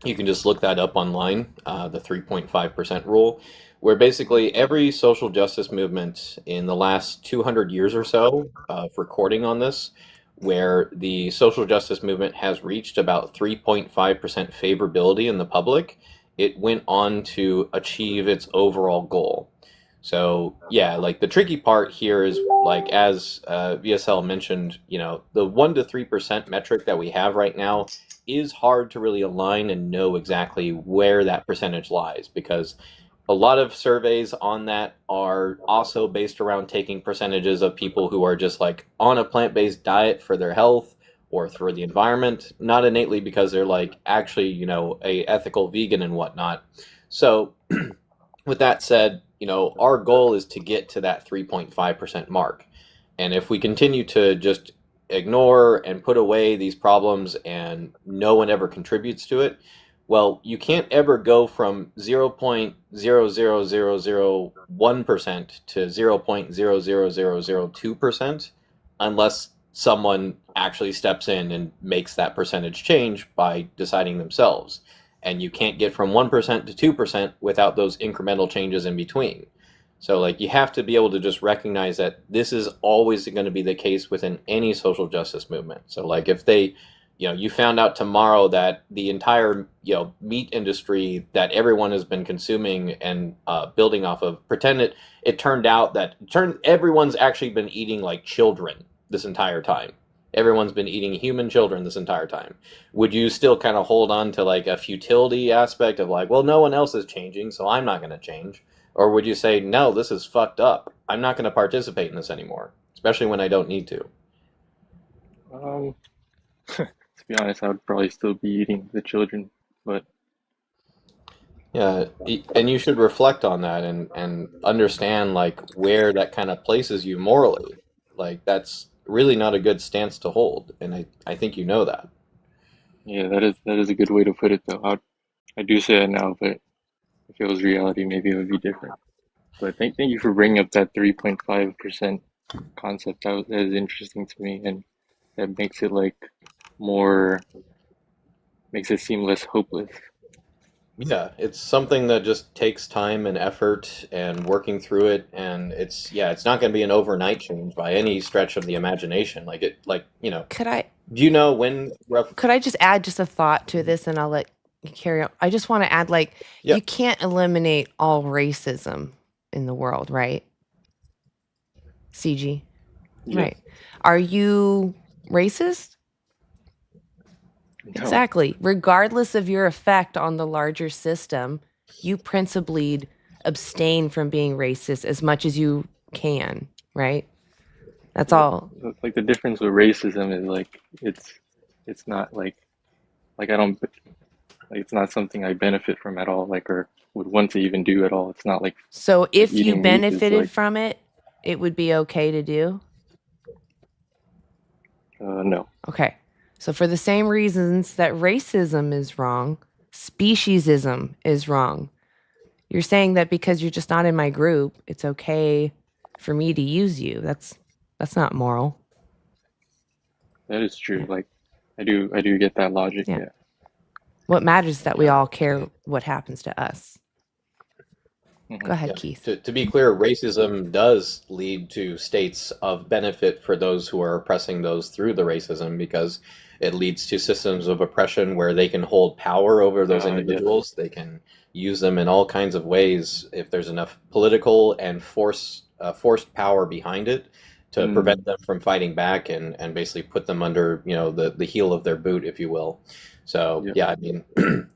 You can just look that up online, the 3.5% rule, where basically every social justice movement in the last 200 years or so, recording on this, where the social justice movement has reached about 3.5% favorability in the public, it went on to achieve its overall goal. So yeah, like the tricky part here is like as VSL mentioned, the 1 to 3% metric that we have right now is hard to really align and know exactly where that percentage lies, because a lot of surveys on that are also based around taking percentages of people who are just like on a plant-based diet for their health or for the environment, not innately because they're like actually, a ethical vegan and whatnot. So with that said, our goal is to get to that 3.5% mark. And if we continue to just ignore and put away these problems and no one ever contributes to it, well, you can't ever go from 0.00001% to 0.00002% unless someone actually steps in and makes that percentage change by deciding themselves. And you can't get from 1% to 2% without those incremental changes in between. So like you have to be able to just recognize that this is always going to be the case within any social justice movement. So like if they, you found out tomorrow that the entire, meat industry that everyone has been consuming and building off of, pretend it turned out that everyone's actually been eating like children this entire time. Everyone's been eating human children this entire time. Would you still kind of hold on to like a futility aspect of like, well, no one else is changing, so I'm not going to change? Or would you say, no, this is fucked up. I'm not going to participate in this anymore, especially when I don't need to? Um, to be honest, I would probably still be eating the children, but Yeah, and you should reflect on that and understand like where that kind of places you morally. Like that's really not a good stance to hold, and I think you know that. yeah, that is a good way to put it though. I do say it now, but if it was reality, maybe it would be different. But thank you for bringing up that 3.5% concept. That is interesting to me, and that makes it like more makes it seem less hopeless. Yeah, it's something that just takes time and effort and working through it, and it's not going to be an overnight change by any stretch of the imagination. Could I Do you know when could I just add just a thought to this, and I'll let you carry on. I just want to add, like, Yeah. you can't eliminate all racism in the world, right? CG. Yes. Right. Are you racist? No. Exactly. Regardless of your effect on the larger system, you principally abstain from being racist as much as you can, right? That's Yeah. all. Like the difference with racism is like it's not like I don't like it's not something I benefit from at all, like or would want to even do at all. It's not like So if you eating meat is benefited like from it, it would be okay to do? no. Okay. So for the same reasons that racism is wrong, speciesism is wrong. You're saying that because you're just not in my group, it's okay for me to use you. That's not moral. That is true. Yeah. Like I do get that logic, Yeah. yeah. What matters is that we Yeah. all care what happens to us. Mhm. Go ahead, Yeah. Keith. To be clear, racism does lead to states of benefit for those who are oppressing those through the racism because it leads to systems of oppression where they can hold power over those Yes. individuals. They can use them in all kinds of ways if there's enough political and forced power behind it to Mm. prevent them from fighting back and basically put them under, the heel of their boot, if you will. So Yep. yeah, I mean,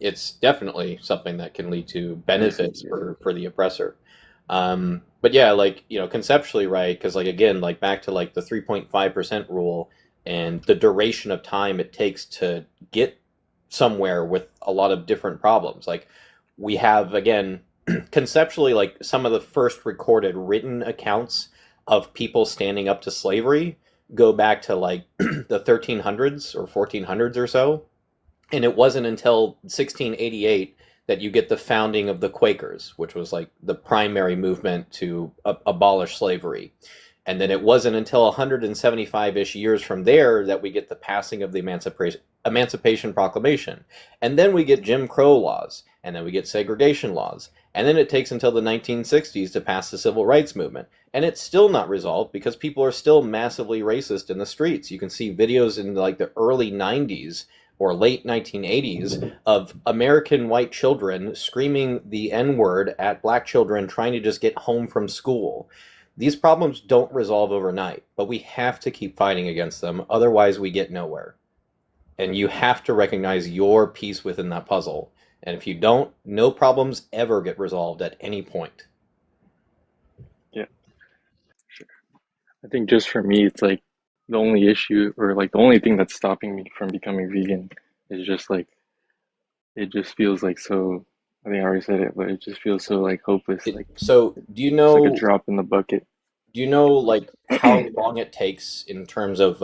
it's definitely something that can lead to benefits for the oppressor. But yeah, like conceptually, right? Because like again, like back to like the 3.5% rule and the duration of time it takes to get somewhere with a lot of different problems. Like we have again, conceptually, like some of the first recorded written accounts of people standing up to slavery go back to like the 1300s or 1400s or so. And it wasn't until 1688 that you get the founding of the Quakers, which was like the primary movement to abolish slavery. And then it wasn't until 175-ish years from there that we get the passing of the Emancipation Proclamation. And then we get Jim Crow laws, and then we get segregation laws. And then it takes until the 1960s to pass the Civil Rights Movement. And it's still not resolved because people are still massively racist in the streets. You can see videos in like the early 90s or late 1980s of American white children screaming the N-word at black children trying to just get home from school. These problems don't resolve overnight, but we have to keep fighting against them. Otherwise, we get nowhere. And you have to recognize your piece within that puzzle. And if you don't, no problems ever get resolved at any point. Yeah. Sure. I think just for me, it's like the only issue or like the only thing that's stopping me from becoming vegan is just like it just feels like so. I think I already said it, but it just feels so like hopeless. Like So, do you it's know? like a drop in the bucket. Do you know like how long it takes in terms of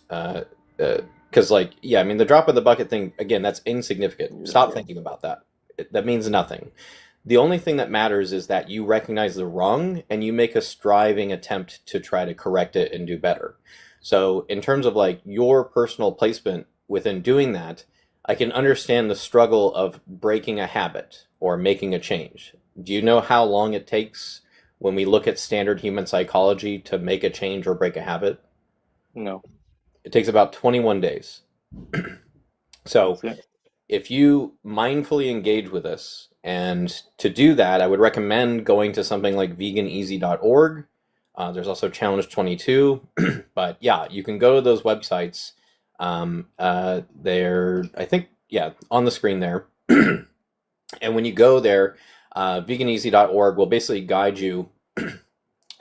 because like yeah, I mean the drop in the bucket thing again, that's insignificant. Stop thinking about that. That means nothing. The only thing that matters is that you recognize the wrong and you make a striving attempt to try to correct it and do better. So in terms of like your personal placement within doing that, I can understand the struggle of breaking a habit or making a change. Do you know how long it takes when we look at standard human psychology to make a change or break a habit? No. It takes about 21 days. So That's it. if you mindfully engage with this, and to do that, I would recommend going to something like veganeasy.org. There's also Challenge 22. But yeah, you can go to those websites. They're, I think, yeah, on the screen there. And when you go there, Veganeasy.org will basically guide you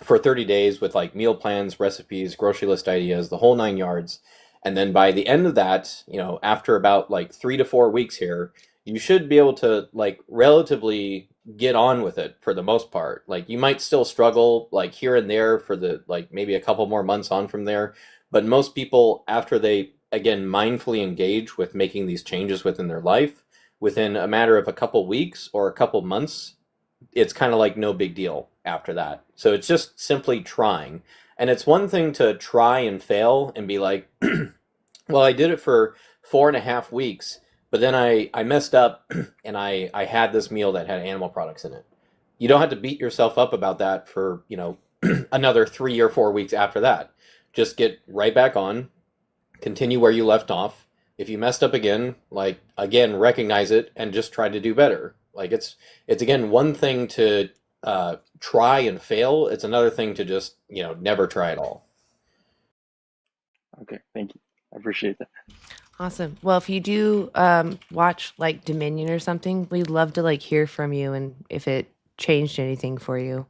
for 30 days with like meal plans, recipes, grocery list ideas, the whole 9 yards. And then by the end of that, after about like 3 to 4 weeks here, you should be able to like relatively get on with it for the most part. Like you might still struggle like here and there for the like maybe a couple more months on from there, but most people, after they again mindfully engage with making these changes within their life, within a matter of a couple weeks or a couple months, it's kind of like no big deal after that. So it's just simply trying. And it's one thing to try and fail and be like, well, I did it for 4.5 weeks, but then I messed up and I had this meal that had animal products in it. You don't have to beat yourself up about that for, another 3 or 4 weeks after that. Just get right back on, continue where you left off. If you messed up again, recognize it and just try to do better. Like it's again, one thing to try and fail. It's another thing to just, never try at all. Okay, thank you. I appreciate that. Awesome. Well, if you do watch like Dominion or something, we'd love to like hear from you and if it changed anything for you.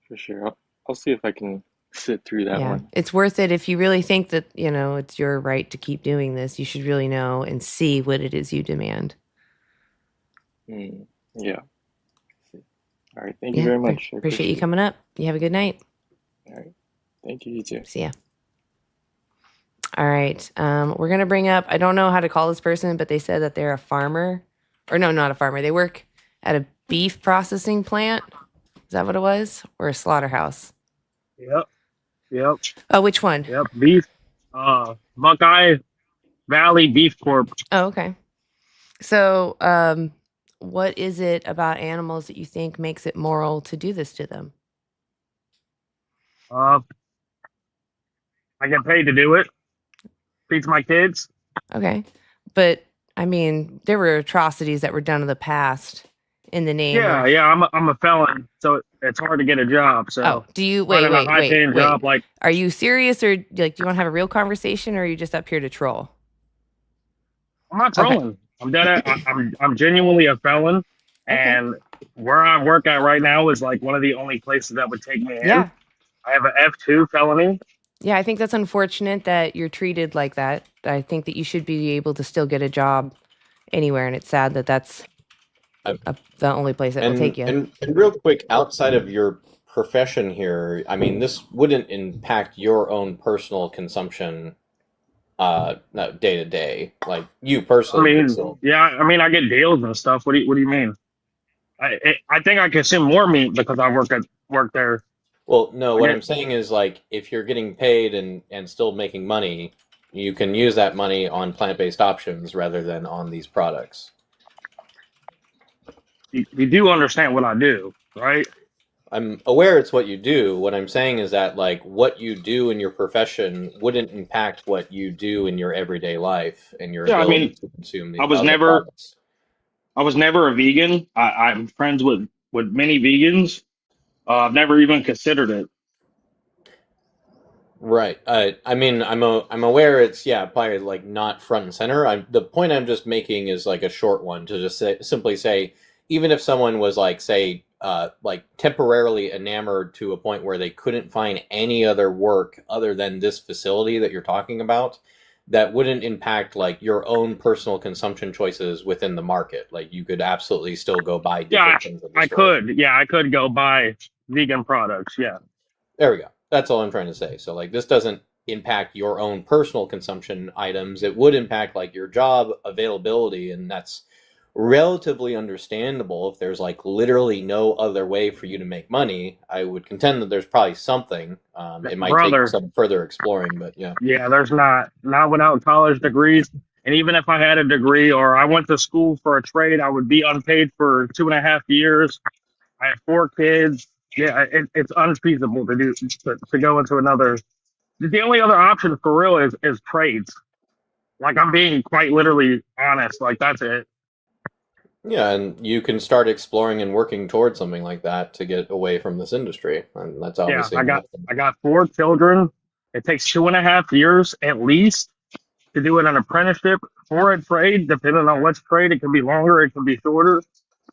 For sure. I'll see if I can sit through that one. It's worth it. If you really think that, it's your right to keep doing this, you should really know and see what it is you demand. Yeah. All right. Thank you very much. I Appreciate you coming up. You have a good night. All right. Thank you. You too. See ya. All right. We're going to bring up, I don't know how to call this person, but they said that they're a farmer. Or no, not a farmer. They work at a beef processing plant. Is that what it was? Or a slaughterhouse? Yep. Oh, which one? Yep. Beef. Buckeye Valley Beef Corp. Oh, okay. So, what is it about animals that you think makes it moral to do this to them? I get paid to do it. Feeds my kids. Okay. But, I mean, there were atrocities that were done in the past in the name of... Yeah. I'm a felon, so it's hard to get a job. So do you... Wait. Job, like, are you serious or, like, do you want to have a real conversation or are you just up here to troll? I'm not trolling. Okay. I'm dead. I'm genuinely a felon, and where I work at right now is like one of the only places that would take me in. Yeah. I have an F2 felony. Yeah, I think that's unfortunate that you're treated like that. I think that you should be able to still get a job anywhere, and it's sad that that's the only place that will take you. And real quick, outside of your profession here, I mean, this wouldn't impact your own personal consumption day to day, like you personally. I mean, I get deals and stuff. What do you mean? I think I consume more meat because I work there. Well, no, what I'm saying is like if you're getting paid and still making money, you can use that money on plant-based options rather than on these products. You do understand what I do, right? I'm aware it's what you do. What I'm saying is that like what you do in your profession wouldn't impact what you do in your everyday life and your ability to consume these products. I was never a vegan. I'm friends with many vegans. I've never even considered it. Right. I mean, I'm aware it's probably like not front and center. The point I'm just making is like a short one to just simply say, even if someone was like, say, like temporarily enamored to a point where they couldn't find any other work other than this facility that you're talking about, that wouldn't impact like your own personal consumption choices within the market. Like you could absolutely still go buy different things. I could go buy vegan products. Yeah. There we go. That's all I'm trying to say. So like this doesn't impact your own personal consumption items. It would impact like your job availability, and that's relatively understandable. If there's like literally no other way for you to make money, I would contend that there's probably something. It might take some further exploring, but yeah. Yeah, there's not without college degrees. And even if I had a degree or I went to school for a trade, I would be unpaid for 2.5 years. I have 4 kids. Yeah, it's unfeasible to go into another. The only other option for real is trades. Like I'm being quite literally honest. Like that's it. Yeah, and you can start exploring and working towards something like that to get away from this industry. And that's obviously I got 4 children. It takes 2.5 years at least to do an apprenticeship for a trade, depending on which trade. It can be longer, it can be shorter.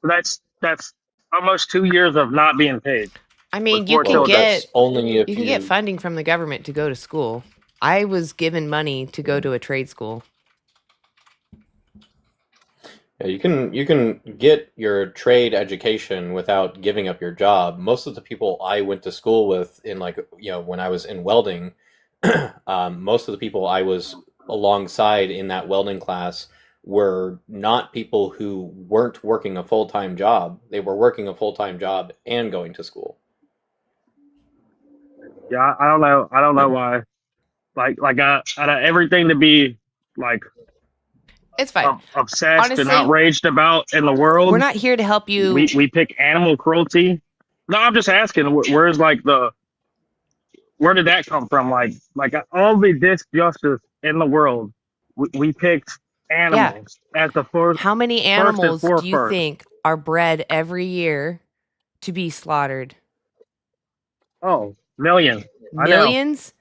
So that's that's almost 2 years of not being paid I with mean, 4 Well, children. that's only if you can get you. funding from the government to go to school. I was given money to go to a trade school. Yeah, you can get your trade education without giving up your job. Most of the people I went to school with in when I was in welding, most of the people I was alongside in that welding class were not people who weren't working a full-time job. They were working a full-time job and going to school. Yeah, I don't know. I don't know why. Out of everything to be like It's fine. obsessed and Honestly, outraged about in the world, we're not here to help you. we pick animal cruelty. No, I'm just asking. Where's where did that come from? Like all the disjustice in the world, we picked animals as the first. How many and animals do you foremost. think are bred every year to be slaughtered? Oh, millions. I know. Millions?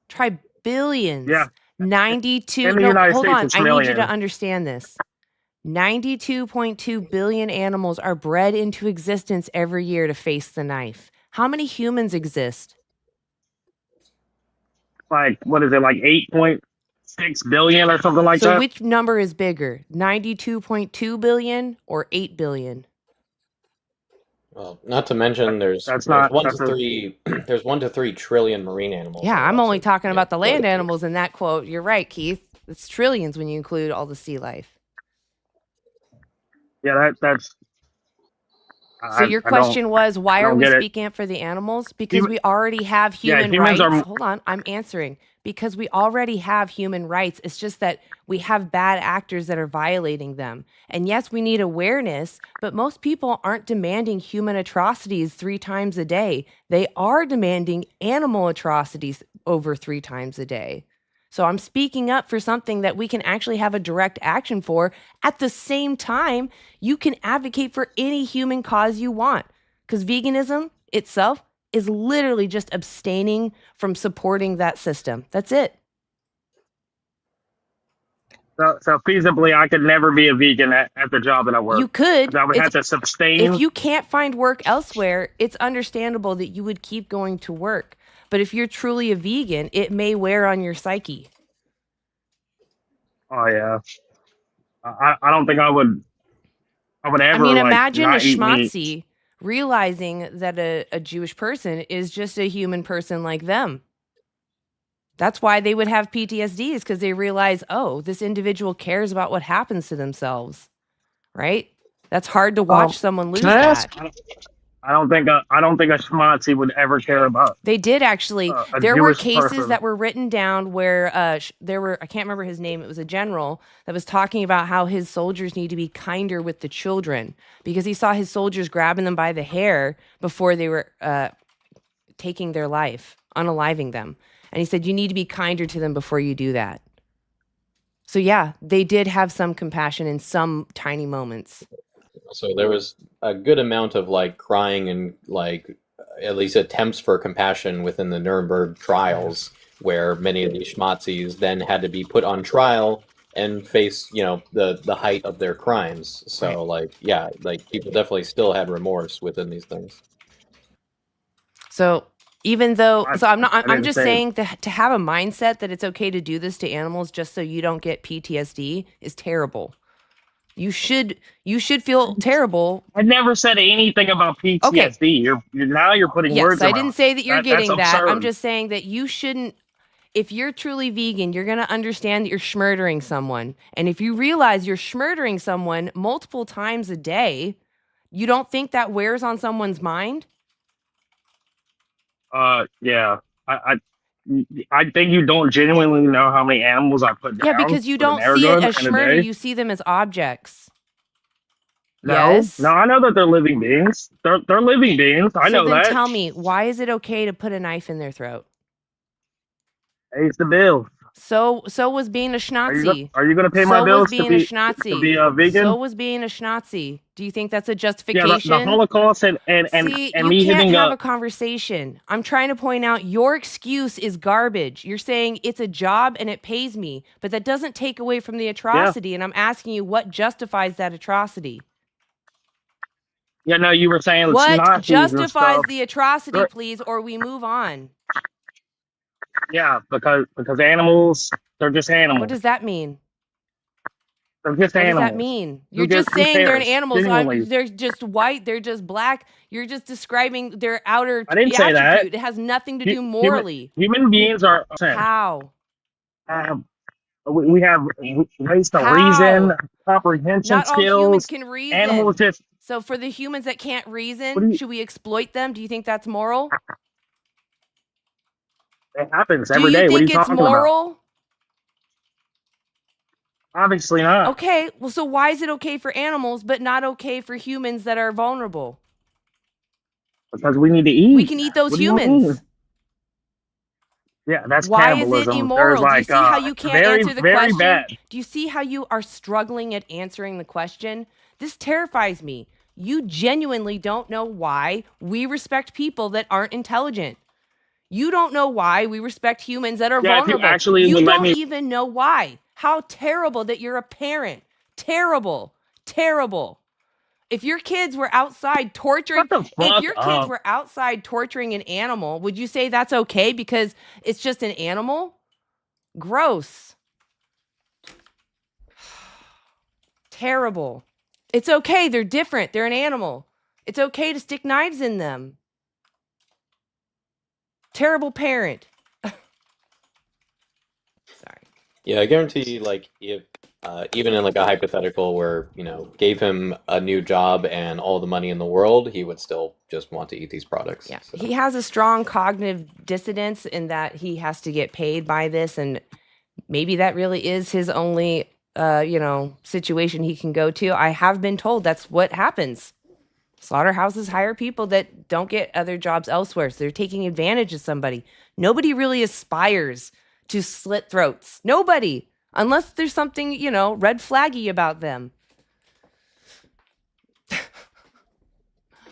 Try billions. Yeah. 92. In the No, United hold States, on. it's I need you millions. to understand this. 92.2 billion animals are bred into existence every year to face the knife. How many humans exist? Like, what is it, like 8.6 billion or something like So that? which number is bigger, 92.2 billion or 8 billion? Well, not to mention there's That's not- one that's to a- three there's 1 to 3 trillion marine animals. Yeah, I'm only talking about the land but- animals in that quote. You're right, Keith. It's trillions when you include all the sea life. Yeah, that's. So your question was, why I are don't we get it. speaking up for the animals? Because Human- we already have Yeah, human humans rights. are- Hold on, I'm answering. Because we already have human rights. It's just that we have bad actors that are violating them. And yes, we need awareness, but most people aren't demanding human atrocities 3 times a day. They are demanding animal atrocities over 3 times a day. So I'm speaking up for something that we can actually have a direct action for. At the same time, you can advocate for any human cause you want. Because veganism itself is literally just abstaining from supporting that system. That's it. So feasibly, I could never be a vegan at the job that I work. You could. I would have It's- to sustain. If you can't find work elsewhere, it's understandable that you would keep going to work. But if you're truly a vegan, it may wear on your psyche. Oh yeah. I don't think I would. I would ever. I mean, like, imagine a not eat meat. schmatzi realizing that a Jewish person is just a human person like them. That's why they would have PTSD, is because they realize, oh, this individual cares about what happens to themselves, right? That's hard to watch someone lose can I that. ask- I don't think a schmatzi would ever care about. They did actually. A There were Jewish cases person. that were written down where there were, I can't remember his name. It was a general that was talking about how his soldiers need to be kinder with the children because he saw his soldiers grabbing them by the hair before they were taking their life, unaliving them. And he said, you need to be kinder to them before you do that. So yeah, they did have some compassion in some tiny moments. So there was a good amount of like crying and like at least attempts for compassion within the Nuremberg trials, where many of these schmatzis then had to be put on trial and face, the height of their crimes. So like, yeah, like people definitely still had remorse within these things. So even though, I'm just saying didn't that to have a mindset that it's okay to do this to animals just so you don't get PTSD is terrible. You should feel terrible. I never said anything about PTSD. Okay. You're putting words. Yes, I in my didn't mouth. say that you're That's getting that. I'm absurd. just saying that you shouldn't. If you're truly vegan, you're going to understand that you're schmurdering someone. And if you realize you're schmurdering someone multiple times a day, you don't think that wears on someone's mind? Yeah. I think you don't genuinely know how many animals I put down. Yeah, because you with an don't air see it gun as in a schmurder. day. You see them as objects. No, Yes. no, I know that they're living beings. They're living beings. I know So then that. tell me, why is it okay to put a knife in their throat? Pays the bill. So was being a schnazi. Are you gonna pay so my bills was being to a be schnazi. a vegan? So was being a schnazi. Do you think that's a Yeah, justification? the Holocaust and See, and you me can't hitting have a a conversation. I'm trying to point out your excuse is garbage. You're saying it's a job and it pays me, but that doesn't take away from the atrocity. And I'm asking you, what justifies that atrocity? Yeah, no, you were saying it's What Nazis and justifies stuff. the atrocity, please, or we move on? Yeah, because animals, they're just What animals. does that mean? They're just What does animals. that mean? Who You're just who saying they're cares? animals. Genuinely. They're just white. They're just black. You're just describing their outer I didn't say that. attribute. It has nothing to do morally. Human beings are How? we have ways to How? reason, comprehension Not all humans skills. can reason. Animals just. So for the humans that can't reason, should we exploit them? Do you think that's moral? It happens every day. What are you talking moral? about? Obviously not. Okay, well, so why is it okay for animals but not okay for humans that are vulnerable? Because we need to eat. We can eat those humans. Yeah, that's why cannibalism. is it immoral? There's Do you see how you can't answer the question? Bad. Do you see how you are struggling at answering the question? This terrifies me. You genuinely don't know why we respect people that aren't intelligent. You don't know why we respect humans that are vulnerable. You don't even know why. How terrible that you're a parent. Terrible. Terrible. If your kids were outside torturing, kids were outside torturing an animal, would you say that's okay because it's just an animal? Gross. Terrible. It's okay. They're different. They're an animal. It's okay to stick knives in them. Terrible parent. Sorry. Yeah, I guarantee, like, if even in like a hypothetical where, gave him a new job and all the money in the world, he would still just want to eat these products. Yeah, so. He has a strong cognitive dissonance in that he has to get paid by this, and maybe that really is his only, situation he can go to. I have been told that's what happens. Slaughterhouses hire people that don't get other jobs elsewhere, so they're taking advantage of somebody. Nobody really aspires to slit throats. Nobody. Unless there's something, red flaggy about them.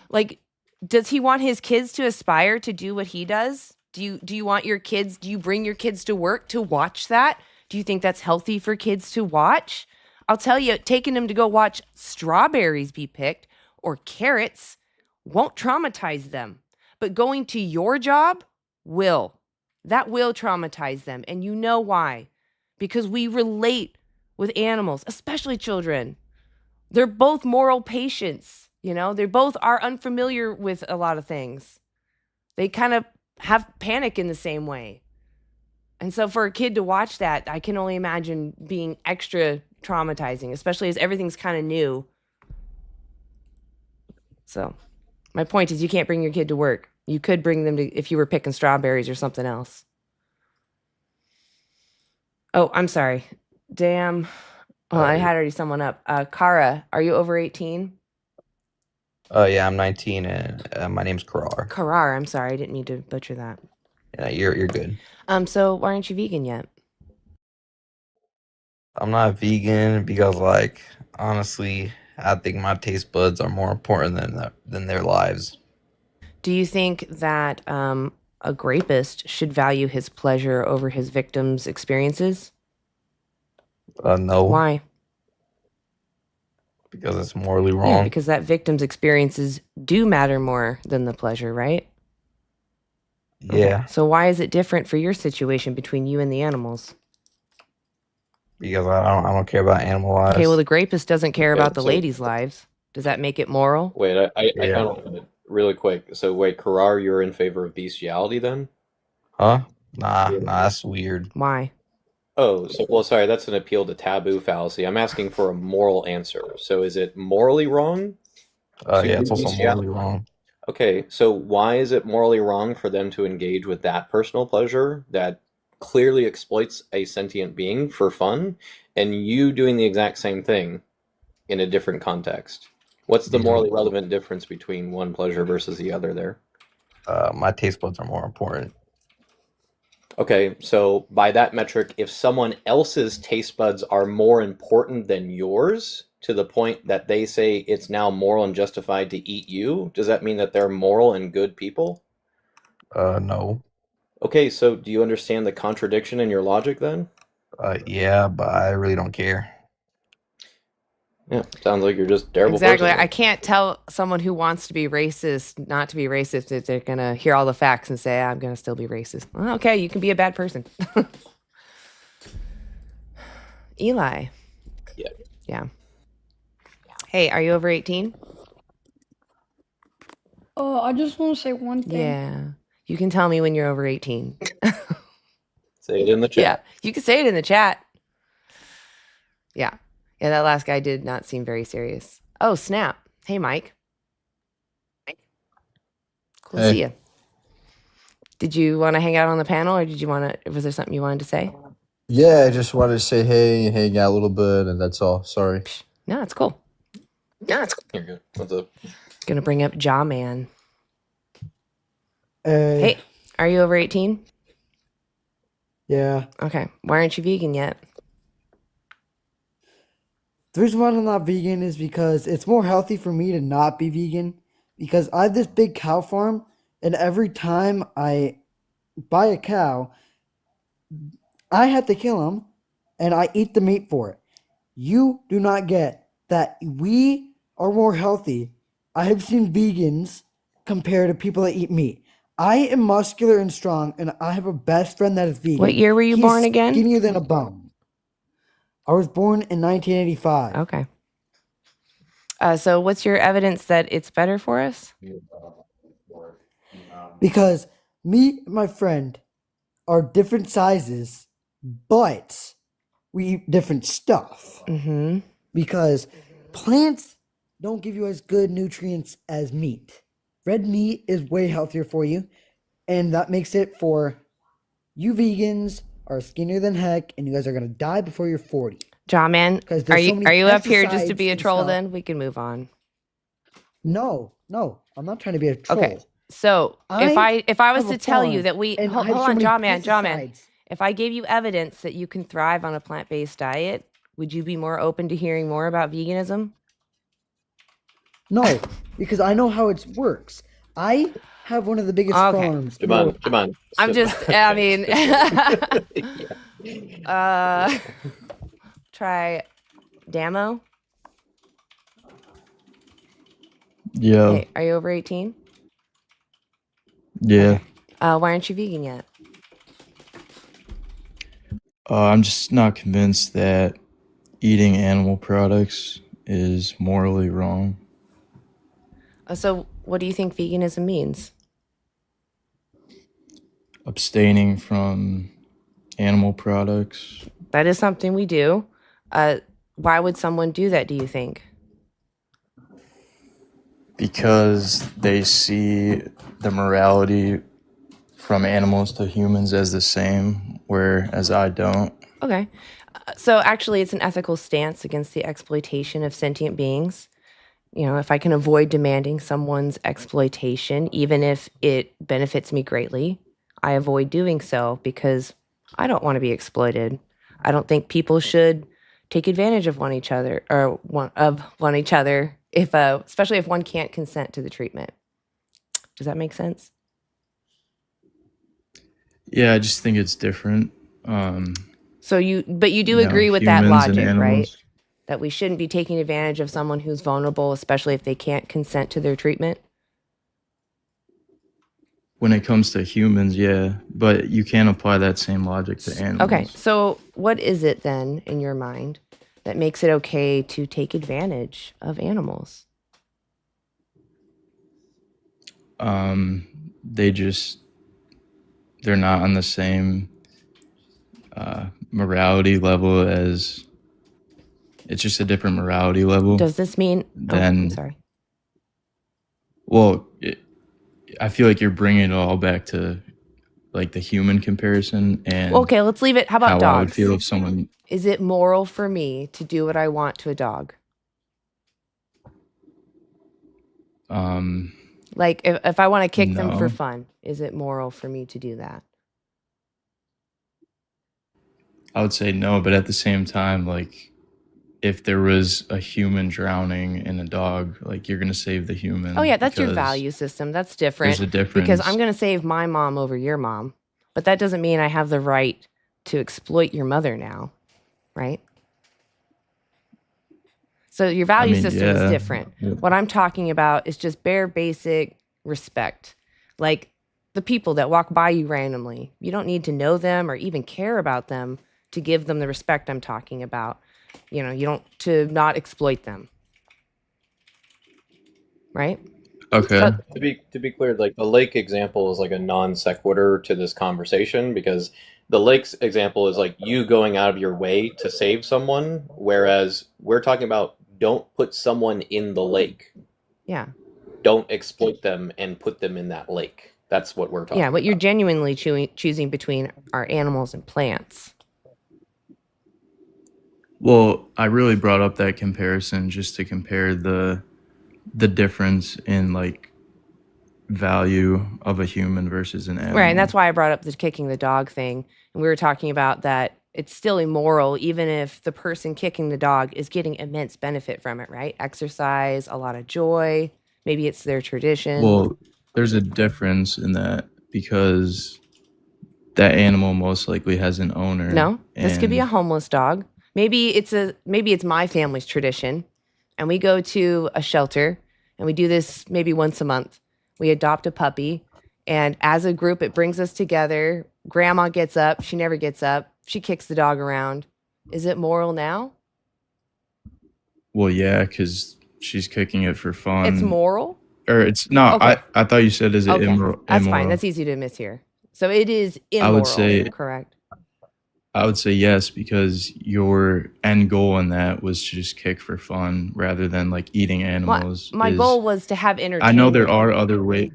Like, does he want his kids to aspire to do what he does? Do you want your kids, do you bring your kids to work to watch that? Do you think that's healthy for kids to watch? I'll tell you, taking them to go watch strawberries be picked or carrots won't traumatize them. But going to your job will. That will traumatize them. And you know why? Because we relate with animals, especially children. They're both moral patients, they both are unfamiliar with a lot of things. They kind of have panic in the same way. And so for a kid to watch that, I can only imagine being extra traumatizing, especially as everything's kind of new. So my point is you can't bring your kid to work. You could bring them to, if you were picking strawberries or something else. Oh, I'm sorry. Damn. Oh, I had already someone up. Kara, are you over 18? Yeah, I'm 19 and my name's Karar. Karar, I'm sorry. I didn't mean to butcher that. Yeah, you're good. So why aren't you vegan yet? I'm not vegan because, like, honestly, I think my taste buds are more important than their lives. Do you think that a rapist should value his pleasure over his victims' experiences? No. Why? Because it's morally wrong. Yeah, because that victim's experiences do matter more than the pleasure, right? Yeah. Okay. So why is it different for your situation between you and the animals? Because I don't care about animal lives. Okay, well, the rapist doesn't care about the ladies' lives. Does that make it moral? Wait, I don't really quick. So wait, Karar, you're in favor of bestiality then? Huh? Nah, that's weird. Why? Oh, sorry, that's an appeal to taboo fallacy. I'm asking for a moral answer. So is it morally wrong? Yeah, it's also morally wrong. Okay, so why is it morally wrong for them to engage with that personal pleasure that clearly exploits a sentient being for fun, and you doing the exact same thing in a different context? What's the morally relevant difference between one pleasure versus the other there? My taste buds are more important. Okay, so by that metric, if someone else's taste buds are more important than yours, to the point that they say it's now moral and justified to eat you, does that mean that they're moral and good people? No. Okay, so do you understand the contradiction in your logic then? Yeah, but I really don't care. Yeah, sounds like you're just a terrible Exactly. person. I can't tell someone who wants to be racist not to be racist if they're going to hear all the facts and say, I'm going to still be racist. Well, okay, you can be a bad person. Eli. Yeah. Yeah. Hey, are you over 18? I just want to say one thing. Yeah. You can tell me when you're over 18. Say it in the chat. Yeah, you can say it in the chat. Yeah. Yeah, that last guy did not seem very serious. Oh, snap. Hey, Mike. Cool to Hey. see you. Did you want to hang out on the panel, or was there something you wanted to say? Yeah, I just wanted to say hey and hang out a little bit, and that's all. Sorry. No, it's cool. You're good. What's up? Gonna bring up Jaw Man. Hey. Hey, are you over 18? Yeah. Okay. Why aren't you vegan yet? The reason why I'm not vegan is because it's more healthy for me to not be vegan. Because I have this big cow farm, and every time I buy a cow, I have to kill him, and I eat the meat for it. You do not get that we are more healthy. I have seen vegans compared to people that eat meat. I am muscular and strong, and I have a best friend that is vegan. What year were you He's born again? skinnier than a bum. I was born in 1985. Okay. So what's your evidence that it's better for us? Because me and my friend are different sizes, but we eat different stuff. Mm-hmm. Because plants don't give you as good nutrients as meat. Red meat is way healthier for you, and that makes it for you vegans are skinnier than heck, and you guys are gonna die before you're 40. Jawman, Because are there's so you many up here just to pesticides be a and troll? stuff. Then we can move on. No, I'm not trying to be a troll. Okay. So if I was have a to tell you farm, that we and hold I have so on, many Jawman, pesticides. if I gave you evidence that you can thrive on a plant-based diet, would you be more open to hearing more about veganism? No, because I know how it works. I have one of the biggest farms. Come on. I'm just, I mean, try Damo. Yeah. Hey, are you over 18? Yeah. Why aren't you vegan yet? I'm just not convinced that eating animal products is morally wrong. So what do you think veganism means? Abstaining from animal products. That is something we do. Why would someone do that, do you think? Because they see the morality from animals to humans as the same, whereas I don't. Okay. So actually, it's an ethical stance against the exploitation of sentient beings. You know, if I can avoid demanding someone's exploitation, even if it benefits me greatly, I avoid doing so because I don't want to be exploited. I don't think people should take advantage of one another, if especially if one can't consent to the treatment. Does that make sense? Yeah, I just think it's different. So you do agree with that humans and logic, right? animals. That we shouldn't be taking advantage of someone who's vulnerable, especially if they can't consent to their treatment? When it comes to humans, yeah, but you can't apply that same logic to animals. Okay, so what is it then in your mind that makes it okay to take advantage of animals? They're not on the same morality level as. It's just a different morality level. Does this mean? Then, I'm sorry. Well, I feel like you're bringing it all back to like the human comparison and. Okay, let's leave it. How about how dogs? I would feel if someone. Is it moral for me to do what I want to a dog? Like if I want to kick them for No. fun, is it moral for me to do that? I would say no, but at the same time, like, if there was a human drowning in a dog, like, you're gonna save the human. Oh yeah, that's your because value system. That's different. There's a difference. Because I'm going to save my mom over your mom, but that doesn't mean I have the right to exploit your mother now, right? So your I value mean, system is yeah. different. What I'm talking about is just bare basic respect. Like the people that walk by you randomly, you don't need to know them or even care about them to give them the respect I'm talking about. You know, you don't, to not exploit them. Right? Okay. So, To be clear, like the lake example is like a non sequitur to this conversation, because the lake's example is like you going out of your way to save someone, whereas we're talking about don't put someone in the lake. yeah. Don't exploit them and put them in that lake. That's what we're talking Yeah, about. what you're genuinely choosing between are animals and plants. Well, I really brought up that comparison just to compare the difference in like value of a human versus an animal. Right, and that's why I brought up the kicking the dog thing. And we were talking about that it's still immoral, even if the person kicking the dog is getting immense benefit from it, right? Exercise, a lot of joy. Maybe it's their tradition. Well, there's a difference in that because that animal most likely has an owner. No, this could be a and homeless dog. Maybe it's my family's tradition, and we go to a shelter, and we do this maybe once a month. We adopt a puppy, and as a group, it brings us together. Grandma gets up. She never gets up. She kicks the dog around. Is it moral now? Well, yeah, because she's kicking it for fun. It's moral? Or it's not. Okay. I thought you said is it Okay, immoral? that's fine. That's easy to miss here. So it is immoral. I would say correct. I would say yes, because your end goal in that was to just kick for fun rather than like eating animals. My goal was to have entertainment. I know there are other ways.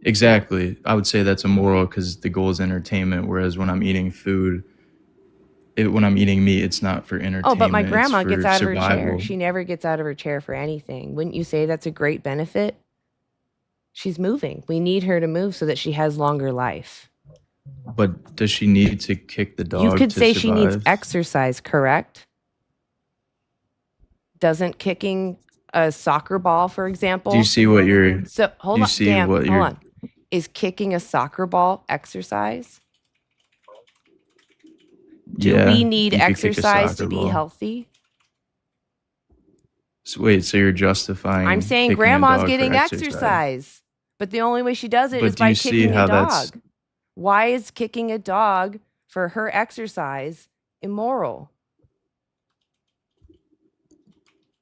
Exactly. I would say that's immoral because the goal is entertainment. Whereas when I'm eating food, when I'm eating meat, it's not for entertainment. Oh, but my it's grandma for gets out of her chair. survival. She never gets out of her chair for anything. Wouldn't you say that's a great benefit? She's moving. We need her to move so that she has longer life. But does she need to kick the dog? You could to say she needs survive? exercise, correct? Doesn't kicking a soccer ball, for example? Do you see what you're? So hold do you on, see Dan, what hold you're? on. Is kicking a soccer ball exercise? Do Yeah, we need you could kick a exercise to soccer be ball. healthy? So wait, so you're justifying? I'm saying kicking a grandma's dog for getting exercise, but the only way she does it But is do by you see kicking a how that's? dog. Why is kicking a dog for her exercise immoral?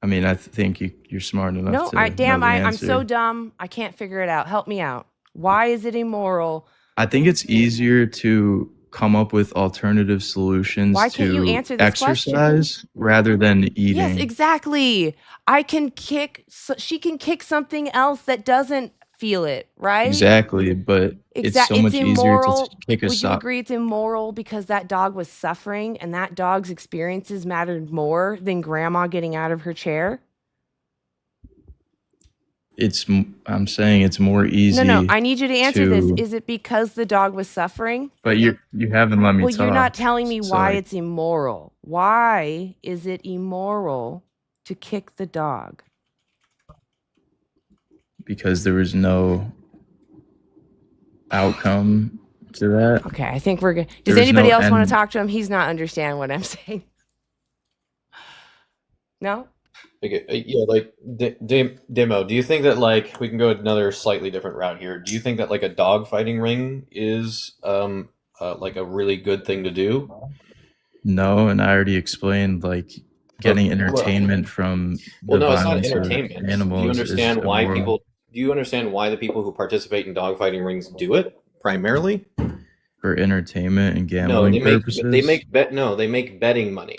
I mean, I think you're smart enough No, to I'm know the I'm answer. so dumb. I can't figure it out. Help me out. Why is it immoral? I think it's easier to come up with alternative solutions Why can't you to answer this question? exercise rather than Yes, eating. exactly. I can kick, so she can kick something else that doesn't feel it, right? Exactly, but it's so It's much easier to immoral. kick a Would you sock. agree it's immoral because that dog was suffering and that dog's experiences mattered more than grandma getting out of her chair? I'm saying it's more easy. No, I need you to answer this. to. Is it because the dog was suffering? But you haven't let me Well, you're not talk. telling me So why like, it's immoral. Why is it immoral to kick the dog? because there was no outcome to that. Okay, I think we're good. There Does was anybody no else want end. to talk to him? He's not understanding what I'm saying. No? Okay, yeah, like demo. Do you think that like we can go another slightly different route here? Do you think that like a dog fighting ring is like a really good thing to do? No, and I already explained like getting Well, entertainment from well, the no, it's not violence of entertainment. Do you animals is understand why immoral. people? Do you understand why the people who participate in dog fighting rings do it primarily? For entertainment and No, gambling purposes. they make betting money.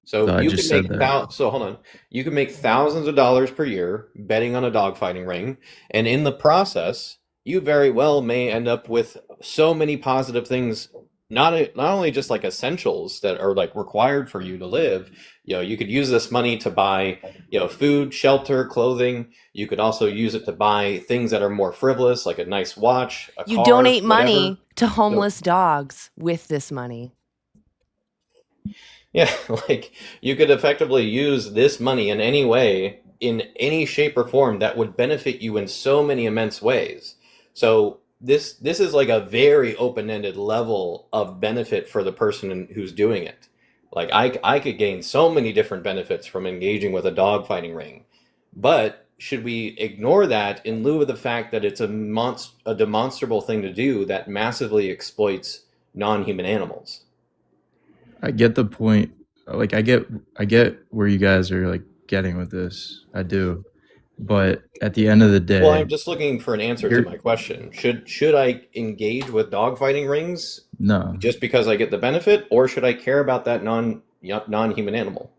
So I you just can said make that. so hold on. You can make thousands of dollars per year betting on a dog fighting ring, and in the process, you very well may end up with so many positive things. Not only just like essentials that are like required for you to live. You know, you could use this money to buy, food, shelter, clothing. You could also use it to buy things that are more frivolous, like a nice watch, a You car, donate whatever. money to So homeless dogs with this money. yeah, like you could effectively use this money in any way, in any shape or form that would benefit you in so many immense ways. So this is like a very open-ended level of benefit for the person who's doing it. Like I could gain so many different benefits from engaging with a dog fighting ring. But should we ignore that in lieu of the fact that it's a demonstrable thing to do that massively exploits non-human animals? I get the point. Like I get where you guys are like getting with this. I do. But at the end of the day, Well, I'm just looking for an answer to my question. Should I engage with dog fighting rings no. just because I get the benefit, or should I care about that non-human animal?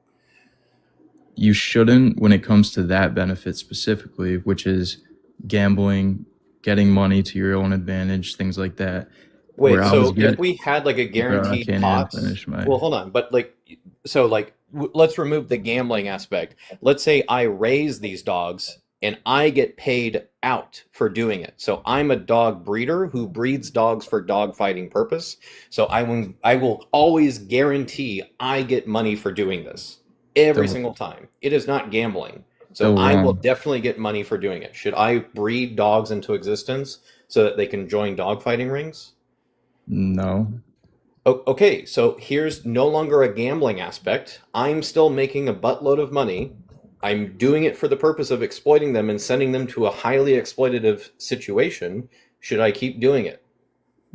You shouldn't when it comes to that benefit specifically, which is gambling, getting money to your own advantage, things like that. Wait, so if we had like a guaranteed pot, well, hold on, but like, so like, let's remove the gambling aspect. Let's say I raise these dogs and I get paid out for doing it. So I'm a dog breeder who breeds dogs for dog fighting purpose. So I will always guarantee I get money for doing this every single time. It is not gambling. So I will definitely get money for doing it. Should I breed dogs into existence so that they can join dog fighting rings? No. Okay, so here's no longer a gambling aspect. I'm still making a buttload of money. I'm doing it for the purpose of exploiting them and sending them to a highly exploitative situation. Should I keep doing it?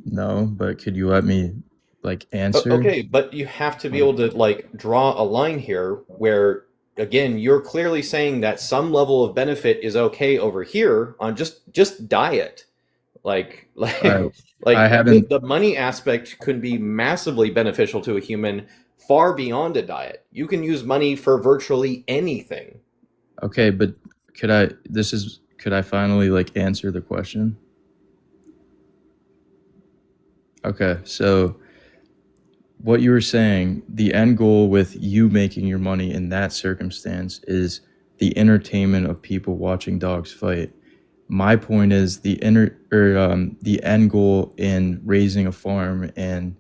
No, but could you let me like answer? Okay, but you have to be able to like draw a line here where, again, you're clearly saying that some level of benefit is okay over here on just diet. Like I haven't. The money aspect could be massively beneficial to a human far beyond a diet. You can use money for virtually anything. Okay, but could I finally like answer the question? Okay, so what you were saying, the end goal with you making your money in that circumstance is the entertainment of people watching dogs fight. My point is the end goal in raising a farm and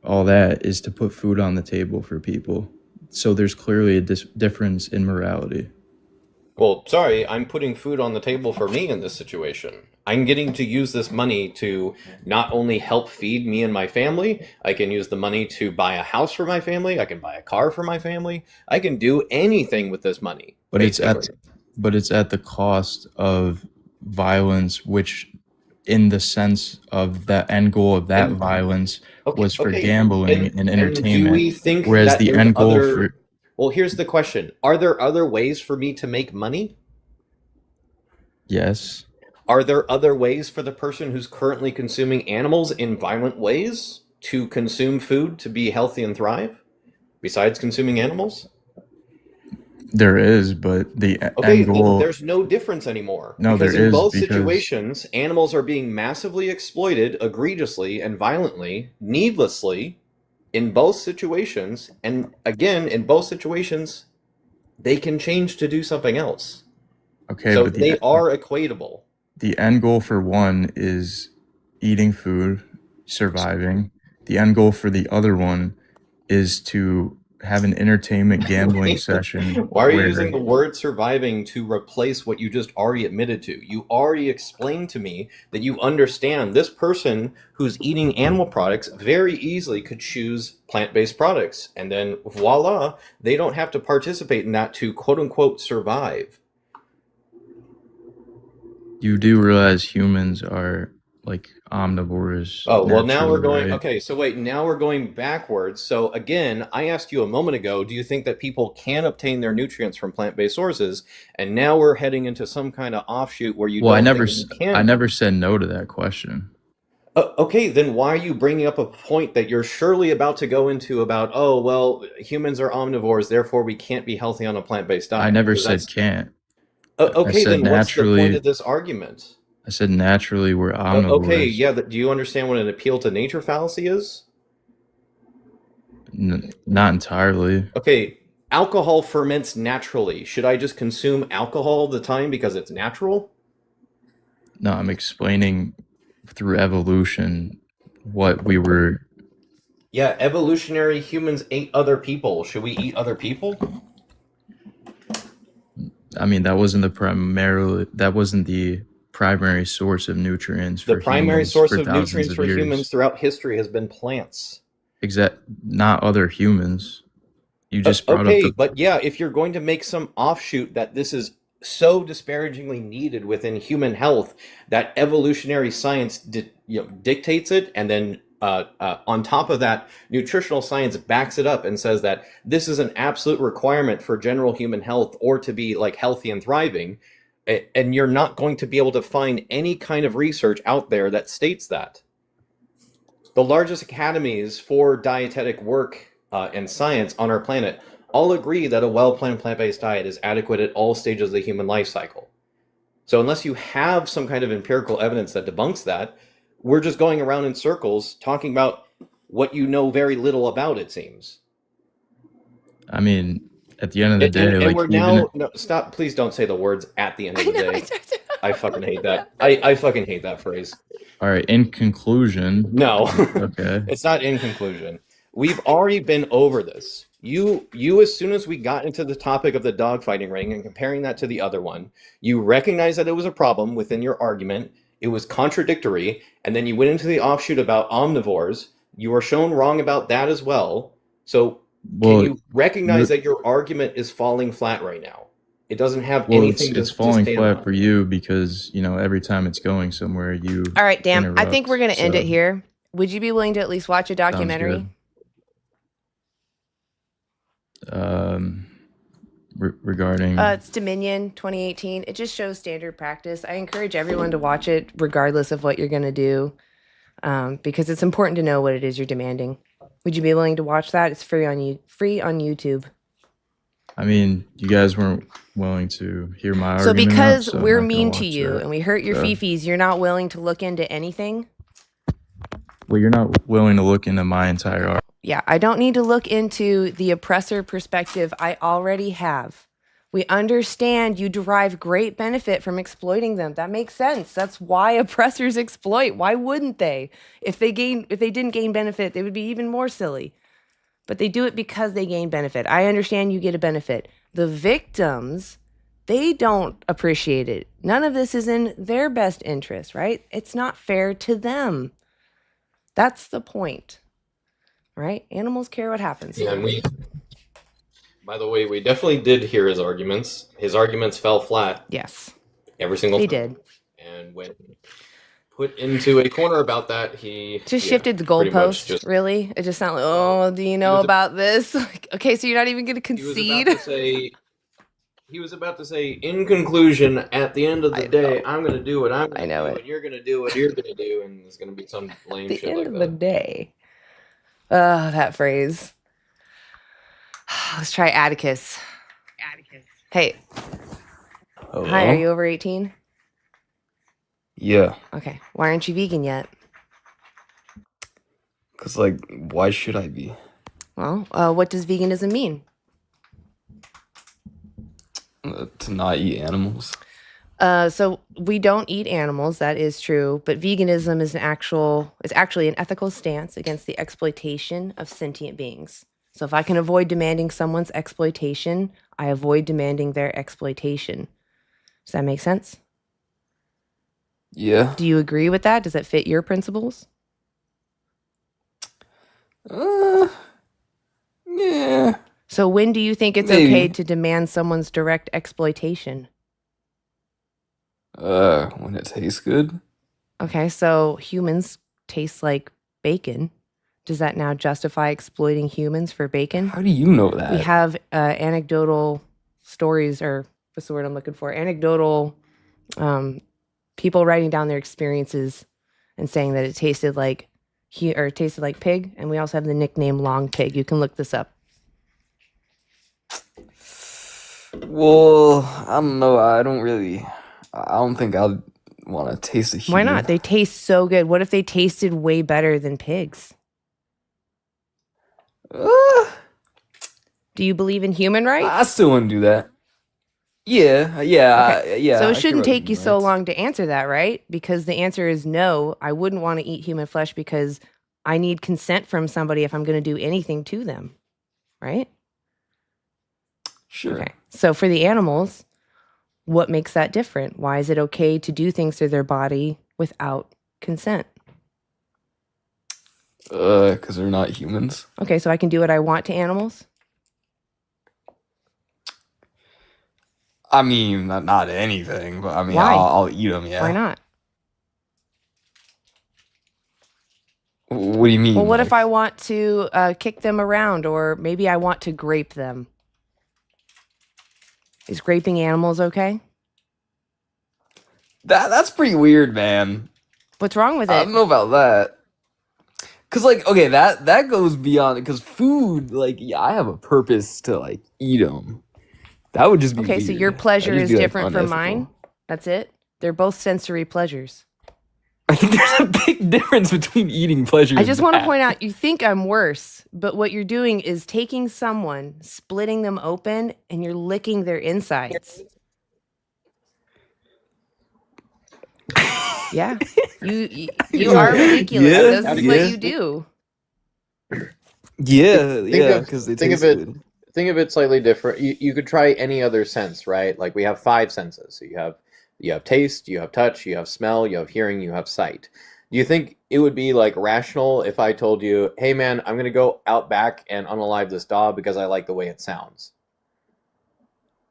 all that is to put food on the table for people. So there's clearly a difference in morality. Well, sorry, I'm putting food on the table for me in this situation. I'm getting to use this money to not only help feed me and my family, I can use the money to buy a house for my family, I can buy a car for my family, I can do anything with this money. But it's at the cost of violence, which in the sense of the end goal of that violence was for gambling and entertainment. Do we think whereas that the end goal for... Well, here's the question. Are there other ways for me to make money? Yes. Are there other ways for the person who's currently consuming animals in violent ways to consume food to be healthy and thrive besides consuming animals? There is, but the end goal... There's no difference anymore. No, because there is. In both situations, animals are being massively exploited egregiously and violently, needlessly, in both situations. And again, in both situations, they can change to do something else. Okay, so but they are equatable. The end goal for one is eating food, surviving. The end goal for the other one is to have an entertainment gambling session. Why are you using the word surviving to replace what you just already admitted to? You already explained to me that you understand this person who's eating animal products very easily could choose plant-based products. And then voila, they don't have to participate in that to quote unquote survive. You do realize humans are like omnivores. Oh, well, now we're going, right? okay, so wait, now we're going backwards. So again, I asked you a moment ago, do you think that people can obtain their nutrients from plant-based sources? And now we're heading into some kind of offshoot where you I think you can. I never said no to that question. Okay, then why are you bringing up a point that you're surely about to go into about, oh, well, humans are omnivores, therefore we can't be healthy on a plant-based diet? I never said can't. Okay, then what's the point of this argument? I said naturally we're omnivores. Okay, yeah, do you understand what an appeal to nature fallacy is? Not entirely. Okay, alcohol ferments naturally. Should I just consume alcohol all the time because it's natural? No, I'm explaining through evolution what we were... Yeah, evolutionary humans ate other people. Should we eat other people? I mean, that wasn't the primary source of nutrients for the primary humans source for of nutrients for years. humans throughout history has been plants. not other humans. You just brought up Okay, the but yeah, if you're going to make some offshoot that this is so disparagingly needed within human health that evolutionary science dictates it, and then on top of that, nutritional science backs it up and says that this is an absolute requirement for general human health or to be like healthy and thriving, and you're not going to be able to find any kind of research out there that states that. The largest academies for dietetic work and science on our planet all agree that a well-planned plant-based diet is adequate at all stages of the human life cycle. So unless you have some kind of empirical evidence that debunks that, we're just going around in circles talking about what you know very little about, it seems. I mean, at the end of the day, And like we're even now stop. Please don't say the words "at the end of the day." I fucking hate that. I fucking hate that phrase. all right. In conclusion, No, okay. it's not in conclusion. We've already been over this. You, as soon as we got into the topic of the dogfighting ring and comparing that to the other one, you recognized that it was a problem within your argument. It was contradictory, and then you went into the offshoot about omnivores. You were shown wrong about that as well. So can you recognize that your argument is falling flat right now? It doesn't have anything it's to falling stand flat on. for you because every time it's going somewhere, you. All right, Dan, I think interrupt, we're going to end it so- here. Would you be willing to at least watch a documentary? Regarding It's Dominion 2018. It just shows standard practice. I encourage everyone to watch it regardless of what you're going to do, because it's important to know what it is you're demanding. Would you be willing to watch that? It's free on YouTube. I mean, you guys weren't willing to hear my So argument. because so I'm we're not gonna mean to watch you it. and we hurt your So- fifis, you're not willing to look into anything? Well, you're not willing to look into my entire argument. Yeah, I don't need to look into the oppressor perspective. I already have. We understand you derive great benefit from exploiting them. That makes sense. That's why oppressors exploit. Why wouldn't they? If they didn't gain benefit, they would be even more silly. But they do it because they gain benefit. I understand you get a benefit. The victims, they don't appreciate it. None of this is in their best interest, right? It's not fair to them. That's the point, right? Animals care what happens. Yeah, and by the way, we definitely did hear his arguments. His arguments fell flat. Yes. Every single He time. did. And when put into a corner about that, he Just shifted the goalpost, really? It just sounded like, oh, do you know about this? Like, okay, so you're not even going to concede? He was about to say, in conclusion, at the end of the day, I'm going to do what I'm going to do, and you're going to do what you're going to do, and it's going to be some lame The shit end like of that. the day. That phrase. Let's try Atticus. Hey. Hello? Hi, are you over 18? Yeah, Okay. Why aren't you vegan yet? because, why should I be? Well, what does veganism mean? To not eat animals? So we don't eat animals, that is true, but veganism is actually an ethical stance against the exploitation of sentient beings. So if I can avoid demanding someone's exploitation, I avoid demanding their exploitation. Does that make sense? Yeah. Do you agree with that? Does that fit your principles? Yeah. So when do you think it's Maybe. okay to demand someone's direct exploitation? When it tastes good? Okay, so humans taste like bacon. Does that now justify exploiting humans for bacon? How do you know that? We have anecdotal stories, or what's the word I'm looking for? Anecdotal people writing down their experiences and saying that it tasted like pig. And we also have the nickname long pig. You can look this up. Well, I don't know. I don't think I'd want to taste a human. Why not? They taste so good. What if they tasted way better than pigs? Do you believe in human rights? I still wouldn't do that. Yeah. Yeah. So I it care shouldn't about take you human so rights. long to answer that, right? Because the answer is no. I wouldn't want to eat human flesh because I need consent from somebody if I'm going to do anything to them, right? Sure. Okay. So for the animals, what makes that different? Why is it okay to do things to their body without consent? Because they're not humans. Okay, so I can do what I want to animals? I mean, not anything, but I mean, Why? I'll eat them. Yeah. Why not? What do you mean? Well, what if like- I want to kick them around, or maybe I want to grape them? Is graping animals okay? That's pretty weird, man. What's wrong with I it? don't know about that. Cause like, okay, that goes beyond. Cause food, like, yeah, I have a purpose to like eat them. That would just be Okay, so weird. your pleasure That'd is just be, like, different from mine. unethical. That's it. They're both sensory pleasures. I think there's a big difference between eating pleasure. I and just want to that. point out, you think I'm worse, but what you're doing is taking someone, splitting them open, and you're licking their insides. Yeah, you are ridiculous. Yeah, This is yeah. what you do. Yeah, because they taste good. Think of it slightly different. You could try any other sense, right? Like we have 5 senses. So you have taste, you have touch, you have smell, you have hearing, you have sight. Do you think it would be like rational if I told you, "Hey man, I'm going to go out back and unalive this dog because I like the way it sounds"?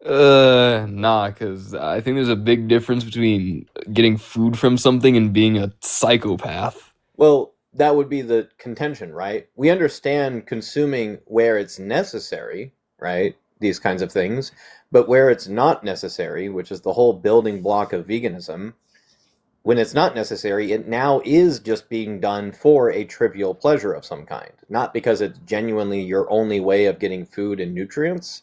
Nah, because I think there's a big difference between getting food from something and being a psychopath. Well, that would be the contention, right? We understand consuming where it's necessary, right? These kinds of things, but where it's not necessary, which is the whole building block of veganism, when it's not necessary, it now is just being done for a trivial pleasure of some kind, not because it's genuinely your only way of getting food and nutrients,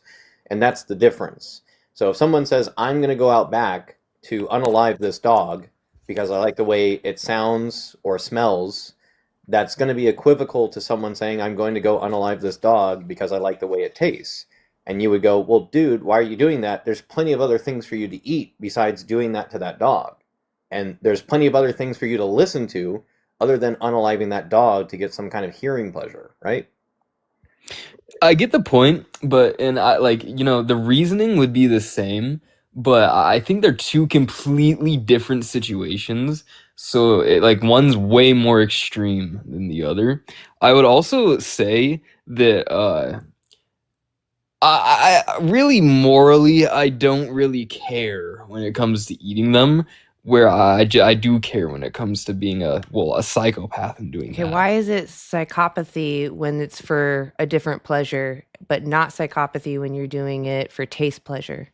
and that's the difference. So if someone says, I'm going to go out back to unalive this dog because I like the way it sounds or smells, that's going to be equivocal to someone saying, I'm going to go unalive this dog because I like the way it tastes. And you would go, well, dude, why are you doing that? There's plenty of other things for you to eat besides doing that to that dog. And there's plenty of other things for you to listen to other than unaliving that dog to get some kind of hearing pleasure, right? I get the point, but the reasoning would be the same, but I think they're two completely different situations. So one's way more extreme than the other. I would also say that I really morally I don't really care when it comes to eating them. Where I do care when it comes to being a psychopath and doing Okay, that. why is it psychopathy when it's for a different pleasure, but not psychopathy when you're doing it for taste pleasure?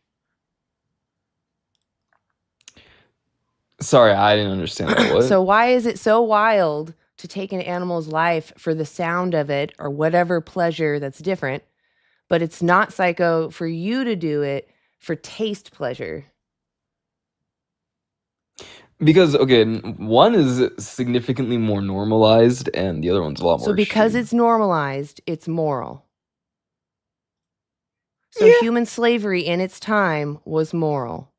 Sorry, I didn't understand that. What? So why is it so wild to take an animal's life for the sound of it or whatever pleasure that's different, but it's not psycho for you to do it for taste pleasure? Because one is significantly more normalized, and the other one's a lot more. So because extreme. it's normalized, it's moral. So human slavery in its time was moral.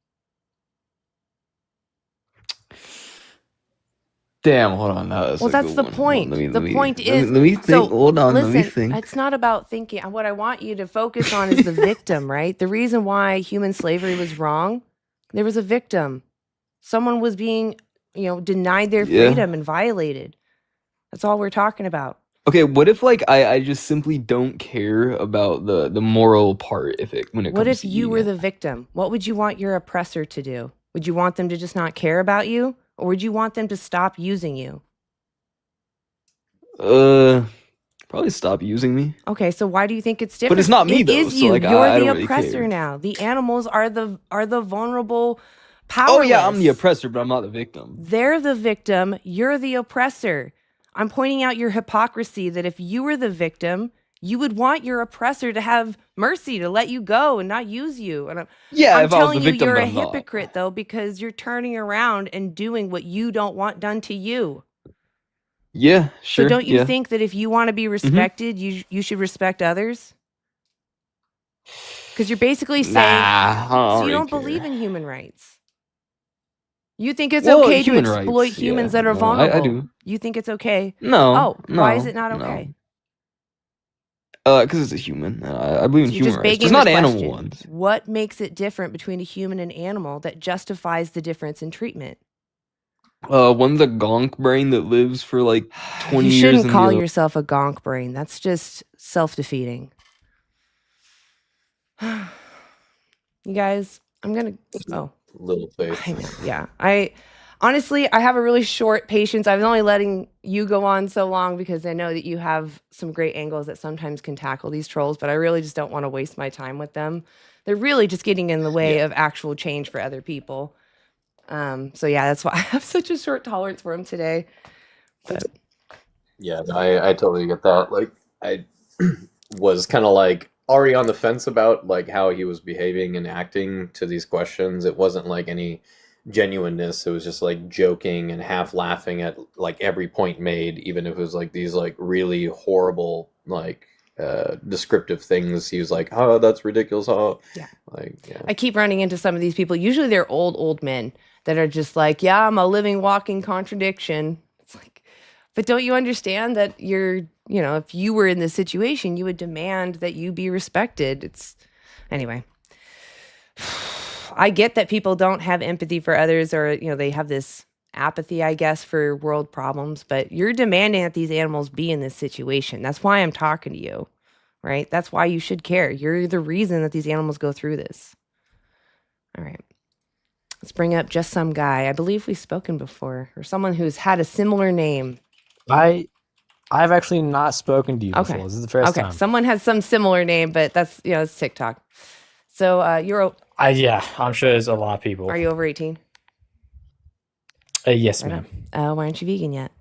Damn, hold on. That's Well, a that's good the one. point. The point is, Let me think. so Hold on. listen, Let me think. it's not about thinking. What I want you to focus on is the victim, right? The reason why human slavery was wrong, there was a victim. Someone was being, denied their Yeah. freedom and violated. That's all we're talking about. Okay, what if I just simply don't care about the moral part when it What comes if to you eating were it? the victim? What would you want your oppressor to do? Would you want them to just not care about you? Or would you want them to stop using you? Probably stop using me. Okay, so why do you think it's different? But it's not me It though. is So you. like You're I the don't really oppressor care. now. The animals are the vulnerable, powerless. Oh yeah, I'm the oppressor, but I'm not the victim. They're the victim. You're the oppressor. I'm pointing out your hypocrisy that if you were the victim, you would want your oppressor to have mercy, to let you go and not use you. And Yeah, I'm if I was telling the you, victim, you're but a I'm not. hypocrite though, because you're turning around and doing what you don't want done to you. Yeah, sure. So don't you yeah. think that if you want to be respected, you should respect others? Because you're basically saying, Nah, I don't so you really don't care. believe in human rights. You think it's Well, okay to human exploit rights, humans yeah. that are No, vulnerable. I do. You think it's okay? No. Oh, why is no, it not no. okay? Because it's a human. I believe in So you're human just rights. begging Just the not animal question. ones. What makes it different between a human and animal that justifies the difference in treatment? One the gonk brain that lives for like 20 You years shouldn't in call the yourself a gonk brain. That's just self-defeating. You guys, I'm gonna. Oh, Little I know. faith. Yeah, I honestly, I have a really short patience. I was only letting you go on so long because I know that you have some great angles that sometimes can tackle these trolls, but I really just don't want to waste my time with them. They're really just getting in the way Yeah. of actual change for other people. So yeah, that's why I have such a short tolerance for them today. But Yeah, I totally get that. Like, I was kind of like already on the fence about like how he was behaving and acting to these questions. It wasn't like any genuineness. It was just like joking and half laughing at like every point made, even if it was like these like really horrible like descriptive things. He was like, "Oh, that's ridiculous." Oh, yeah. Like, yeah. I keep running into some of these people. Usually they're old men that are just like, yeah, I'm a living, walking contradiction. It's like, but don't you understand that if you were in this situation, you would demand that you be respected. Anyway. I get that people don't have empathy for others or, they have this apathy, I guess, for world problems, but you're demanding that these animals be in this situation. That's why I'm talking to you, right? That's why you should care. You're the reason that these animals go through this. All right. Let's bring up just some guy. I believe we've spoken before, or someone who's had a similar name. I've actually not spoken to you before. This is the first time. Someone has some similar name, but that's, it's TikTok. So yeah, I'm sure there's a lot of people. Are you over 18? Yes, ma'am. Why aren't you vegan yet?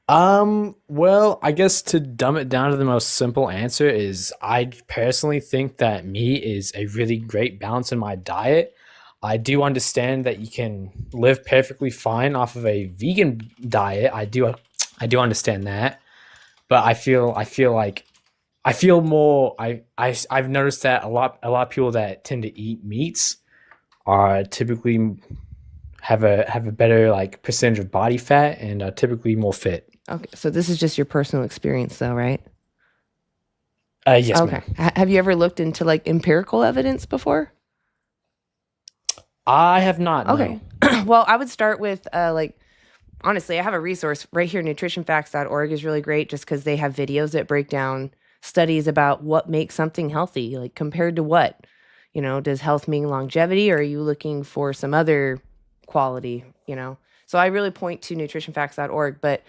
Well, I guess to dumb it down to the most simple answer is I personally think that meat is a really great balance in my diet. I do understand that you can live perfectly fine off of a vegan diet. I do understand that, but I've noticed that a lot of people that tend to eat meats are typically have a better like percentage of body fat and are typically more fit. Okay, so this is just your personal experience, though, right? Yes, okay. ma'am. Have you ever looked into like empirical evidence before? I have not. Okay. No. Well, I would start with honestly, I have a resource right here. Nutritionfacts.org is really great just because they have videos that break down studies about what makes something healthy, like compared to what. Does health mean longevity, or are you looking for some other quality? So I really point to nutritionfacts.org, but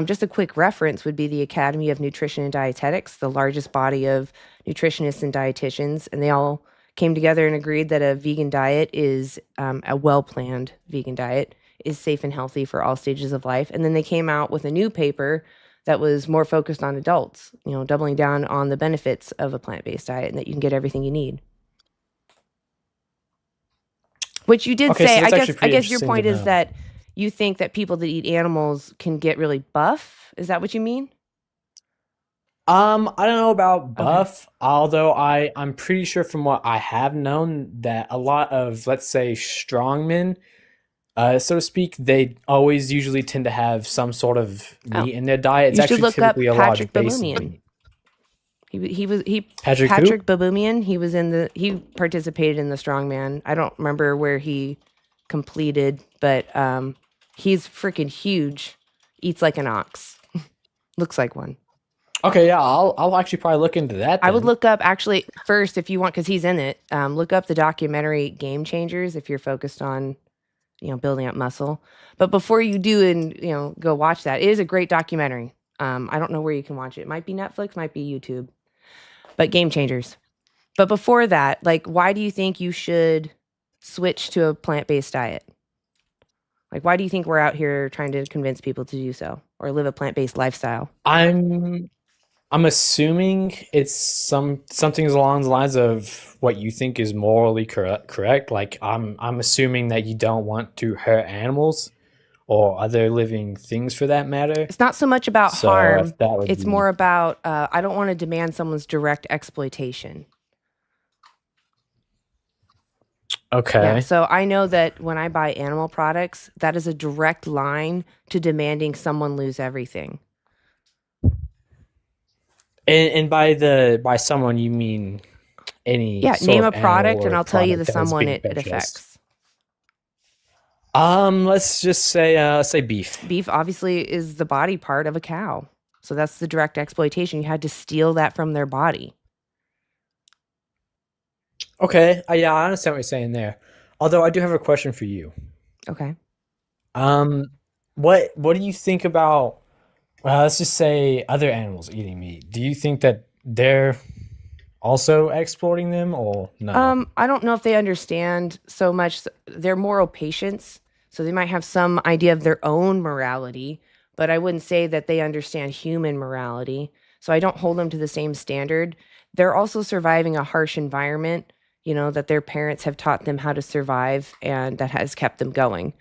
just a quick reference would be the Academy of Nutrition and Dietetics, the largest body of nutritionists and dietitians, and they all came together and agreed that a vegan diet is a well-planned vegan diet is safe and healthy for all stages of life. And then they came out with a new paper that was more focused on adults, doubling down on the benefits of a plant-based diet and that you can get everything you need. Which you did say. So I guess your point is that you think that people that eat animals can get really buff. Is that what you mean? I don't know about buff, although I'm pretty sure from what I have known that a lot of, let's say, strongmen, so to speak, they always usually tend to have some sort of meat in their diet. It's you should actually look up typically a Patrick large base. Baboumian. He Patrick Baboumian. He participated in the strongman. I don't remember where he completed, but he's freaking huge. Eats like an ox. Looks like one. Okay, yeah, I'll actually probably look into that. I would look up actually first if you want, because he's in it. Look up the documentary Game Changers if you're focused on, building up muscle. But before you do and go watch that, it is a great documentary. I don't know where you can watch it. It might be Netflix, might be YouTube. But Game Changers. But before that, like, why do you think you should switch to a plant-based diet? Like, why do you think we're out here trying to convince people to do so or live a plant-based lifestyle? I'm assuming it's something along the lines of what you think is morally correct. Like I'm assuming that you don't want to hurt animals or other living things for that matter. It's not so much about harm. It's be... more about I don't want to demand someone's direct exploitation. Okay. Yeah, so I know that when I buy animal products, that is a direct line to demanding someone lose everything. And by someone you mean any? Yeah, sort name of a product, animal and or I'll tell you the product that is someone being it purchased. affects. Let's just say beef. Beef obviously is the body part of a cow. So that's the direct exploitation. You had to steal that from their body. Okay, yeah, I understand what you're saying there. Although I do have a question for you. Okay. What do you think about? Let's just say other animals eating meat. Do you think that they're also exploiting them, or no? I don't know if they understand so much their moral patience. So they might have some idea of their own morality, but I wouldn't say that they understand human morality. So I don't hold them to the same standard. They're also surviving a harsh environment, that their parents have taught them how to survive, and that has kept them going.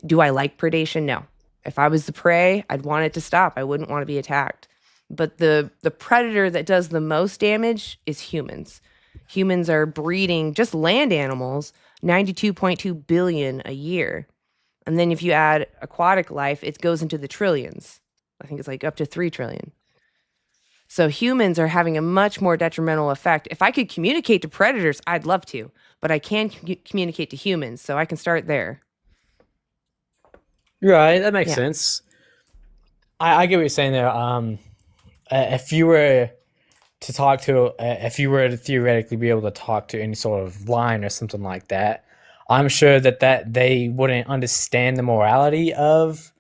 Do I like predation? No. If I was the prey, I'd want it to stop. I wouldn't want to be attacked. But the predator that does the most damage is humans. Humans are breeding just land animals 92.2 billion a year. And then if you add aquatic life, it goes into the trillions. I think it's like up to 3 trillion. So humans are having a much more detrimental effect. If I could communicate to predators, I'd love to, but I can communicate to humans, so I can start there. Right, that makes sense. I get what you're saying there. If you were to theoretically be able to talk to any sort of lion or something like that, I'm sure that they wouldn't understand the morality of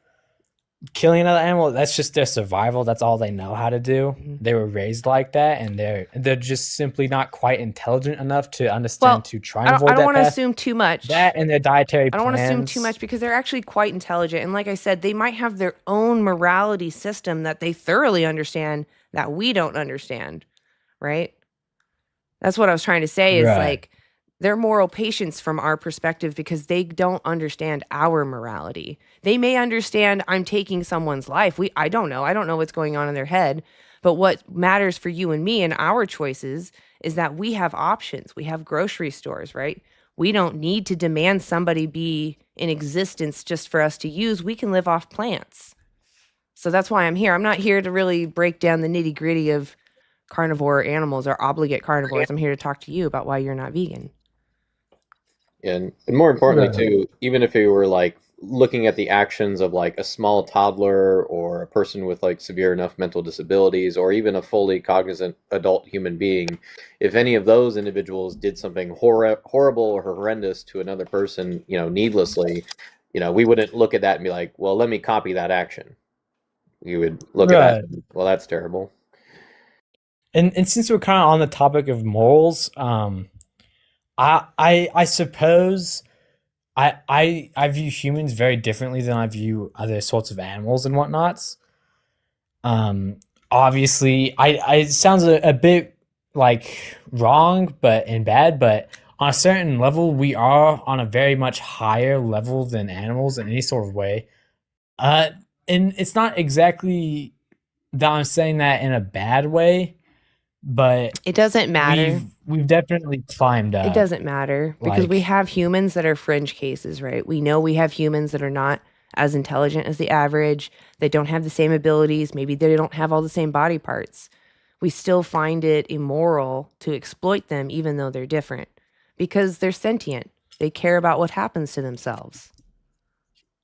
killing another animal. That's just their survival. That's all they know how to do. They were raised like that, and they're just simply not quite intelligent enough to understand to try and avoid that. I don't want to assume too much. That and their dietary plans. I don't want to assume too much because they're actually quite intelligent. And like I said, they might have their own morality system that they thoroughly understand that we don't understand, right? That's what I was trying to say is like their moral patience from our perspective because they don't understand our morality. They may understand I'm taking someone's life. I don't know. I don't know what's going on in their head. But what matters for you and me and our choices is that we have options. We have grocery stores, right? We don't need to demand somebody be in existence just for us to use. We can live off plants. So that's why I'm here. I'm not here to really break down the nitty gritty of carnivore animals or obligate carnivores. I'm here to talk to you about why you're not vegan. And more importantly, too, even if you were like looking at the actions of like a small toddler or a person with like severe enough mental disabilities or even a fully cognizant adult human being, if any of those individuals did something horrible or horrendous to another person, needlessly, we wouldn't look at that and be like, well, let me copy that action. You would look at that and, well, that's terrible. And since we're kind of on the topic of morals, I suppose I view humans very differently than I view other sorts of animals and whatnots. Obviously, it sounds a bit like wrong, and bad, but on a certain level, we are on a very much higher level than animals in any sort of way. And it's not exactly that I'm saying that in a bad way, but it doesn't matter. We've definitely climbed up. It doesn't matter because we have humans that are fringe cases, right? We know we have humans that are not as intelligent as the average. They don't have the same abilities. Maybe they don't have all the same body parts. We still find it immoral to exploit them even though they're different because they're sentient. They care about what happens to themselves,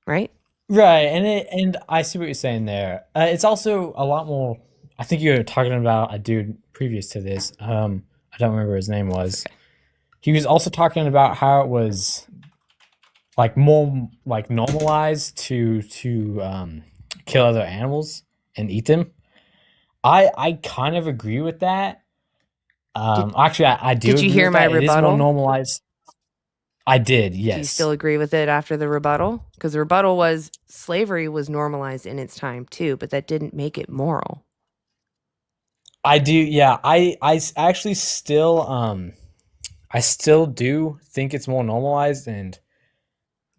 right? Right, and I see what you're saying there. It's also a lot more. I think you were talking about a dude previous to this. I don't remember his name was. Okay. He was also talking about how it was like more like normalized to kill other animals and eat them. I kind of agree with that. Actually, I do. Did you hear my rebuttal? It is more normalized. I did, yes. Do you still agree with it after the rebuttal? Because the rebuttal was slavery was normalized in its time too, but that didn't make it moral. I do, yeah. I actually still I still do think it's more normalized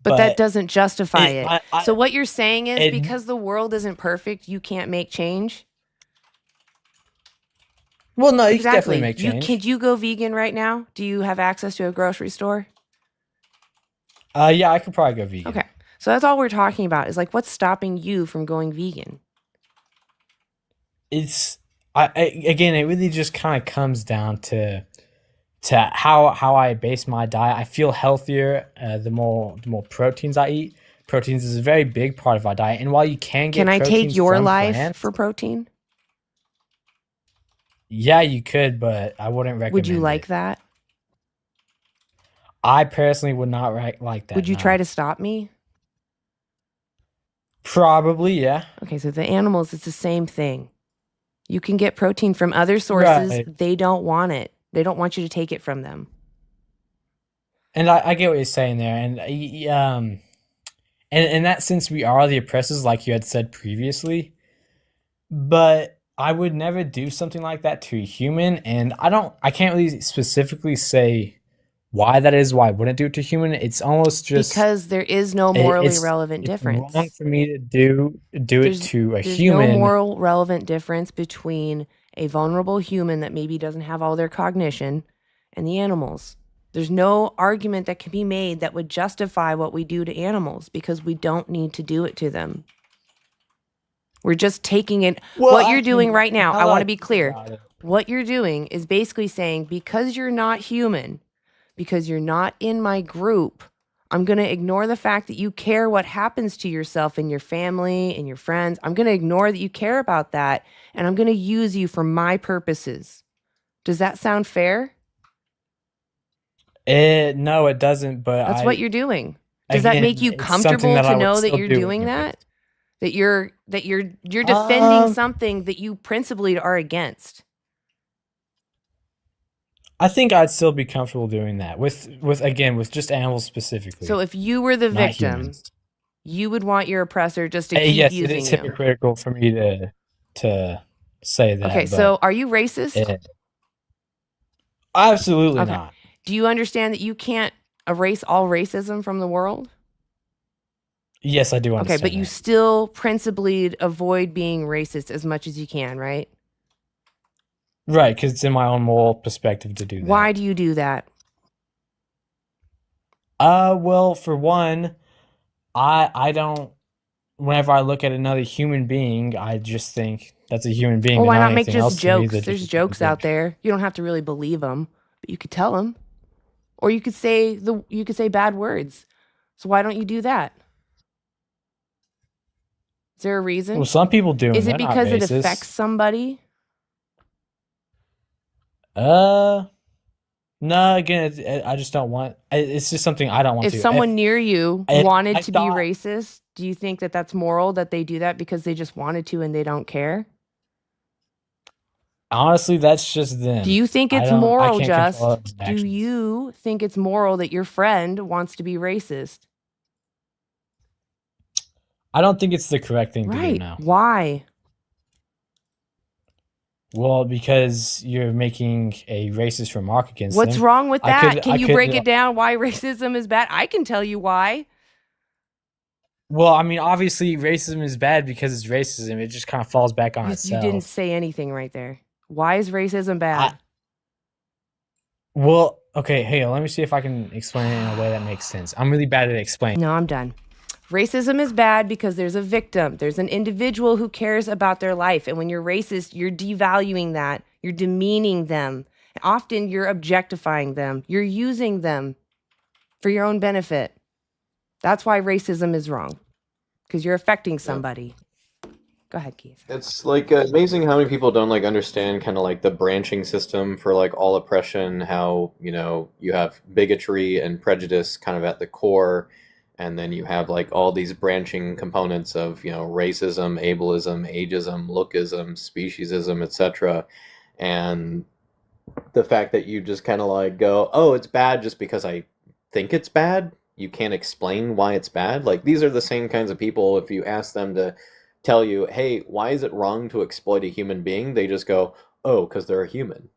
but that doesn't justify it. So what you're saying is because the world isn't perfect, you can't make change? Well, no, you can definitely make change. Could you go vegan right now? Do you have access to a grocery store? Yeah, I could probably go vegan. Okay. So that's all we're talking about is like what's stopping you from going vegan? It's again, it really just kind of comes down to how I base my diet. I feel healthier the more proteins I eat. proteins is a very big part of our diet. And while you can get Can I take proteins your from life plants, for protein? yeah, you could, but I wouldn't recommend Would you it. like that? I personally would not like that. Would you no. try to stop me? Probably, yeah. Okay, so the animals, it's the same thing. You can get protein from other sources. Right. They don't want it. They don't want you to take it from them. And I get what you're saying there, and in that sense, we are the oppressors, like you had said previously. But I would never do something like that to a human, and I can't really specifically say why that is. Why I wouldn't do it to a human? It's almost just Because there is no it- morally it's- relevant it's difference. wrong for me to do it to a There's human. no moral relevant difference between a vulnerable human that maybe doesn't have all their cognition and the animals. There's no argument that can be made that would justify what we do to animals because we don't need to do it to them. We're just taking it. Well, What you're doing right now, now I that want I to be think clear. about it. What you're doing is basically saying, because you're not human, because you're not in my group, I'm going to ignore the fact that you care what happens to yourself and your family and your friends. I'm going to ignore that you care about that, and I'm going to use you for my purposes. Does that sound fair? No, it doesn't. But That's what you're doing. Does that make you it's something comfortable that I to would know that still you're do doing anyway. that? That you're defending Um, something that you principally are against? I think I'd still be comfortable doing that with just animals specifically. So if you were the not victim, humans. you would want your oppressor just to keep Yes, it using is you. hypocritical for me to say that. Okay, but so are you racist? Absolutely Okay. not. Do you understand that you can't erase all racism from the world? Yes, I do Okay, understand. but you that. still principally avoid being racist as much as you can, right? Right, because it's in my own moral perspective to do that. Why do you do that? Well, for one, I don't. Whenever I look at another human being, I just think that's a human being. Well, and why not make anything else just to me, jokes? they're There's just a human jokes out there. You don't have to really believe them, but you could tell them, or you could say bad words. So why don't you do that? Is there a reason? Well, some people do. Is and it they're not because it racist. affects somebody? No. Again, I just don't want. It's just something I don't want If to. someone near you if wanted I to be thought- racist, do you think that that's moral that they do that because they just wanted to and they don't care? Honestly, that's just them. Do you think I it's don't- I moral, can't Just? control others' Do actions. you think it's moral that your friend wants to be racist? I don't think it's the correct thing to do Right. now. Why? Well, because you're making a racist remark against What's them. wrong with I that? could- Can I you could, break it down why racism is bad? I can tell you why. Well, I mean, obviously, racism is bad because it's racism. It just kind of falls back on You itself. didn't say anything right there. Why is racism bad? Well, okay, hey, let me see if I can explain it in a way that makes sense. I'm really bad at explaining. No, I'm done. Racism is bad because there's a victim. There's an individual who cares about their life. And when you're racist, you're devaluing that. You're demeaning them. Often you're objectifying them. You're using them for your own benefit. That's why racism is wrong, because you're affecting somebody. Go ahead, Keith. It's like amazing how many people don't like understand kind of like the branching system for like all oppression, how, you know, you have bigotry and prejudice kind of at the core, and then you have like all these branching components of, you know, racism, ableism, ageism, lookism, speciesism, etc. And the fact that you just kind of like go, oh, it's bad just because I think it's bad. You can't explain why it's bad. Like, these are the same kinds of people, if you ask them to tell you, hey, why is it wrong to exploit a human being? They just go, oh, because they're a human.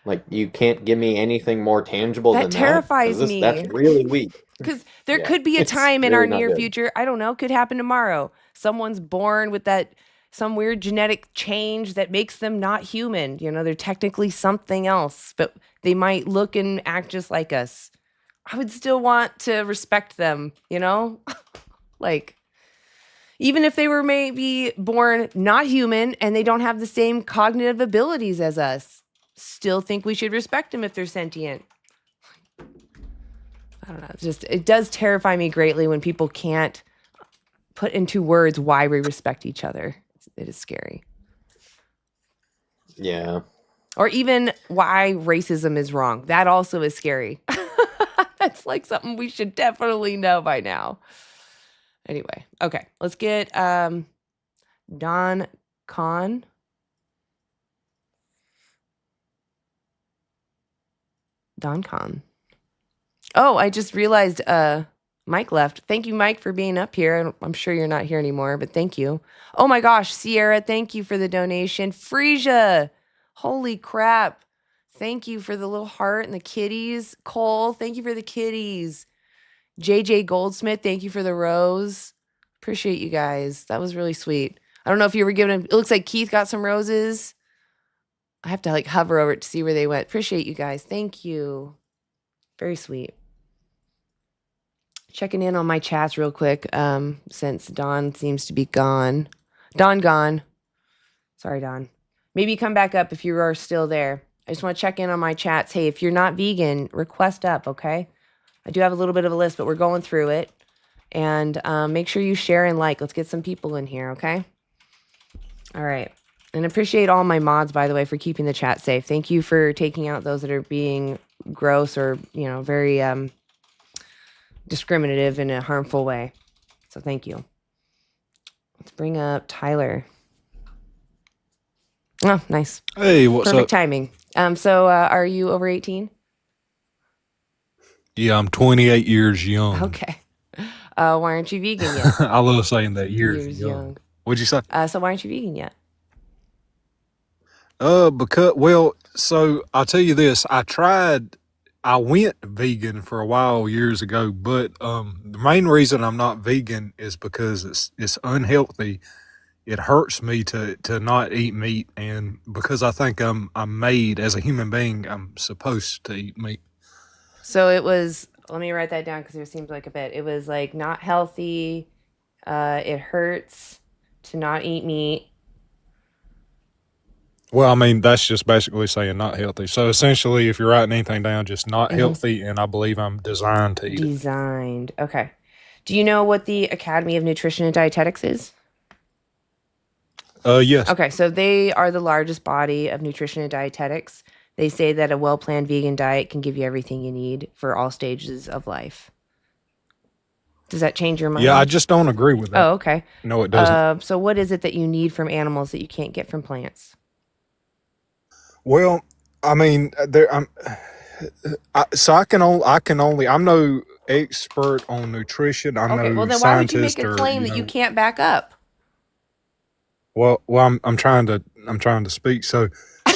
Like, you can't give me anything more tangible That than terrifies that. 'Cause me. That's really weak. Because there Yeah, could be a it's time in really our not near good. future, I don't know, could happen tomorrow. Someone's born with some weird genetic change that makes them not human. You know, they're technically something else, but they might look and act just like us. I would still want to respect them, you know? Like, even if they were maybe born not human and they don't have the same cognitive abilities as us, still think we should respect them if they're sentient. don't know. It does terrify me greatly when people can't put into words why we respect each other. It is scary. Yeah. Or even why racism is wrong. That also is scary. That's like something we should definitely know by now. Anyway, okay. Let's get Don Con. Don Con. Oh, I just realized Mike left. Thank you, Mike, for being up here. I'm sure you're not here anymore, but thank you. Oh my gosh, Sierra, thank you for the donation. Frisia, holy crap. Thank you for the little heart and the kitties. Cole, thank you for the kitties. JJ Goldsmith, thank you for the rose. Appreciate you guys. That was really sweet. I don't know if you were giving it looks like Keith got some roses. I have to like hover over it to see where they went. Appreciate you guys. Thank you. Very sweet. Checking in on my chats real quick, since Don seems to be gone. Don gone. Sorry, Don. Maybe come back up if you are still there. I just want to check in on my chats. Hey, if you're not vegan, request up, okay? I do have a little bit of a list, but we're going through it. And make sure you share and like. Let's get some people in here, okay? All right. And appreciate all my mods, by the way, for keeping the chat safe. Thank you for taking out those that are being gross or, very discriminative in a harmful way. So thank you. Let's bring up Tyler. Oh, nice. Hey, what's Perfect up? timing. So are you over 18? Yeah, I'm 28 years young. Okay. Why aren't you vegan yet? I love saying that years young. young. What'd you say? So why aren't you vegan yet? So I'll tell you this. I went vegan for a while years ago, but the main reason I'm not vegan is because it's unhealthy. It hurts me to not eat meat, and because I think I'm made as a human being, I'm supposed to eat meat. So it was, let me write that down because it seems like a bit. It was like not healthy. It hurts to not eat meat. Well, I mean, that's just basically saying not healthy. So essentially, if you're writing anything down, just not healthy, and I believe I'm designed to eat it. Designed. Okay. Do you know what the Academy of Nutrition and Dietetics is? Yes. Okay, so they are the largest body of nutrition and dietetics. They say that a well-planned vegan diet can give you everything you need for all stages of life. Does that change your mind? Yeah, I just don't agree with that. Oh, okay. No, it doesn't. So what is it that you need from animals that you can't get from plants? Well, I mean, I'm no expert on nutrition. I'm Okay, no well then why would you scientist make a claim that you can't back up? Well, I'm trying to speak. So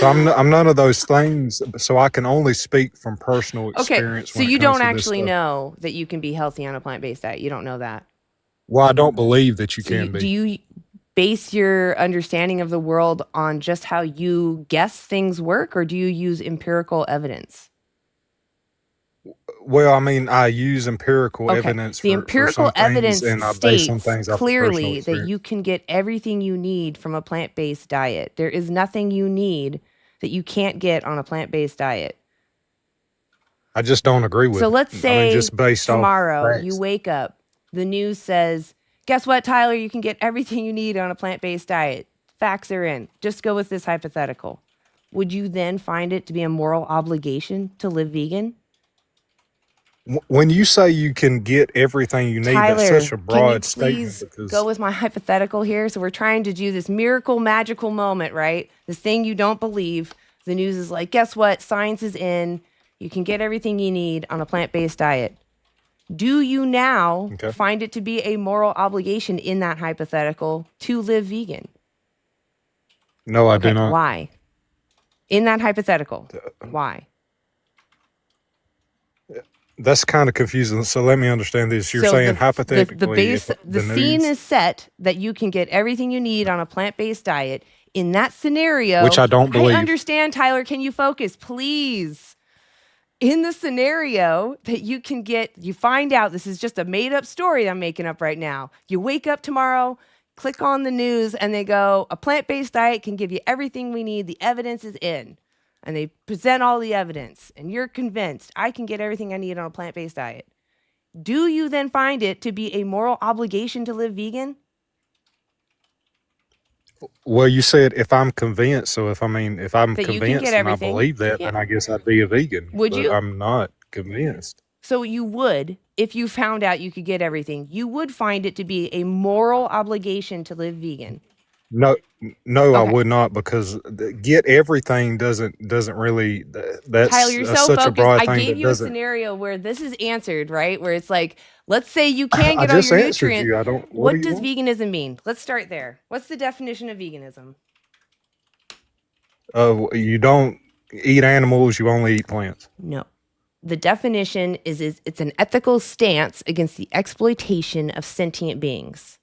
I'm none of those things. So I can only speak from personal experience. Okay, so you don't actually know that you can be healthy on a plant-based diet. You don't know that. Well, I don't believe that you can be. Do you base your understanding of the world on just how you guess things work, or do you use empirical evidence? Well, I mean, I use empirical evidence. The empirical evidence states clearly clearly that you can get everything you need from a plant-based diet. There is nothing you need that you can't get on a plant-based diet. I just don't agree with. So let's say just based tomorrow off you wake up, the news says, guess what, Tyler? You can get everything you need on a plant-based diet. Facts are in. Just go with this hypothetical. Would you then find it to be a moral obligation to live vegan? When you say you can get everything you need, Tyler, that's such a broad can you please statement. go with my hypothetical here? So we're trying to do this miracle, magical moment, right? This thing you don't believe. The news is like, guess what? Science is in. You can get everything you need on a plant-based diet. Do you now find it to be a moral obligation in that hypothetical to live vegan? No, I do not. Why? In that hypothetical, why? That's kind of confusing. So let me understand this. You're saying hypothetically, the scene is set that you can get everything you need on a plant-based diet. In that scenario, which I don't believe. I understand, Tyler. Can you focus, please? In the scenario that you find out this is just a made-up story I'm making up right now. You wake up tomorrow, click on the news, and they go, a plant-based diet can give you everything we need. The evidence is in. And they present all the evidence, and you're convinced I can get everything I need on a plant-based diet. do you then find it to be a moral obligation to live vegan? Well, you said if I'm convinced. So if I'm That you can get convinced and I everything? believe that, Yeah. then I guess I'd be a vegan. Would But you? I'm not convinced. So you would, if you found out you could get everything, you would find it to be a moral obligation to live vegan. No, I Okay. would not, because get everything doesn't really. Tyler, That's you're so such a focused. broad I thing gave that you a doesn't. scenario where this is answered, right? Where it's like, let's say you can I get all just your answered nutrients. you. I don't. What do What you does want? veganism mean? Let's start there. What's the definition of veganism? You don't eat animals. You only eat plants. No. The definition is it's an ethical stance against the exploitation of sentient beings.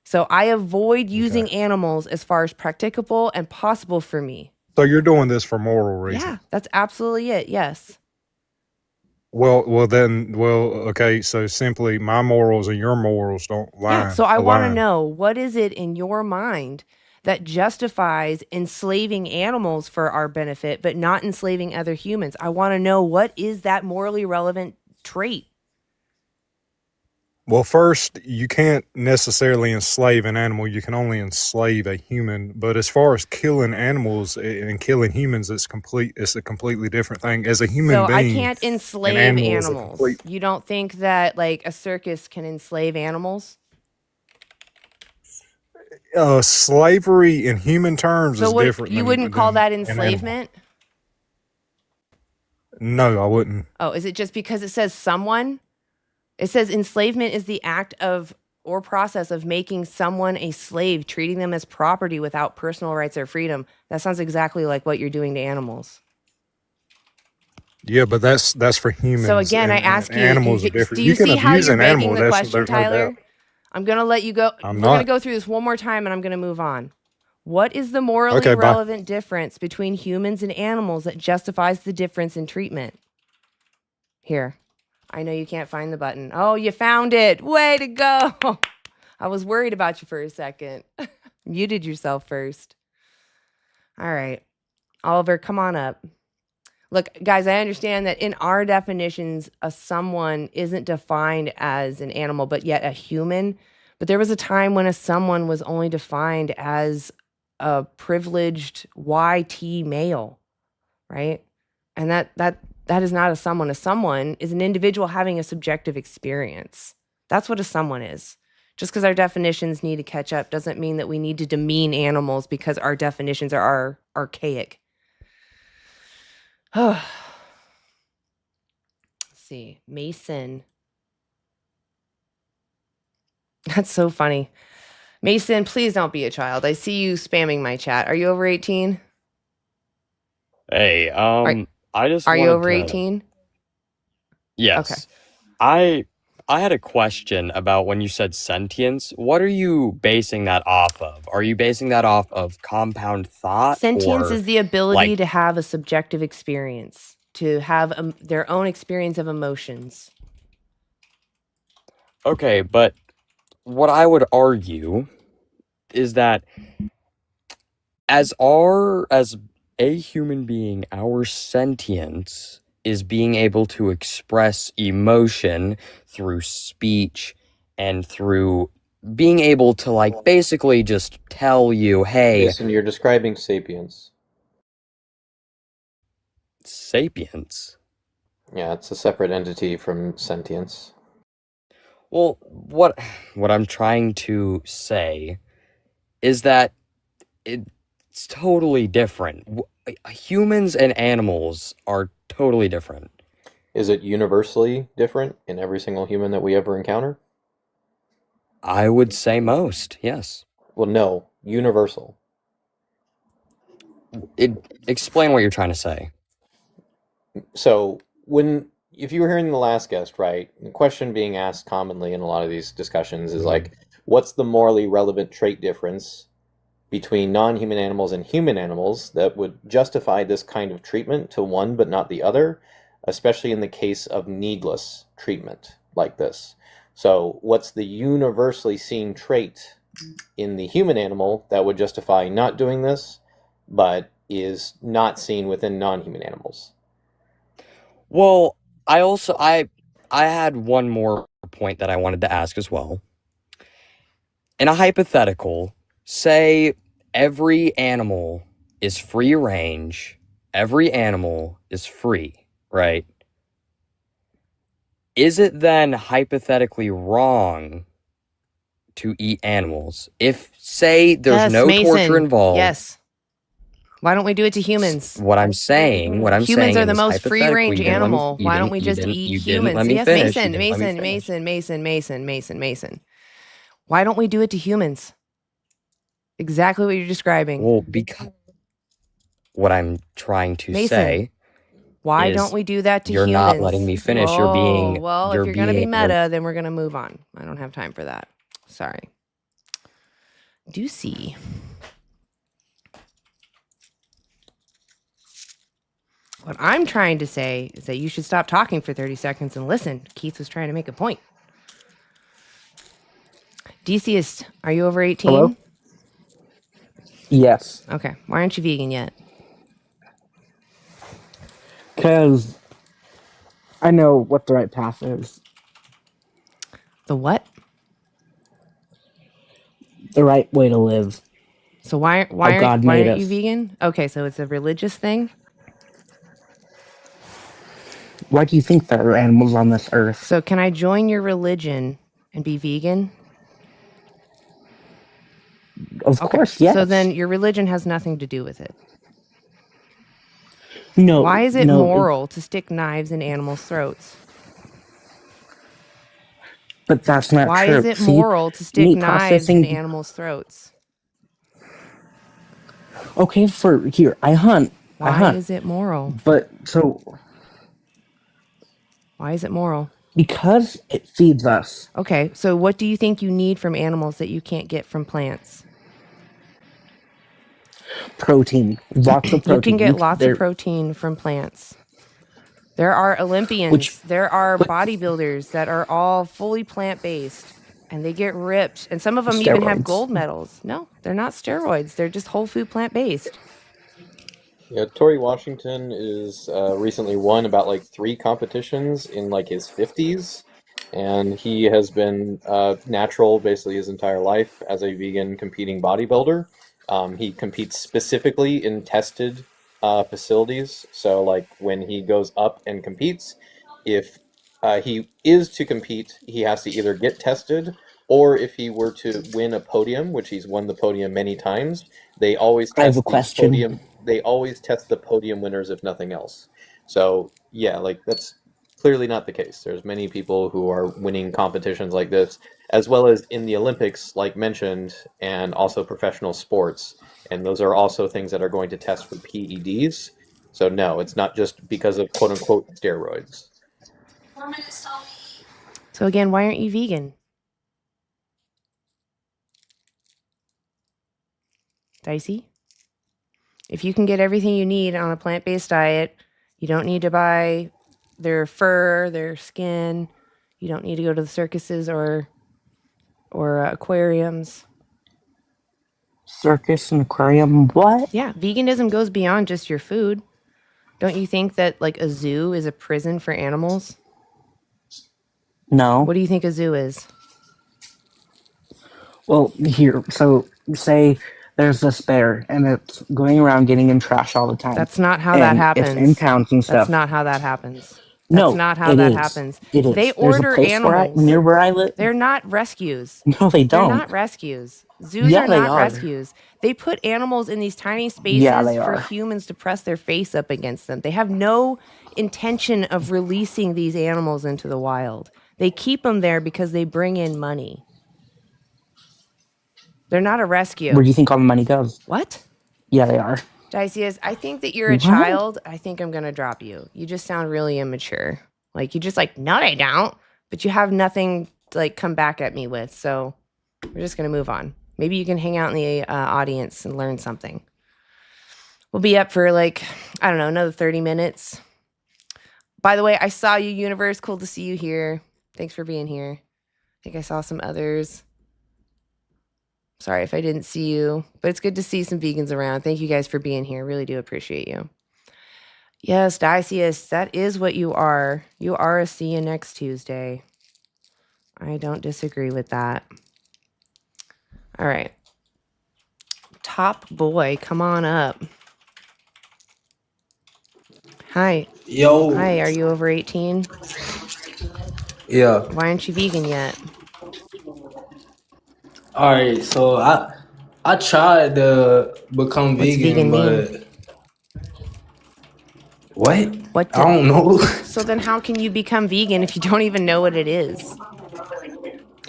So I avoid using animals as far as practicable and possible for me. So you're doing this for moral reasons. Yeah, that's absolutely it. Yes. Well, okay. So simply, my morals and your morals don't Yeah. So I want to align. know, what is it in your mind that justifies enslaving animals for our benefit, but not enslaving other humans? I want to know, what is that morally relevant trait? Well, first, you can't necessarily enslave an animal. You can only enslave a human. But as far as killing animals and killing humans, it's a completely different thing. As a human So I being, can't an enslave animal is a animals. complete. You don't think that like a circus can enslave animals? Slavery in human terms So is what, different you than wouldn't call that an animal. enslavement? No, I wouldn't. Oh, is it just because it says someone? It says enslavement is the act of or process of making someone a slave, treating them as property without personal rights or freedom. That sounds exactly like what you're doing to animals. Yeah, but that's for humans. So again, I and ask you, animals are different. do You you can see how abuse you're an animal. begging the question, There's no Tyler? doubt. I'm going to let you go. I'm We're going to not. go through this one more time and I'm going to move on. What is the morally Okay, bye. relevant difference between humans and animals that justifies the difference in treatment? Here. I know you can't find the button. Oh, you found it. Way to go. I was worried about you for a second. Muted yourself first. All right. Oliver, come on up. Look, guys, I understand that in our definitions, a someone isn't defined as an animal, but yet a human. But there was a time when a someone was only defined as a privileged YT male, right? And that is not a someone. A someone is an individual having a subjective experience. That's what a someone is. Just because our definitions need to catch up doesn't mean that we need to demean animals because our definitions are archaic. Let's see. Mason. That's so funny. Mason, please don't be a child. I see you spamming my chat. Are you over 18? Hey, I just Are you wanted over to 18? Yes. I had a question about when you said sentience. What are you basing that off of? Are you basing that off of compound thought Sentience or is the ability like to have a subjective experience, to have their own experience of emotions. okay, but what I would argue is that as a human being, our sentience is being able to express emotion through speech and through being able to like basically just tell you, hey, Jason, you're describing sapiens. sapiens. Yeah, it's a separate entity from sentience. Well, what I'm trying to say is that it's totally different. Humans and animals are totally different. Is it universally different in every single human that we ever encounter? I would say most, yes. Well, no, universal. Explain what you're trying to say. So, if you were hearing the last guest, right, the question being asked commonly in a lot of these discussions is like, what's the morally relevant trait difference between non-human animals and human animals that would justify this kind of treatment to one but not the other, especially in the case of needless treatment like this? So what's the universally seen trait in the human animal that would justify not doing this, but is not seen within non-human animals? Well, I I had one more point that I wanted to ask as well. In a hypothetical, say every animal is free range, every animal is free, right? Is it then hypothetically wrong to eat animals if, say, there's Yes, no torture Mason. involved? Yes. Why don't we do it to humans? What I'm saying Humans are in the this most free hypothetical, range you didn't let me, animal. Why don't we just eat you didn't let humans? me Yes, finish. Mason, You didn't let me Mason, finish. Mason. Why don't we do it to humans? Exactly what you're describing. Well, because what I'm trying to Mason, say why is don't we do that to you're humans? not letting me finish. Oh, well, if you're going to be you're meta, then we're going to move on. I don't have time for that. Sorry. Do see. What I'm trying to say is that you should stop talking for 30 seconds and listen. Keith was trying to make a point. DCist, are you over 18? Hello? Yes. Okay. Why aren't you vegan yet? Because I know what the right path is. The what? The right way to live. So why God made aren't you us. vegan? Okay, so it's a religious thing? Why do you think there are animals on this earth? So can I join your religion and be vegan? Of course, yes. So then your religion has nothing to do with it. No. Why is it no, moral to stick knives in animals' throats? But that's not Why true. is it See, moral to stick meat knives in processing. animals' throats? Okay, I hunt. Why is it moral? But so Why is it moral? because it feeds us. Okay, so what do you think you need from animals that you can't get from plants? Protein. Lots of protein. You can get lots of protein from plants. There are Olympians, there are bodybuilders that are all fully plant-based, and they get ripped. And some of them even have Steroids. gold medals. No, they're not steroids. They're just whole food plant-based. Yeah, Tory Washington is recently won about like 3 competitions in like his 50s, and he has been natural basically his entire life as a vegan competing bodybuilder. He competes specifically in tested facilities, so like when he goes up and competes, if he is to compete, he has to either get tested, or if he were to win a podium, which he's won the podium many times, they always I have test a the question. podium. They always test the podium winners, if nothing else. So yeah, like that's clearly not the case. There's many people who are winning competitions like this, as well as in the Olympics, like mentioned, and also professional sports. And those are also things that are going to test for PEDs. So no, it's not just because of quote unquote steroids. So again, why aren't you vegan? Dicey? If you can get everything you need on a plant-based diet, you don't need to buy their fur, their skin. You don't need to go to the circuses or aquariums. Circus and aquarium. What? Yeah, veganism goes beyond just your food. Don't you think that like a zoo is a prison for animals? No. What do you think a zoo is? Well, here. So say there's this bear, and it's going around getting in trash all the time. That's not how that And happens. It's in towns and stuff. That's not how that happens. No, That's not how it that is. happens. It is. They There's a order place animals. near where I live. They're not rescues. No, they don't. They're not rescues. Zoos Yeah, are they not are. rescues. They put animals in these tiny spaces Yeah, they for are. humans to press their face up against them. They have no intention of releasing these animals into the wild. They keep them there because they bring in money. They're not a rescue. Where do you think all the money goes? What? Yeah, they are. Dicius, I think that you're a What? child. I think I'm going to drop you. You just sound really immature. Like, you just like, no, they don't. But you have nothing to like come back at me with. So we're just going to move on. Maybe you can hang out in the audience and learn something. We'll be up for like, I don't know, another 30 minutes. By the way, I saw you, Universe. Cool to see you here. Thanks for being here. I think I saw some others. Sorry if I didn't see you, but it's good to see some vegans around. Thank you guys for being here. Really do appreciate you. Yes, Diceus, that is what you are. You are a see you next Tuesday. I don't disagree with that. All right. Top boy, come on up. Hi. Yo. Hi, are you over 18? Yeah. Why aren't you vegan yet? All right. So I tried to become What's vegan, vegan mean? but what? What I don't know. So then how can you become vegan if you don't even know what it is?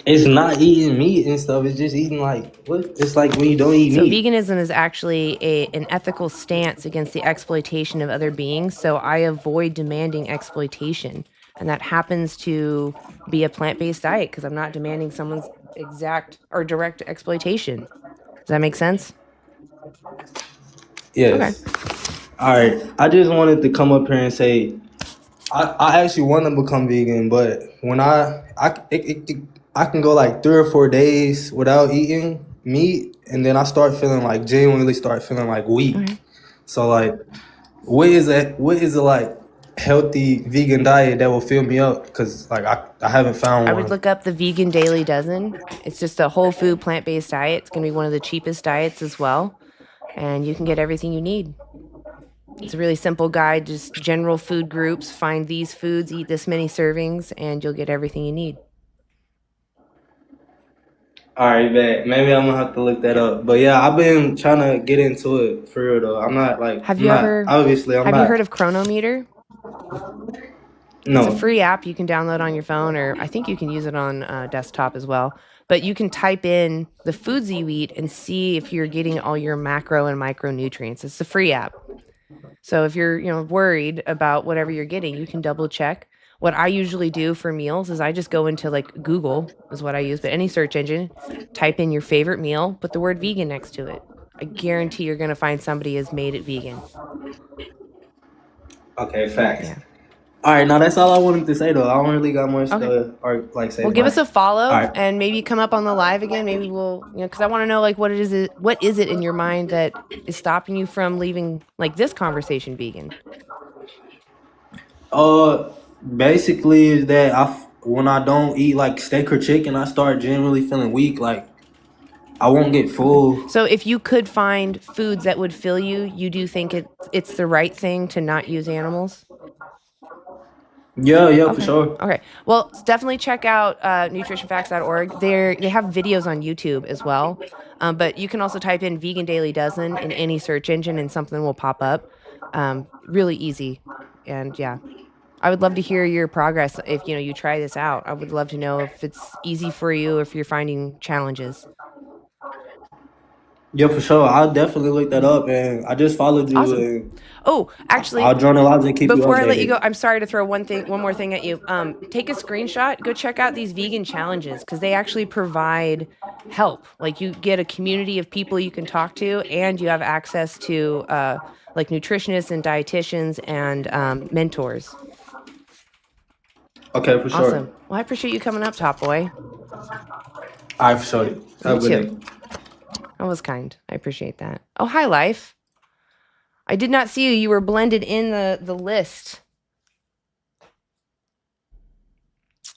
It's not eating meat and stuff. It's just eating like what? It's like when you don't eat So meat. veganism is actually an ethical stance against the exploitation of other beings. So I avoid demanding exploitation. And that happens to be a plant-based diet because I'm not demanding someone's exact or direct exploitation. Does that make sense? Yes. All right. I just wanted to come up here and say I actually want to become vegan, but when I can go like 3 or 4 days without eating meat, and then I start feeling like genuinely start feeling like weak. So like, what is a like healthy vegan diet that will fill me up? Because like I haven't found I one. would look up the vegan Dailey Dozen. It's just a whole food plant-based diet. It's going to be one of the cheapest diets as well. And you can get everything you need. It's a really simple guide, just general food groups. Find these foods, eat this many servings, and you'll get everything you need. All right, bet. Maybe I'm gonna have to look that up. But yeah, I've been trying to get into it for real though. I'm not like Have I'm you not ever obviously I'm have not you heard of Cronometer? No. It's a free app you can download on your phone, or I think you can use it on desktop as well. But you can type in the foods you eat and see if you're getting all your macro and micronutrients. It's a free app. So if you're worried about whatever you're getting, you can double check. What I usually do for meals is I just go into like Google is what I use, but any search engine, type in your favorite meal, put the word vegan next to it. I guarantee you're going to find somebody has made it vegan. Okay, facts. Yeah. All right, now that's all I wanted to say though. I don't really got much to or like say. Well, give us a follow All right. and maybe come up on the live again. Maybe we'll, because I want to know like what is it in your mind that is stopping you from leaving like this conversation vegan? Basically is that when I don't eat like steak or chicken, I start generally feeling weak. Like I won't get full. So if you could find foods that would fill you, you do think it's the right thing to not use animals? Yeah, for sure. Okay. Well, definitely check out nutritionfacts.org. They have videos on YouTube as well. But you can also type in vegan Dailey Dozen in any search engine and something will pop up. Really easy. And yeah, I would love to hear your progress if you try this out. I would love to know if it's easy for you or if you're finding challenges. Yeah, for sure. I'll definitely look that up, and I just followed you. Awesome. And Oh, actually, I'll join the lives and keep you before I let you updated. go, I'm sorry to throw one more thing at you. Take a screenshot. Go check out these vegan challenges because they actually provide help. Like you get a community of people you can talk to, and you have access to like nutritionists and dietitians and mentors. Okay, for sure. Awesome. Well, I appreciate you coming up, Top Boy. All right, for sure. Have a You good too. day. That was kind. I appreciate that. Oh, hi, Life. I did not see you. You were blended in the list.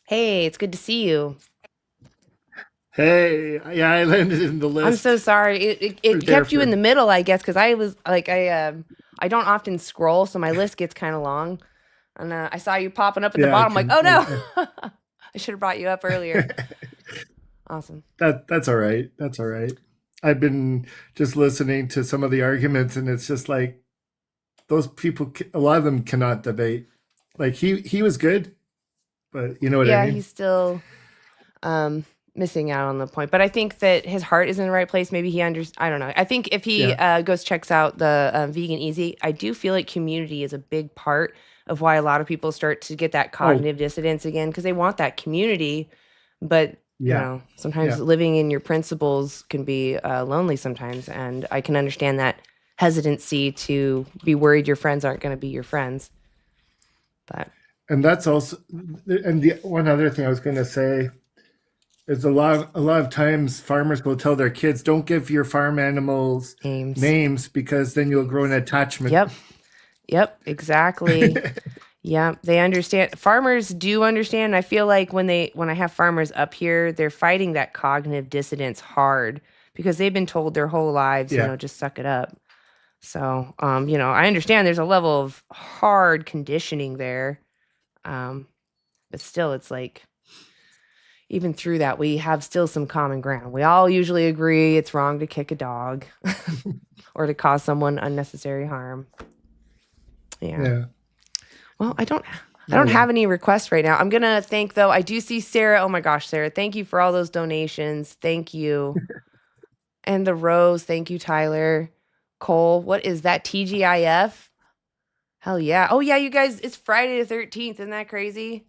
Hey, it's good to see you. Hey, yeah, I landed in the list. I'm so sorry. It kept you in the middle, I guess, because I was like, I don't often scroll, so my list gets kind of long. And I saw you popping up at the bottom. I'm like, oh no, I should have brought you up earlier. Awesome. That's all right. That's all right. I've been just listening to some of the arguments, and it's just like those people. A lot of them cannot debate. Like he was good, but you know what I mean. Yeah, he's still missing out on the point. But I think that his heart is in the right place. Maybe he I don't know. I think if he goes checks out the Vegan Easy, I do feel like community is a big part of why a lot of people start to get that cognitive dissonance again because they want that community, but sometimes living in your principles can be lonely sometimes, and I can understand that hesitancy to be worried your friends aren't going to be your friends. But and that's also, and the one other thing I was going to say is a lot of times farmers will tell their kids, don't give your farm animals names because then you'll grow an attachment. Yep, exactly. Yeah, they understand. Farmers do understand. I feel like when I have farmers up here, they're fighting that cognitive dissonance hard because they've been told their whole lives, Yeah. just suck it up. So, I understand there's a level of hard conditioning there. But still, it's like, even through that, we have still some common ground. We all usually agree it's wrong to kick a dog or to cause someone unnecessary harm. Yeah. Well, I don't have any requests right now. I'm going to thank, though. I do see Sarah. Oh my gosh, Sarah, thank you for all those donations. Thank you. And the Rose. Thank you, Tyler. Cole, what is that? TGIF? Hell yeah. Oh yeah, you guys, it's Friday the 13th. Isn't that crazy?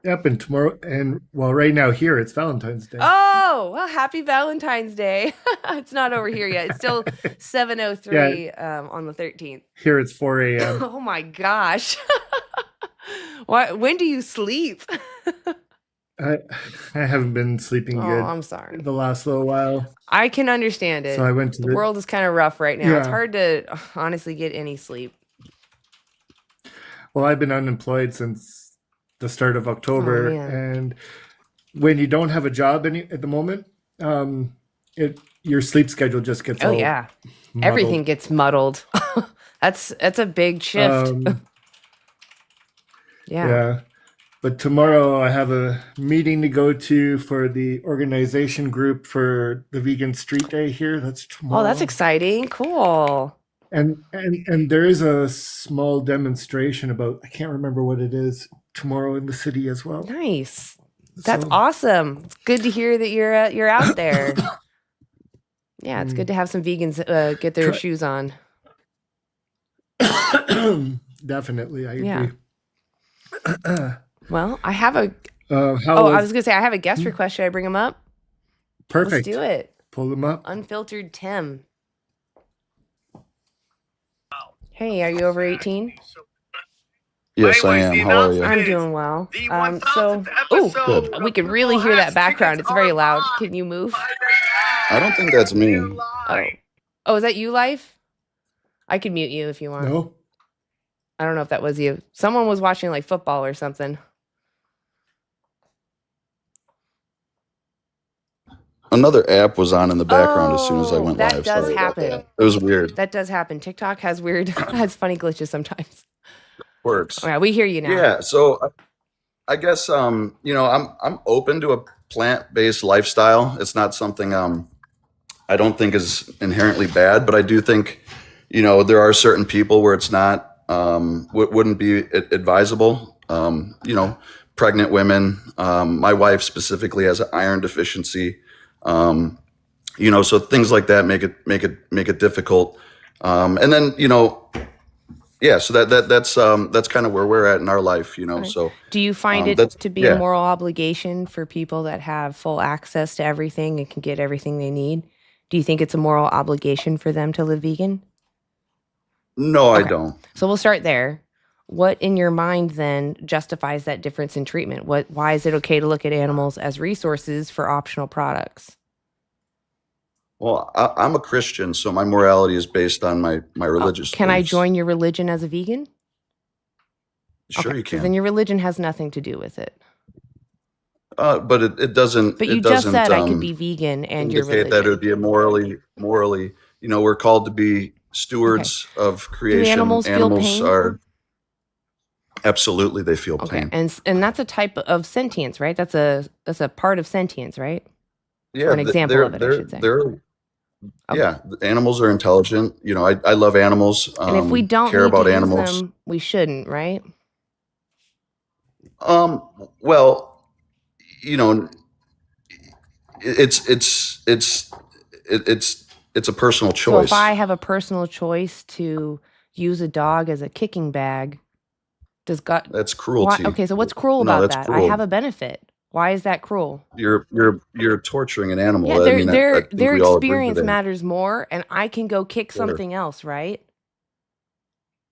Yep, and tomorrow, and well, right now here it's Valentine's Day. Oh, well, happy Valentine's Day. It's not over here yet. It's still 7:03 on the 13th. Here it's 4 a.m. Oh my gosh. When do you sleep? I haven't been sleeping good. I'm sorry. The last little while. I can understand it. So I went to the world is kind of rough right now. It's Yeah. hard to honestly get any sleep. Well, I've been unemployed since the start of October, man. and when you don't have a job at the moment, your sleep schedule just gets Oh all yeah. muddled. Everything gets muddled. That's a big shift. Yeah. But tomorrow I have a meeting to go to for the organization group for the Vegan Street Day here. That's tomorrow. Oh, that's exciting. Cool. And there is a small demonstration about, I can't remember what it is, tomorrow in the city as well. Nice. That's So- awesome. It's good to hear that you're out there. Yeah, it's good to have some vegans get their Try- shoes on. Definitely, I agree. Yeah. Well, I have a. How I was gonna say I have a guest request. Should I bring him up? Perfect. Let's do it. Pull them up. Unfiltered Tim. Hey, are you over 18? Yes, I am. How are you? I'm doing well. We can really hear that background. It's very loud. Can you move? I don't think that's me. Oh, is that you, Life? I can mute you if you want. No. I don't know if that was you. Someone was watching like football or something. Another app was on in the background as soon as I went that live. does Sorry about happen. that. It was weird. That does happen. TikTok has has funny glitches sometimes. Works. All right, we hear you now. Yeah. So I guess I'm open to a plant-based lifestyle. It's not something I don't think is inherently bad, but I do think there are certain people where it's not wouldn't be advisable. Pregnant women. My wife specifically has an iron deficiency. So things like that make it difficult. And then so that's kind of where we're at in our life. Right. So do you find it to be a moral obligation for people that have full access to everything and can get everything they need? Do you think it's a moral obligation for them to live vegan? No, I don't. So we'll start there. What in your mind then justifies that difference in treatment? Why is it okay to look at animals as resources for optional products? Well, I'm a Christian, so my morality is based on my religious Can I beliefs. join your religion as a vegan? Sure, you So can. then your religion has nothing to do with it. But it doesn't. But you it just doesn't, said I could be vegan and your indicate religion. that it would be a morally. We're called to be stewards of creation. animals feel pain? Are absolutely, they feel pain. And that's a type of sentience, right? That's a part of sentience, right? Yeah, Or an example of it, I should say. Yeah, the animals are intelligent. I love animals. And if we don't care need about to use animals, them, we shouldn't, right? well, it's a personal So choice. if I have a personal choice to use a dog as a kicking bag, does God? That's cruelty. Okay, so what's cruel No, about that's that? cruel. I have a benefit. Why is that cruel? You're torturing an animal. Yeah, I mean, I think their we all agree to experience that. matters more, and I can go kick Sure. something else, right?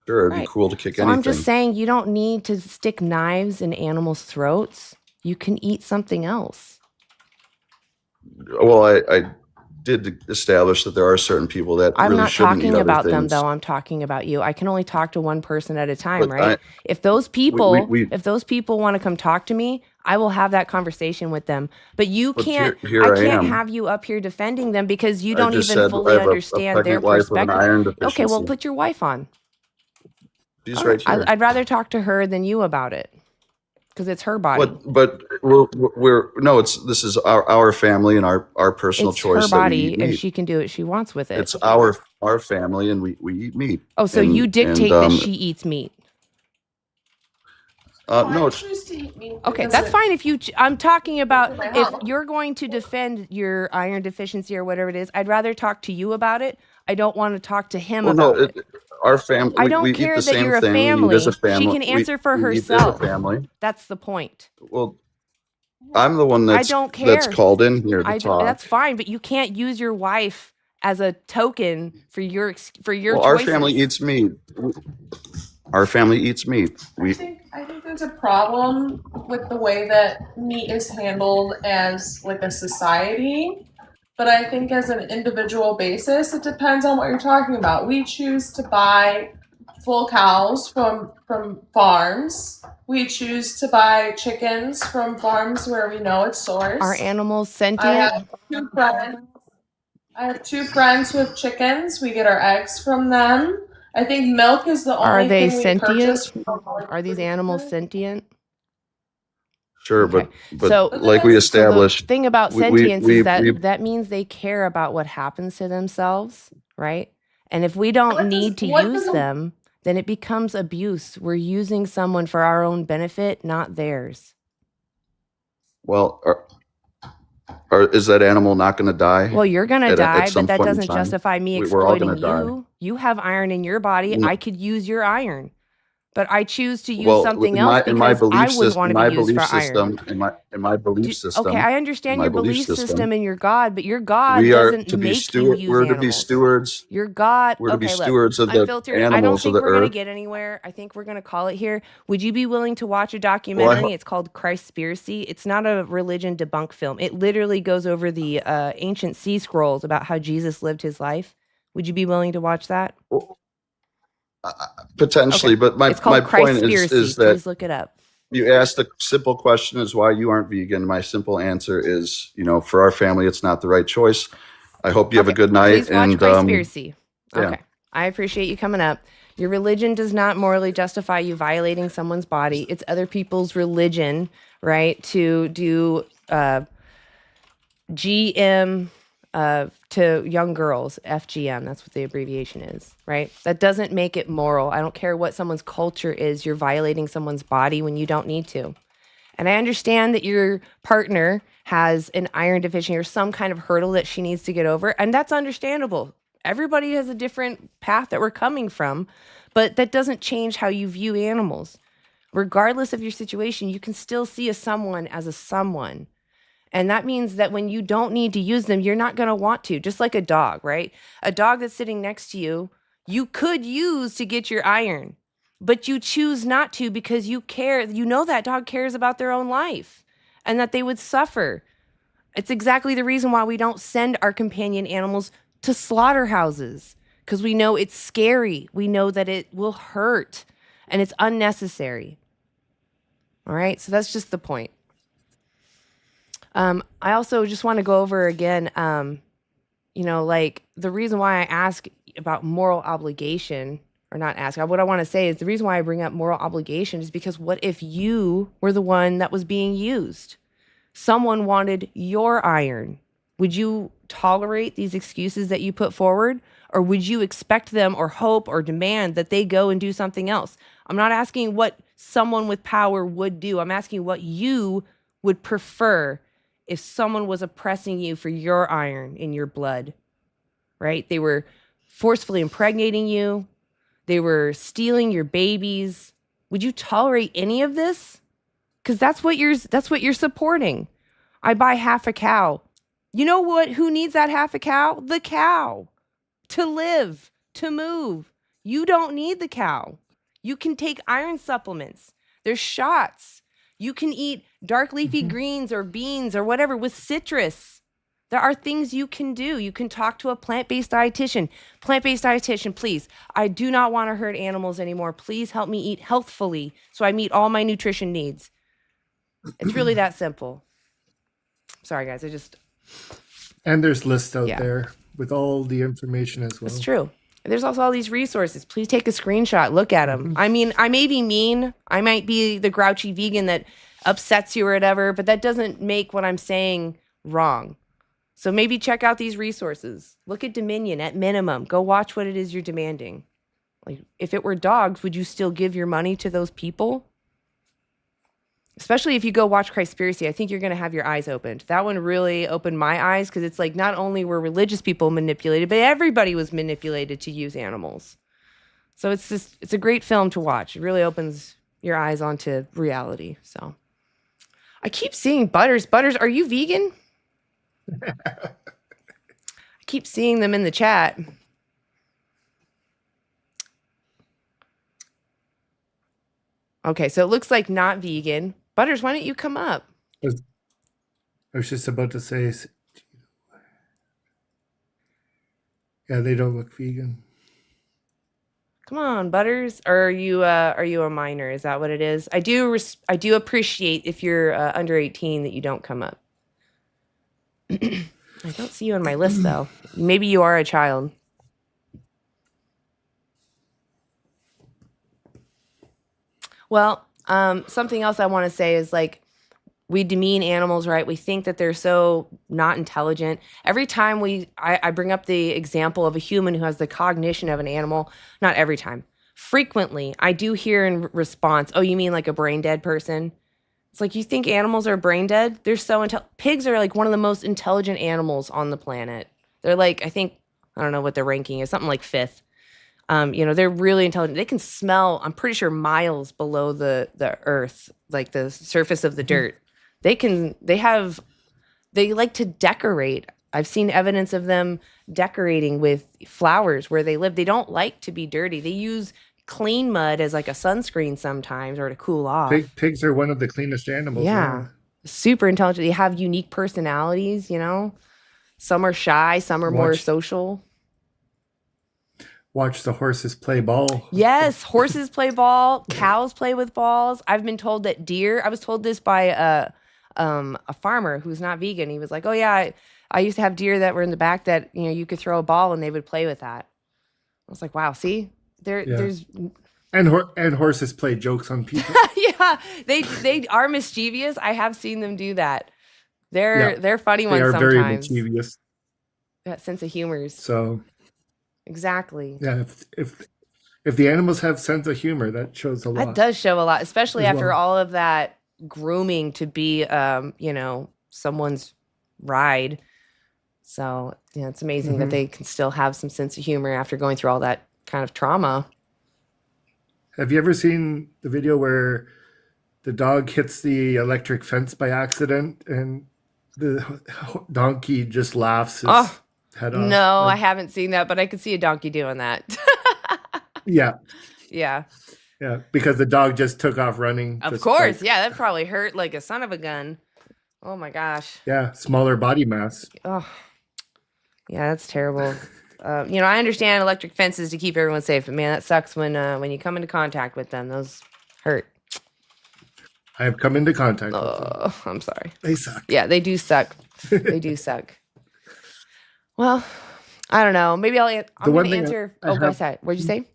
Sure, it'd be Right. cruel to kick So anything. I'm just saying you don't need to stick knives in animals' throats. You can eat something else. Well, did establish that there are certain people that I'm really not shouldn't eat talking other about them things. though. I'm talking about you. I can only talk to one person at a time, But right? If those we people want to come talk to me, I will have that conversation with them. But you but can't. here I I can't am. have you up here defending them because you I don't just even said I fully have a understand their pregnant wife with an perspective. iron Okay, well, deficiency. put your wife on. She's All right right. here. I'd rather talk to her than you about it because it's her body. But we're no. This is our family and our personal It's her choice that we body, eat and meat. she can do what she wants with it. It's our family, and we eat meat. Oh, so you dictate that she eats meat? No, Okay, that's fine if you. I'm talking about if you're going to defend your iron deficiency or whatever it is. I'd rather talk to you about it. I don't want to talk to him well, no. about it. Our family. I don't We eat care the that same you're a thing. We eat as a family. She family. can answer for we eat as a herself. family. That's the point. Well, I'm the one I that's don't care. called in here to talk. That's fine, but you can't use your wife as a token for your Well, choices. our family eats meat. Our family eats meat. I think there's a problem with the way that meat is handled as like a society. But I think as an individual basis, it depends on what you're talking about. We choose to buy full cows from farms. We choose to buy chickens from farms where we know it's sourced. Are animals sentient? I have two friends who have chickens. We get our eggs from them. I think milk is the Are only they thing we purchase. sentient? Are these animals sentient? Sure, Okay. but So- like we established, The thing about we- sentience we- is that we- that means they care about what happens to themselves, right? And if we don't need to use them, then it becomes abuse. We're using someone for our own benefit, not theirs. well, is that animal not going to die? Well, you're going to at die, some but that point in doesn't time? justify me We're all exploiting gonna die. you. You have iron in your body. No. I could use your iron. But I choose to use Well, something in else my because I wouldn't system, want to be used for iron. in my belief system. Okay, I understand my your belief system and your God, but your God we are doesn't to be make you use we're animals. to be stewards. Your God, We're to be okay, look, stewards of the unfiltered. I don't animals of think the we're going to earth. get anywhere. I think we're going to call it here. Would you be willing to watch a documentary? It's called Christspiracy. It's not a religion debunk film. It literally goes over the ancient sea scrolls about how Jesus lived his life. Would you be willing to watch that? Potentially, Okay. but my It's called point is Christspiracy. that Please look it up. you asked a simple question: is why you aren't vegan? My simple answer is, for our family, it's not the right choice. I hope you have a good night. Please watch And Christspiracy. yeah. Okay. I appreciate you coming up. Your religion does not morally justify you violating someone's body. It's other people's religion, right? To do GM to young girls, FGM. That's what the abbreviation is, right? That doesn't make it moral. I don't care what someone's culture is. You're violating someone's body when you don't need to. And I understand that your partner has an iron deficiency or some kind of hurdle that she needs to get over. And that's understandable. Everybody has a different path that we're coming from, but that doesn't change how you view animals. Regardless of your situation, you can still see a someone as a someone. And that means that when you don't need to use them, you're not going to want to. Just like a dog, right? A dog that's sitting next to you, you could use to get your iron, but you choose not to because you care. You know that dog cares about their own life and that they would suffer. It's exactly the reason why we don't send our companion animals to slaughterhouses, because we know it's scary. We know that it will hurt and it's unnecessary. All right, so that's just the point. I also just want to go over again, like the reason why I ask about moral obligation, or not ask, what I want to say is the reason why I bring up moral obligation is because what if you were the one that was being used? Someone wanted your iron. Would you tolerate these excuses that you put forward? Or would you expect them or hope or demand that they go and do something else? I'm not asking what someone with power would do. I'm asking what you would prefer if someone was oppressing you for your iron in your blood, right? They were forcefully impregnating you. They were stealing your babies. Would you tolerate any of this? Because that's what you're supporting. I buy half a cow. You know what? Who needs that half a cow? The cow. To live, to move. You don't need the cow. You can take iron supplements. There's shots. You can eat dark leafy greens or beans or whatever with citrus. There are things you can do. You can talk to a plant-based dietitian. Plant-based dietitian, please. I do not want to hurt animals anymore. Please help me eat healthfully so I meet all my nutrition needs. It's really that simple. Sorry, guys. And there's lists out Yeah. there with all the information as well. It's true. There's also all these resources. Please take a screenshot. Look at them. I mean, I may be mean. I might be the grouchy vegan that upsets you or whatever, but that doesn't make what I'm saying wrong. So maybe check out these resources. Look at Dominion at minimum. Go watch what it is you're demanding. Like, if it were dogs, would you still give your money to those people? Especially if you go watch Conspiracy, I think you're going to have your eyes opened. That one really opened my eyes because it's like not only were religious people manipulated, but everybody was manipulated to use animals. So it's a great film to watch. It really opens your eyes onto reality. So I keep seeing Butters. Butters, are you vegan? I keep seeing them in the chat. Okay, so it looks like not vegan. Butters, why don't you come up? I was just about to say, yeah, they don't look vegan. Come on, Butters. Or are you a minor? Is that what it is? I do appreciate if you're under 18 that you don't come up. I don't see you on my list though. Maybe you are a child. Well, something else I want to say is like we demean animals, right? We think that they're so not intelligent. Every time I bring up the example of a human who has the cognition of an animal, not every time, frequently, I do hear in response, oh, you mean like a brain dead person? It's like, you think animals are brain dead? They're so pigs are like one of the most intelligent animals on the planet. They're like, I don't know what their ranking is, something like 5th. They're really intelligent. They can smell, I'm pretty sure, miles below the earth, like the surface of the dirt. They like to decorate. I've seen evidence of them decorating with flowers where they live. They don't like to be dirty. They use clean mud as like a sunscreen sometimes or to cool off. Pigs are one of the cleanest animals. Yeah. Super intelligent. They have unique personalities, Some are shy, some are more social. Watch the horses play ball. Yes, horses play ball. Cows play with balls. I've been told that deer. I was told this by a farmer who's not vegan. He was like, "Oh yeah, I used to have deer that were in the back that you could throw a ball and they would play with that." I was like, "Wow, see, there's." And horses play jokes on people. Yeah, they are mischievous. I have seen them do that. They're funny ones sometimes. They are very mischievous. That sense of humor. So. Exactly. Yeah, if the animals have sense of humor, that shows a lot. That does show a lot, especially after well. all of that grooming to be, someone's ride. So, it's amazing that they can still have some sense of humor after going through all that kind of trauma. Have you ever seen the video where the dog hits the electric fence by accident and the donkey just laughs his head off? No, I haven't seen that, but I could see a donkey doing that. Yeah. Yeah. Yeah, because the dog just took off running. Of course. Yeah, that probably hurt like a son of a gun. Oh my gosh. Yeah, smaller body mass. Oh, yeah, that's terrible. I understand electric fences to keep everyone safe, but man, that sucks when you come into contact with them. Those hurt. I have come into contact with them. I'm sorry. They suck. Yeah, they do suck. They do suck. Well, I don't know. Maybe I'm going to answer. Go ahead. What'd you say?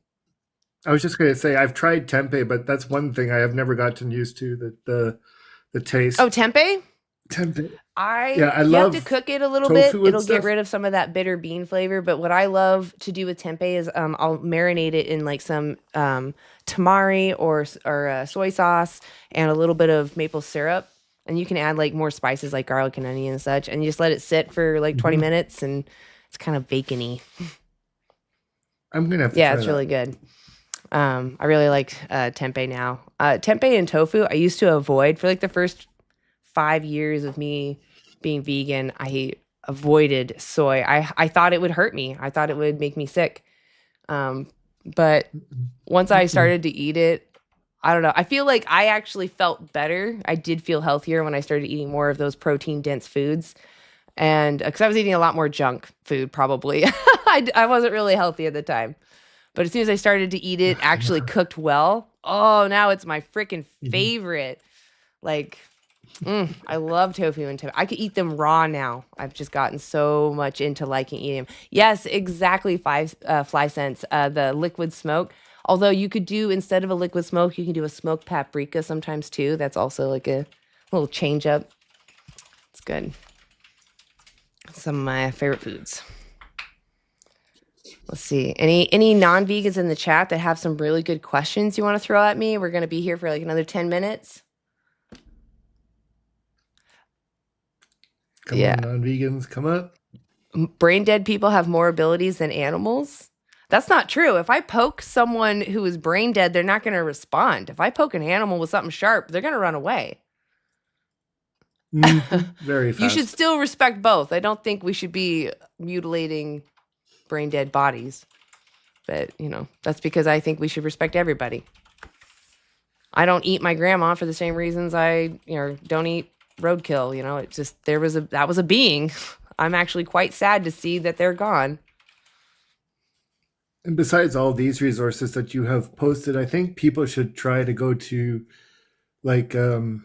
I was just going to say I've tried tempeh, but that's one thing I have never gotten used to, the taste. Oh, tempeh? Tempeh. You have to cook it a little bit. It'll stuff. Get rid of some of that bitter bean flavor. But what I love to do with tempeh is I'll marinate it in like some tamari or soy sauce and a little bit of maple syrup. And you can add like more spices like garlic and onion and such. And you just let it sit for like 20 minutes and it's kind of bacony. I'm going to have to try it's that. Really good. I really like tempeh now. Tempeh and tofu I used to avoid for like the first 5 years of me being vegan. I avoided soy. I thought it would hurt me. I thought it would make me sick. But once I started to eat it, I don't know. I feel like I actually felt better. I did feel healthier when I started eating more of those protein dense foods. And because I was eating a lot more junk food, probably. I wasn't really healthy at the time. But as soon as I started to eat it actually cooked well, oh, now it's my freaking favorite. Like, I love tofu and tempeh. I could eat them raw now. I've just gotten so much into liking eating them. Yes, exactly. Fly Sense, the liquid smoke. Although you could do, instead of a liquid smoke, you can do a smoked paprika sometimes too. That's also like a little change up. It's good. Some of my favorite foods. Let's see. Any non-vegans in the chat that have some really good questions you want to throw at me? We're going to be here for like another 10 minutes. Come on, non-vegans, come up. Brain dead people have more abilities than animals. That's not true. If I poke someone who is brain dead, they're not going to respond. If I poke an animal with something sharp, they're going to run away. Very fast. You should still respect both. I don't think we should be mutilating brain dead bodies. But, that's because I think we should respect everybody. I don't eat my grandma for the same reasons I, don't eat roadkill. It's just that was a being. I'm actually quite sad to see that they're gone. And besides all these resources that you have posted, I think people should try to go to like a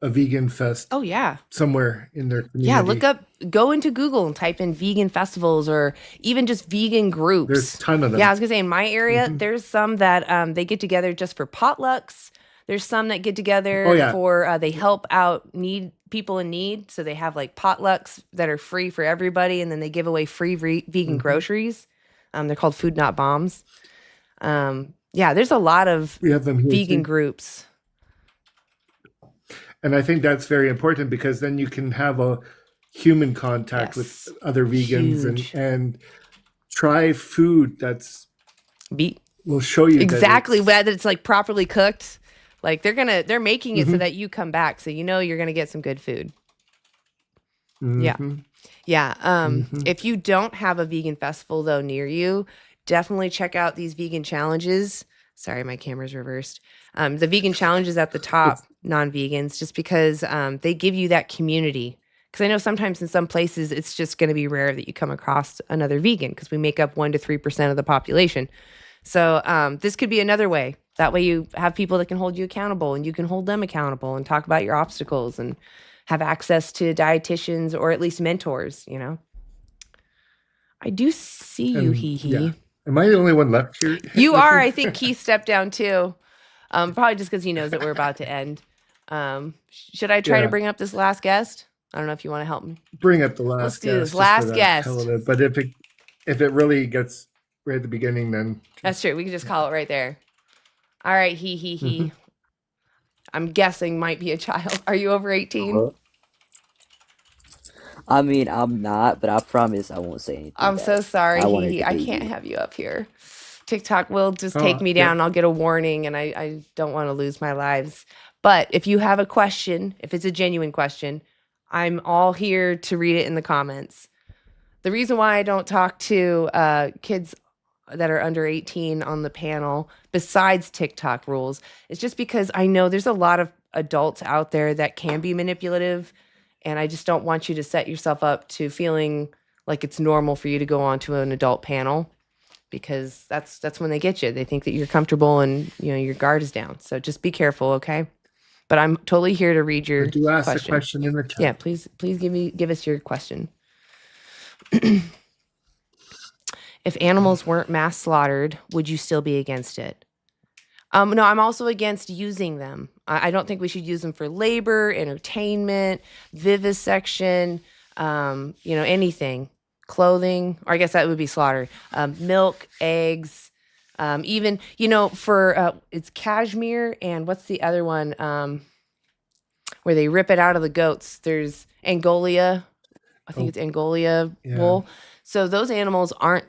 vegan fest. Oh yeah. Somewhere in their community. Yeah, go into Google and type in vegan festivals or even just vegan groups. There's a ton of them. Yeah, I was gonna say in my area, there's some that they get together just for potlucks. There's some that get together for they help out people in need. So they have like potlucks that are free for everybody, and then they give away free vegan groceries. They're called Food Not Bombs. There's a lot of vegan groups. And I think that's very important because then you can have a human contact with other vegans and try food will show you exactly whether it's like properly cooked. Like they're making it so that you come back, so you're gonna get some good food. If you don't have a vegan festival though near you, definitely check out these vegan challenges. Sorry, my camera's reversed. The vegan challenges at the top, non-vegans, just because they give you that community. Because I know sometimes in some places it's just going to be rare that you come across another vegan because we make up 1 to 3% of the population. So this could be another way. That way you have people that can hold you accountable and you can hold them accountable and talk about your obstacles and have access to dietitians or at least mentors, I do see you, hee. Yeah. Am I the only one left here? You are. I think Keith stepped down too. Probably just because he knows that we're about to end. Should I try to bring up this last guest? I don't know if you want to help me. Bring up the last guest. Let's do this. Last guest. But if it really gets right at the beginning, then that's true. We can just call it right there. All right, he. I'm guessing might be a child. Are you over 18? I mean, I'm not, but I promise I won't say anything. I'm so sorry, I can't have you up here. TikTok will just take me down. I'll get a warning, and I don't want to lose my lives. But if you have a question, if it's a genuine question, I'm all here to read it in the comments. The reason why I don't talk to kids that are under 18 on the panel, besides TikTok rules, is just because I know there's a lot of adults out there that can be manipulative, and I just don't want you to set yourself up to feeling like it's normal for you to go onto an adult panel, because that's when they get you. They think that you're comfortable and your guard is down. So just be careful, okay? But I'm totally here to read your do ask the question in the chat. Yeah, please give us your question. If animals weren't mass slaughtered, would you still be against it? No, I'm also against using them. I don't think we should use them for labor, entertainment, vivisection, anything. Clothing, or I guess that would be slaughter. Milk, eggs, even, for, it's cashmere and what's the other one? Where they rip it out of the goats. There's Angolia. I think it's Angolia wool. So those animals aren't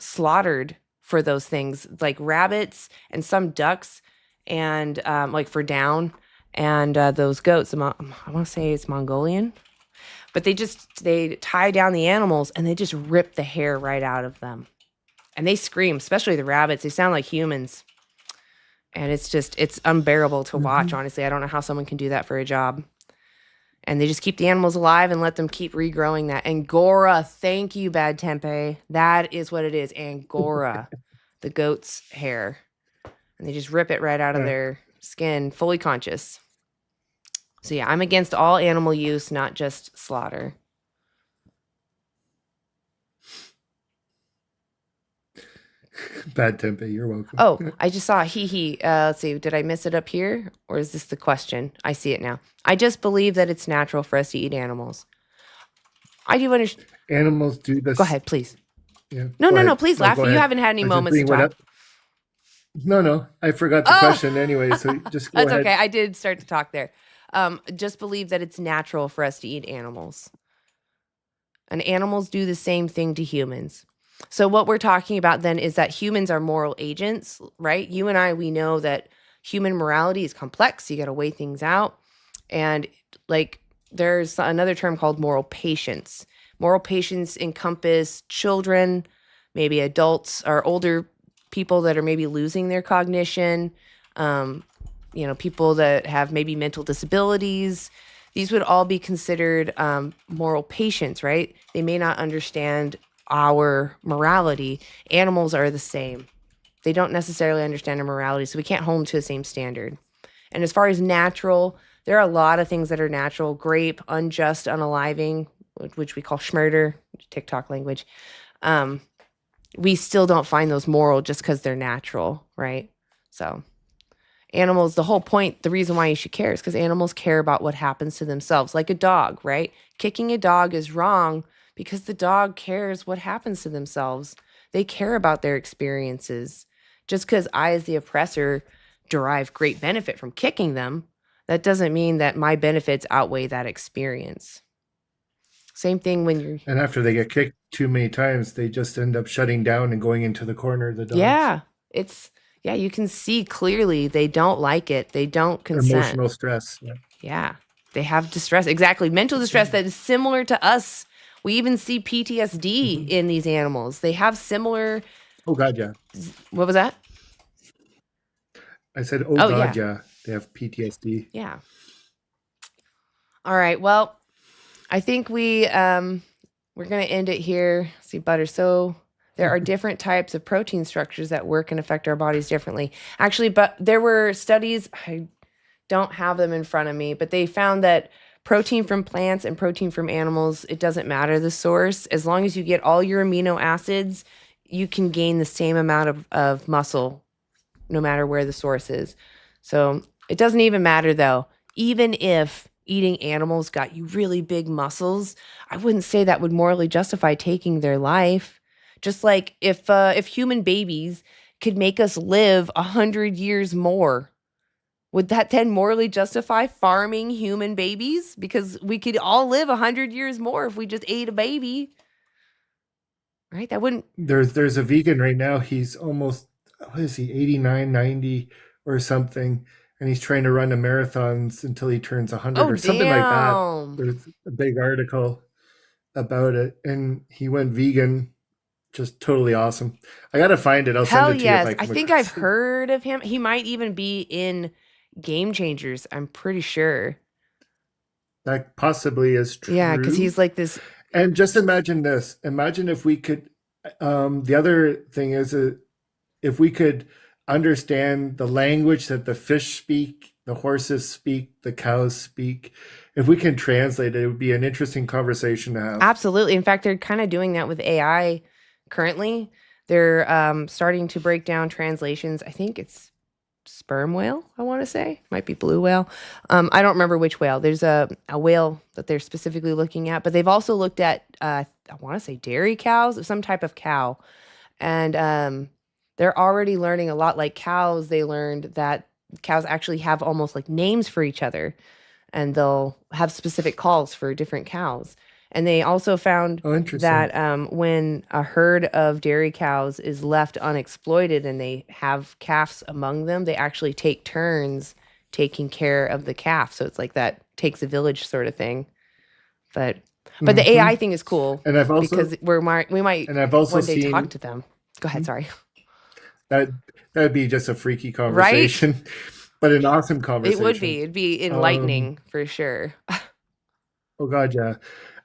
slaughtered for those things, like rabbits and some ducks, and like for down, and those goats. I want to say it's Mongolian, but they tie down the animals and they just rip the hair right out of them, and they scream, especially the rabbits. They sound like humans, and it's unbearable to watch. Honestly, I don't know how someone can do that for a job. And they just keep the animals alive and let them keep regrowing that. Angora, thank you, Bad Tempe. That is what it is. Angora, the goat's hair. And they just rip it right out of their skin, fully conscious. So yeah, I'm against all animal use, not just slaughter. Bad Tempe, you're welcome. Oh, I just saw he. Let's see, did I miss it up here? Or is this the question? I see it now. I just believe that it's natural for us to eat animals. I do understand. Animals do this. Go ahead, please. Yeah. No, please laugh. go You ahead. haven't had any I was just moments to bringing one talk. up. No, I forgot the question anyway, so just go That's ahead. okay. I did start to talk there. Just believe that it's natural for us to eat animals. And animals do the same thing to humans. So what we're talking about then is that humans are moral agents, right? You and I, we know that human morality is complex. You got to weigh things out. And like there's another term called moral patience. Moral patience encompass children, maybe adults or older people that are maybe losing their cognition, people that have maybe mental disabilities. These would all be considered moral patients, right? They may not understand our morality. Animals are the same. They don't necessarily understand our morality, so we can't hold them to the same standard. And as far as natural, there are a lot of things that are natural. Grape, unjust, unaliving, which we call schmurder, TikTok language. We still don't find those moral just because they're natural, right? So animals, the whole point, the reason why you should care is because animals care about what happens to themselves, like a dog, right? Kicking a dog is wrong because the dog cares what happens to themselves. They care about their experiences. Just because I, as the oppressor, derive great benefit from kicking them, that doesn't mean that my benefits outweigh that experience. Same thing when you're... And after they get kicked too many times, they just end up shutting down and going into the corner, the dogs. Yeah, you can see clearly they don't like it. They don't consent. Emotional stress. Yeah, they have distress. Exactly. Mental distress that is similar to us. We even see PTSD in these animals. They have similar... Oh, God, yeah. What was that? I said, oh God, yeah. They have PTSD. Yeah. All right. Well, I think we're going to end it here. See, butter. So there are different types of protein structures that work and affect our bodies differently. Actually, but there were studies, I don't have them in front of me, but they found that protein from plants and protein from animals, it doesn't matter the source. As long as you get all your amino acids, you can gain the same amount of muscle, no matter where the source is. So it doesn't even matter, though. Even if eating animals got you really big muscles, I wouldn't say that would morally justify taking their life. Just like if human babies could make us live 100 years more, would that then morally justify farming human babies? Because we could all live 100 years more if we just ate a baby. Right? That wouldn't... There's a vegan right now. He's almost, what is he, 89, 90 or something. And he's trying to run a marathons until he turns 100 or something like that. There's a big article about it. And he went vegan. Just totally awesome. I got to find it. I'll send it to you. If I think I've heard of him. He might even be in Game Changers. I'm pretty sure. That possibly is true. Yeah, because he's like this. And just imagine this. Imagine if we could, the other thing is if we could understand the language that the fish speak, the horses speak, the cows speak. If we can translate it, it would be an interesting conversation to have. Absolutely. In fact, they're kind of doing that with AI currently. They're starting to break down translations. I think it's sperm whale, I want to say. Might be blue whale. I don't remember which whale. There's a whale that they're specifically looking at, but they've also looked at, I want to say dairy cows, some type of cow. And they're already learning a lot. Like cows, they learned that cows actually have almost like names for each other, and they'll have specific calls for different cows. And they also found that when a herd of dairy cows is left unexploited and they have calves among them, they actually take turns taking care of the calf. So it's like that takes a village sort of thing. But the AI thing is cool, and I've also, because we might and I've also one day seen, talk to them. Go ahead, sorry. That'd be just a freaky conversation, right? But an awesome conversation. It would be. It'd be enlightening for sure. Oh God, yeah.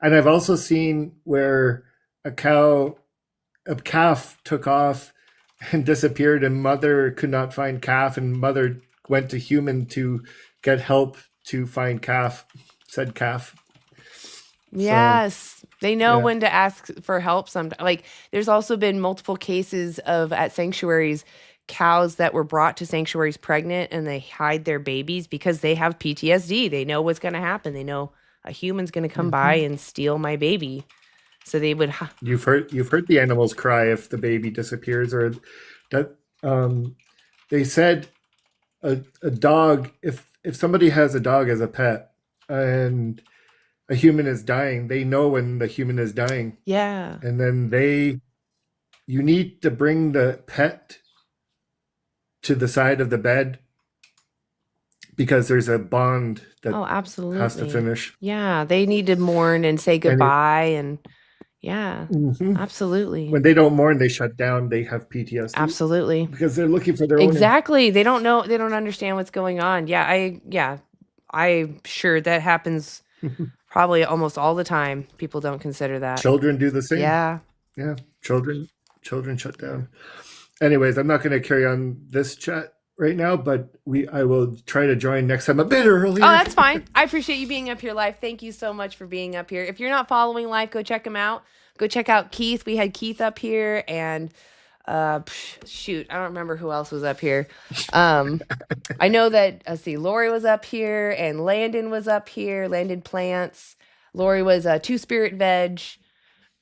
And I've also seen where a calf took off and disappeared, and mother could not find calf, and mother went to human to get help to find said calf. Yes. They know yeah. when to ask for help sometimes. Like there's also been multiple cases of at sanctuaries cows that were brought to sanctuaries pregnant and they hide their babies because they have PTSD. They know what's going to happen. They know a human's going to come by and steal my baby. So they would You've heard the animals cry if the baby disappears, or that they said a dog, if somebody has a dog as a pet and a human is dying, they know when the human is dying. Yeah. And then you need to bring the pet to the side of the bed because there's a bond that absolutely has to finish. Yeah, they need to mourn and say goodbye and yeah, absolutely. When they don't mourn, they shut down. They have PTSD. Absolutely. Because they're looking for their own. Exactly. They don't know. They don't understand what's going on. Yeah, I'm sure that happens probably almost all the time. People don't consider that. Children do the same. Yeah. Yeah. Children shut down. Anyways, I'm not going to carry on this chat right now, but I will try to join next time a bit earlier. Oh, that's fine. I appreciate you being up here live. Thank you so much for being up here. If you're not following live, go check him out. Go check out Keith. We had Keith up here and shoot, I don't remember who else was up here. I know that Lori was up here and Landon was up here. Landon Plants. Lori was Two Spirit Veg.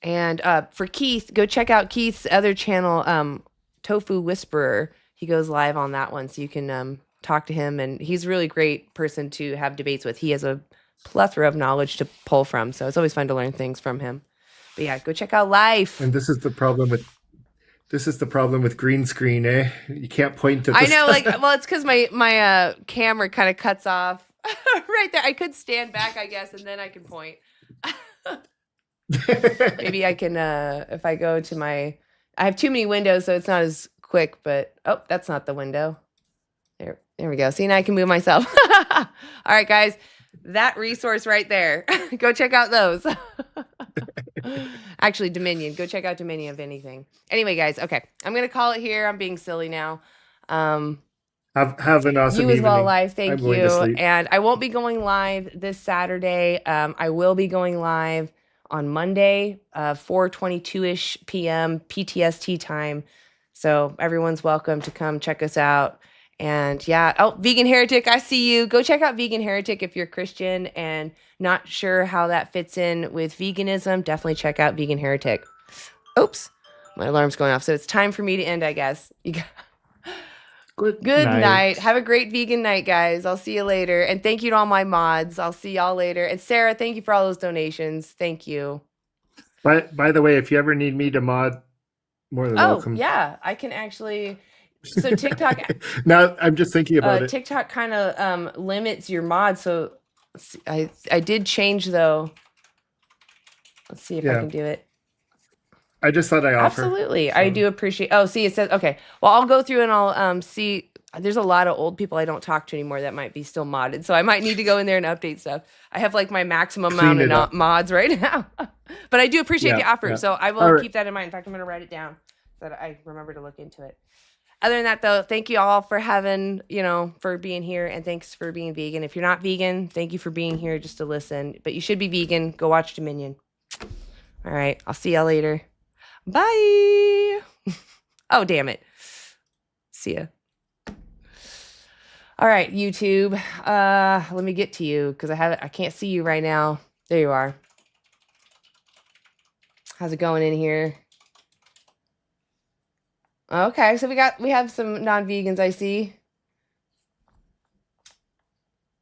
And for Keith, go check out Keith's other channel, Tofu Whisperer. He goes live on that one, so you can talk to him. And he's a really great person to have debates with. He has a plethora of knowledge to pull from, so it's always fun to learn things from him. But yeah, go check out Life. And this is the problem with green screen, eh? You can't point to. I know, it's because my camera kind of cuts off right there. I could stand back, I guess, and then I can point. Maybe I can if I go to I have too many windows, so it's not as quick. But that's not the window. There we go. See, now I can move myself. All right, guys. That resource right there. Go check out those. Actually, Dominion. Go check out Dominion if anything. Anyway, guys. Okay. I'm going to call it here. I'm being silly now. Have an awesome evening. You as well, evening. live. Thank you. And I won't be going live this Saturday. I will be going live on Monday, 4:22-ish p.m. PTST time. So everyone's welcome to come check us out. And yeah, Vegan Heretic, I see you. Go check out Vegan Heretic if you're Christian and not sure how that fits in with veganism. Definitely check out Vegan Heretic. Oops, my alarm's going off. So it's time for me to end, I guess. Good night. Have a great vegan night, guys. I'll see you later. And thank you to all my mods. I'll see y'all later. And Sarah, thank you for all those donations. Thank you. By the way, if you ever need me to mod, more than welcome. Yeah, I can actually. So TikTok. Now I'm just thinking about it. TikTok kind of limits your mods. So I did change though. Let's see if I can do it. I just thought I offer. Absolutely. So. I do appreciate. Oh, see, it says, okay. Well, I'll go through and I'll see. There's a lot of old people I don't talk to anymore that might be still modded. So I might need to go in there and update stuff. I have like my maximum amount of mods right now. But I do appreciate the offer. So I will keep that in mind. In fact, I'm going to write it down so that I remember to look into it. Other than that, though, thank you all for for being here. And thanks for being vegan. If you're not vegan, thank you for being here just to listen. But you should be vegan. Go watch Dominion. All right. I'll see y'all later. Bye. Oh, damn it. See ya. All right, YouTube. Let me get to you because I can't see you right now. There you are. How's it going in here? Okay, so we have some non-vegans I see.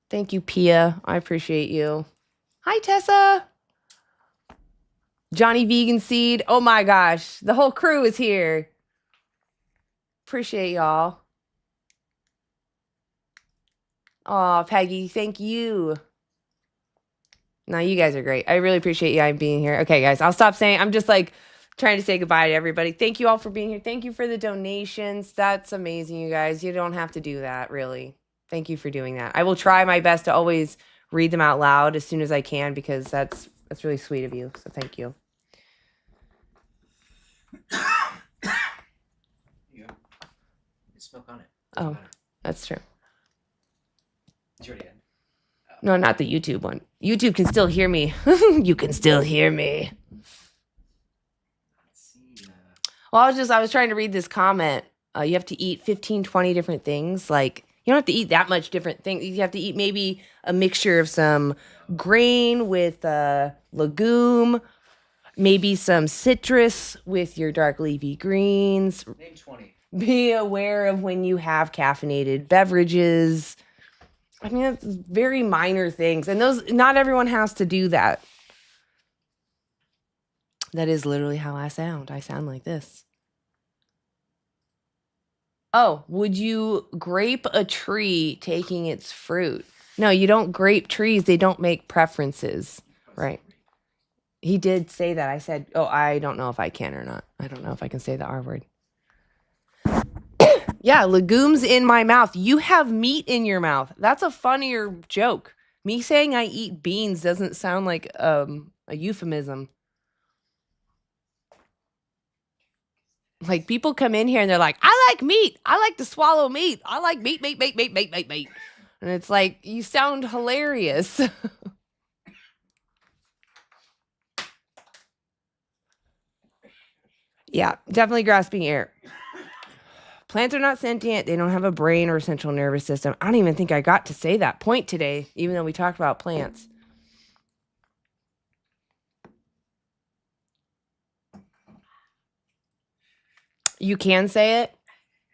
Thank you, Pia. I appreciate you. Hi, Tessa. Johnny Vegan Seed. Oh my gosh. The whole crew is here. Appreciate y'all. Oh, Peggy, thank you. No, you guys are great. I really appreciate you being here. Okay, guys, I'll stop saying. I'm just trying to say goodbye to everybody. Thank you all for being here. Thank you for the donations. That's amazing, you guys. You don't have to do that, really. Thank you for doing that. I will try my best to always read them out loud as soon as I can because that's really sweet of you. So thank you. Smoke on it. Oh, that's true. It's already end. No, not the YouTube one. YouTube can still hear me. You can still hear me. Well, I was trying to read this comment. You have to eat 15, 20 different things. Like, you don't have to eat that much different things. You have to eat maybe a mixture of some grain with legume, maybe some citrus with your dark leafy greens. Name 20. Be aware of when you have caffeinated beverages. I mean, that's very minor things. And not everyone has to do that. That is literally how I sound. I sound like this. Oh, would you grape a tree taking its fruit? No, you don't grape trees. They don't make preferences. Right. He did say that. I said, oh, I don't know if I can or not. I don't know if I can say the R word. Yeah, legumes in my mouth. You have meat in your mouth. That's a funnier joke. Me saying I eat beans doesn't sound like a euphemism. Like people come in here and they're like, I like meat. I like to swallow meat. I like meat. And it's like, you sound hilarious. Yeah, definitely grasping air. Plants are not sentient. They don't have a brain or central nervous system. I don't even think I got to say that point today, even though we talked about plants. You can say it?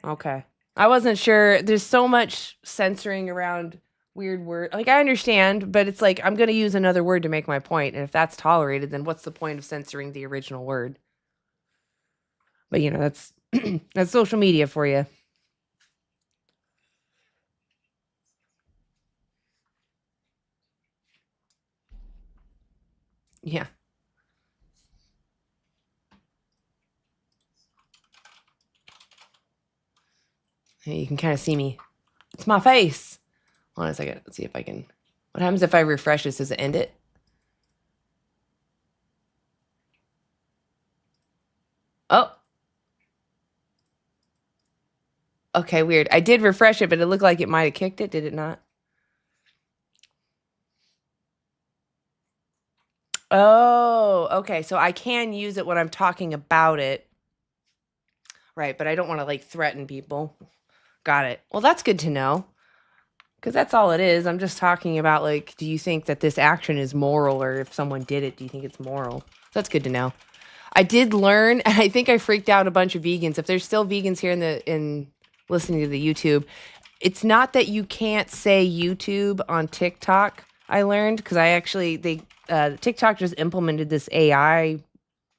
Okay. I wasn't sure. There's so much censoring around weird words. Like, I understand, but it's like, I'm going to use another word to make my point. And if that's tolerated, then what's the point of censoring the original word? But, that's that's social media for you. Yeah. Hey, you can kind of see me. It's my face. Hold on a second. Let's see if I can. What happens if I refresh this? Does it end it? Oh. Okay, weird. I did refresh it, but it looked like it might have kicked it. Did it not? Oh, okay. So I can use it when I'm talking about it. Right, but I don't want to threaten people. Got it. Well, that's good to know. Because that's all it is. I'm just talking about do you think that this action is moral, or if someone did it, do you think it's moral? That's good to know. I did learn, and I think I freaked out a bunch of vegans. If there's still vegans here in listening to the YouTube, it's not that you can't say YouTube on TikTok. I learned because TikTok just implemented this AI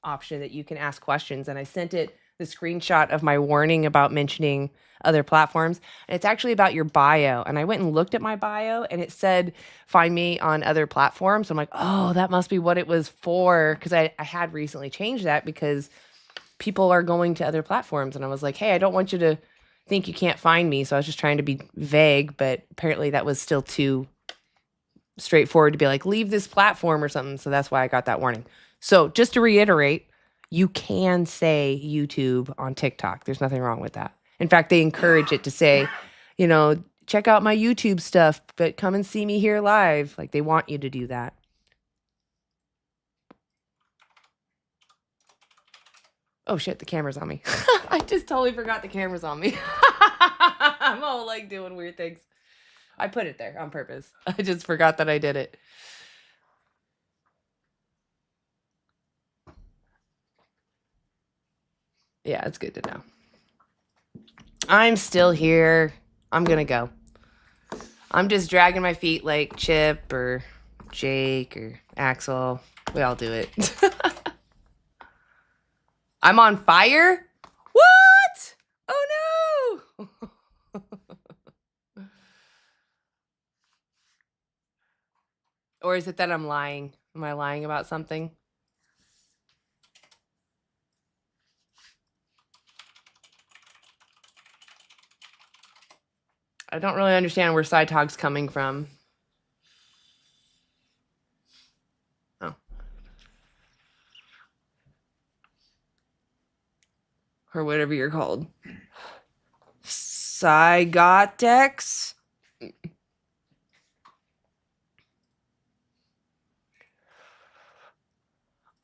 option that you can ask questions, and I sent it the screenshot of my warning about mentioning other platforms, and it's actually about your bio. And I went and looked at my bio, and it said find me on other platforms. So I'm like, oh, that must be what it was for, because I had recently changed that because people are going to other platforms, and I was like, hey, I don't want you to think you can't find me. So I was just trying to be vague, but apparently that was still too straightforward to be like, leave this platform or something. So that's why I got that warning. So just to reiterate, you can say YouTube on TikTok. There's nothing wrong with that. In fact, they encourage it to say, check out my YouTube stuff, but come and see me here live. Like, they want you to do that. Oh shit, the camera's on me. I just totally forgot the camera's on me. I'm all doing weird things. I put it there on purpose. I just forgot that I did it. Yeah, it's good to know. I'm still here. I'm gonna go. I'm just dragging my feet like Chip or Jake or Axel. We all do it. I'm on fire? What? Oh no! Or is it that I'm lying? Am I lying about something? I don't really understand where Side Talk's coming from. or whatever you're called. Zygotex.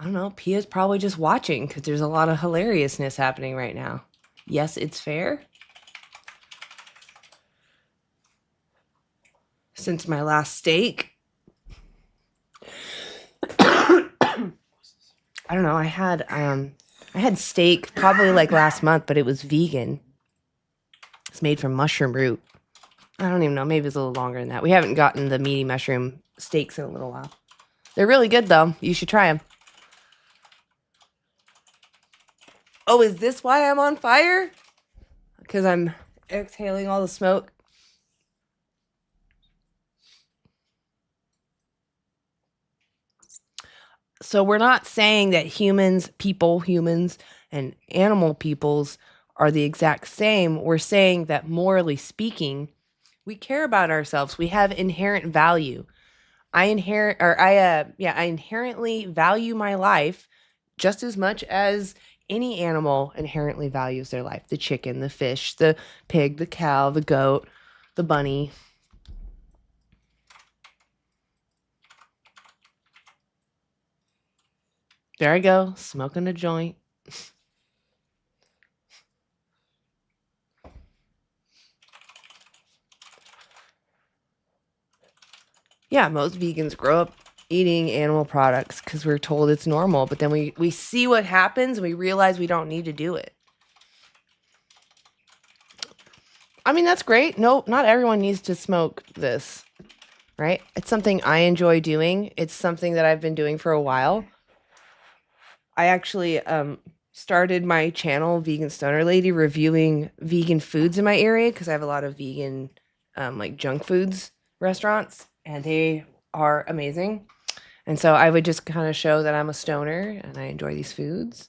I don't know. Pia's probably just watching because there's a lot of hilariousness happening right now. Yes, it's fair. Since my last steak. I don't know. I had steak probably like last month, but it was vegan. It's made from mushroom root. I don't even know. Maybe it's a little longer than that. We haven't gotten the meaty mushroom steaks in a little while. They're really good though. You should try them. Oh, is this why I'm on fire? Because I'm exhaling all the smoke. So we're not saying that humans, and animal peoples are the exact same. We're saying that morally speaking, we care about ourselves. We have inherent value. I inherently value my life just as much as any animal inherently values their life. The chicken, the fish, the pig, the cow, the goat, the bunny. There I go, smoking a joint. Yeah, most vegans grow up eating animal products because we're told it's normal, but then we see what happens and we realize we don't need to do it. I mean, that's great. No, not everyone needs to smoke this, right? It's something I enjoy doing. It's something that I've been doing for a while. I actually started my channel, Vegan Stoner Lady, reviewing vegan foods in my area because I have a lot of vegan like junk foods restaurants, and they are amazing. And so I would just kind of show that I'm a stoner and I enjoy these foods.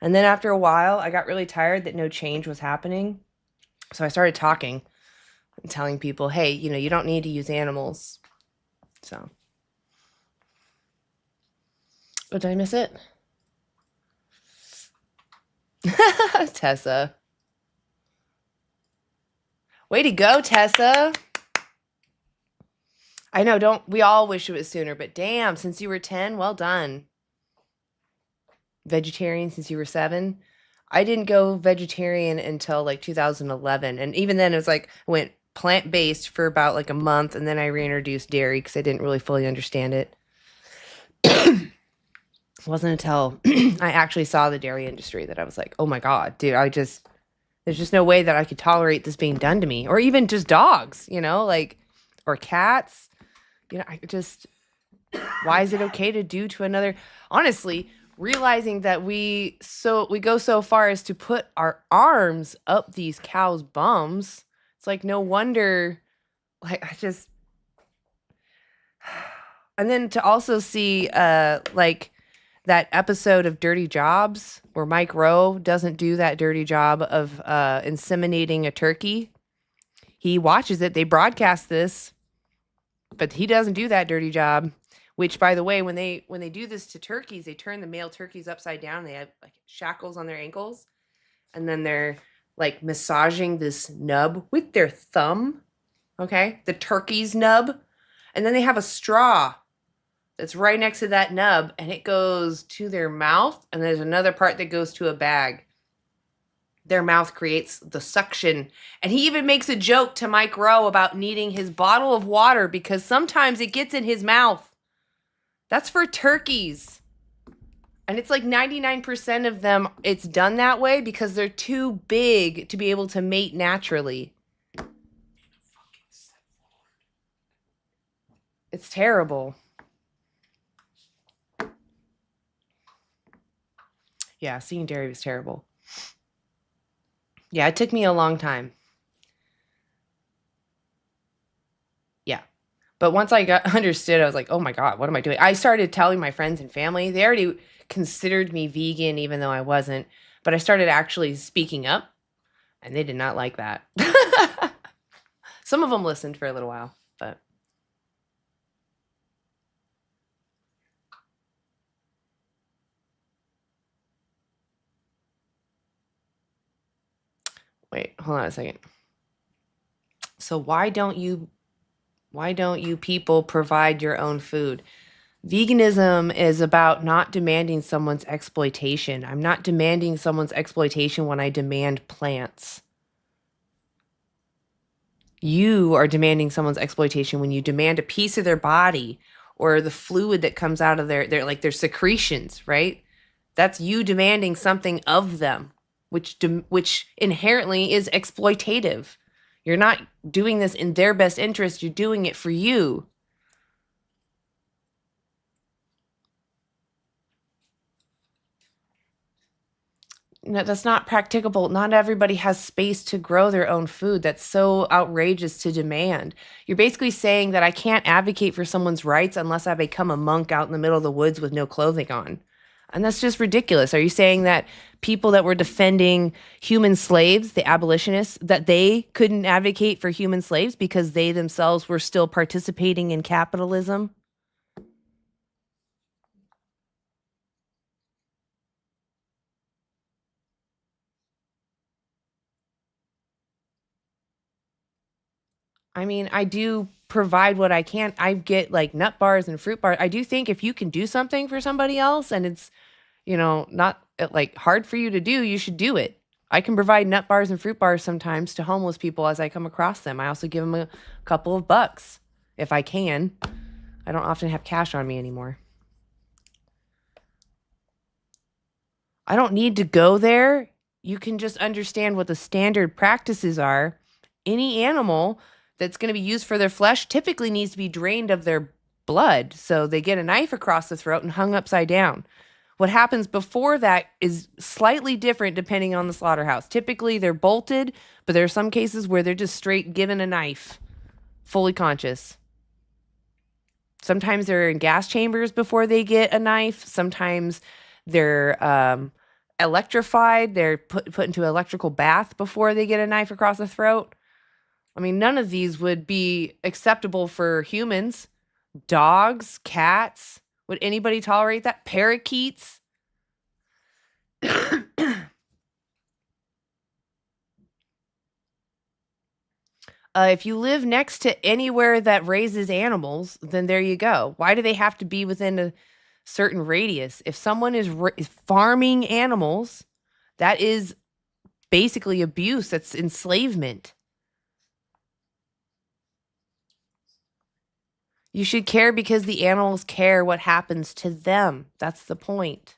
And then after a while, I got really tired that no change was happening. So I started talking and telling people, hey, you don't need to use animals. So. Oh, did I miss it? Tessa. Way to go, Tessa. I know, we all wish it was sooner, but damn, since you were 10, well done. Vegetarian since you were 7. I didn't go vegetarian until like 2011. And even then it was like, I went plant-based for about like a month. And then I reintroduced dairy because I didn't really fully understand it. It wasn't until I actually saw the dairy industry that I was like, oh my God, dude, there's just no way that I could tolerate this being done to me. Or even just dogs, or cats. Why is it okay to do to another? Honestly, realizing that we go so far as to put our arms up these cows' bums. It's like, no wonder, and then to also see, that episode of Dirty Jobs where Mike Rowe doesn't do that dirty job of inseminating a turkey. He watches it. They broadcast this, but he doesn't do that dirty job. Which, by the way, when they do this to turkeys, they turn the male turkeys upside down. They have like shackles on their ankles, and then they're like massaging this nub with their thumb. Okay, the turkey's nub, and then they have a straw that's right next to that nub, and it goes to their mouth, and there's another part that goes to a bag. Their mouth creates the suction. And he even makes a joke to Mike Rowe about needing his bottle of water because sometimes it gets in his mouth. That's for turkeys. And it's like 99% of them, it's done that way because they're too big to be able to mate naturally. It's terrible. Yeah, seeing dairy was terrible. Yeah, it took me a long time. Yeah. But once I understood, I was like, oh my God, what am I doing? I started telling my friends and family. They already considered me vegan, even though I wasn't. But I started actually speaking up, and they did not like that. Some of them listened for a little while, but. Wait, hold on a second. So why don't you people provide your own food? Veganism is about not demanding someone's exploitation. I'm not demanding someone's exploitation when I demand plants. You are demanding someone's exploitation when you demand a piece of their body or the fluid that comes out of their secretions, right? That's you demanding something of them, which inherently is exploitative. You're not doing this in their best interest, you're doing it for you. No, that's not practicable. Not everybody has space to grow their own food. That's so outrageous to demand. You're basically saying that I can't advocate for someone's rights unless I become a monk out in the middle of the woods with no clothing on. And that's just ridiculous. Are you saying that people that were defending human slaves, the abolitionists, that they couldn't advocate for human slaves because they themselves were still participating in capitalism? I mean, I do provide what I can. I get like nut bars and fruit bars. I do think if you can do something for somebody else and it's, not like hard for you to do, you should do it. I can provide nut bars and fruit bars sometimes to homeless people as I come across them. I also give them a couple of bucks if I can. I don't often have cash on me anymore. I don't need to go there. You can just understand what the standard practices are. Any animal that's going to be used for their flesh typically needs to be drained of their blood. So they get a knife across the throat and hung upside down. What happens before that is slightly different depending on the slaughterhouse. Typically, they're bolted, but there are some cases where they're just straight given a knife, fully conscious. Sometimes they're in gas chambers before they get a knife. Sometimes they're electrified. They're put into an electrical bath before they get a knife across the throat. I mean, none of these would be acceptable for humans. Dogs, cats. Would anybody tolerate that? Parakeets? If you live next to anywhere that raises animals, then there you go. Why do they have to be within a certain radius? If someone is farming animals, that is basically abuse. That's enslavement. You should care because the animals care what happens to them. That's the point.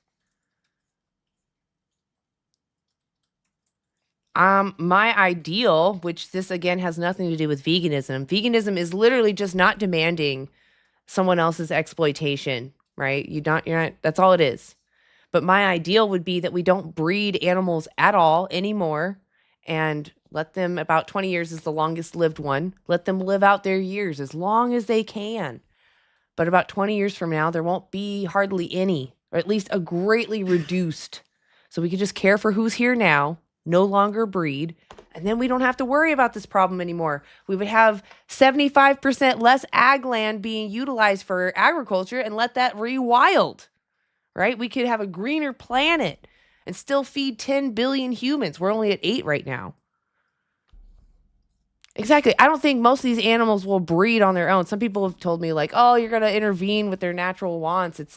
My ideal, which this again has nothing to do with veganism. Veganism is literally just not demanding someone else's exploitation, right? You're not, that's all it is. But my ideal would be that we don't breed animals at all anymore and let them, about 20 years is the longest lived one. Let them live out their years as long as they can. But about 20 years from now, there won't be hardly any, or at least a greatly reduced. So we can just care for who's here now, no longer breed, and then we don't have to worry about this problem anymore. We would have 75% less ag land being utilized for agriculture and let that rewild, right? We could have a greener planet and still feed 10 billion humans. We're only at 8 right now. Exactly. I don't think most of these animals will breed on their own. Some people have told me like, oh, you're going to intervene with their natural wants. It's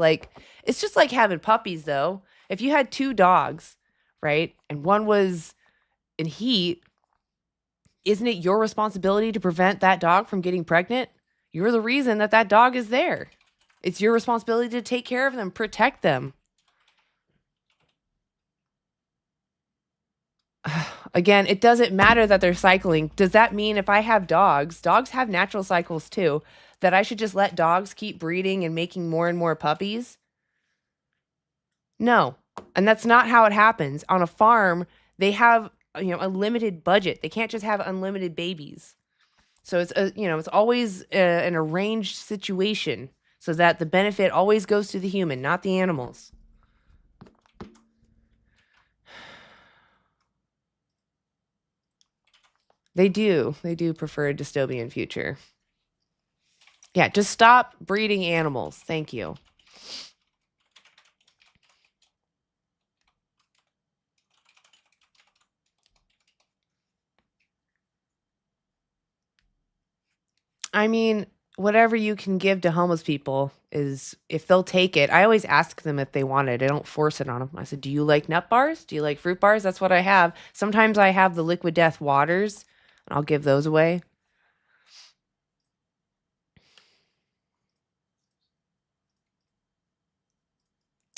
just like having puppies though. If you had 2 dogs, right? And one was in heat, isn't it your responsibility to prevent that dog from getting pregnant? You're the reason that dog is there. It's your responsibility to take care of them, protect them. Again, it doesn't matter that they're cycling. Does that mean if I have dogs have natural cycles too, that I should just let dogs keep breeding and making more and more puppies? No. And that's not how it happens. On a farm, they have, a limited budget. They can't just have unlimited babies. So it's always an arranged situation so that the benefit always goes to the human, not the animals. They do prefer a dystopian future. Yeah, just stop breeding animals. Thank you. I mean, whatever you can give to homeless people is, if they'll take it. I always ask them if they want it. I don't force it on them. I said, "Do you like nut bars? Do you like fruit bars?" That's what I have. Sometimes I have the Liquid Death waters, and I'll give those away.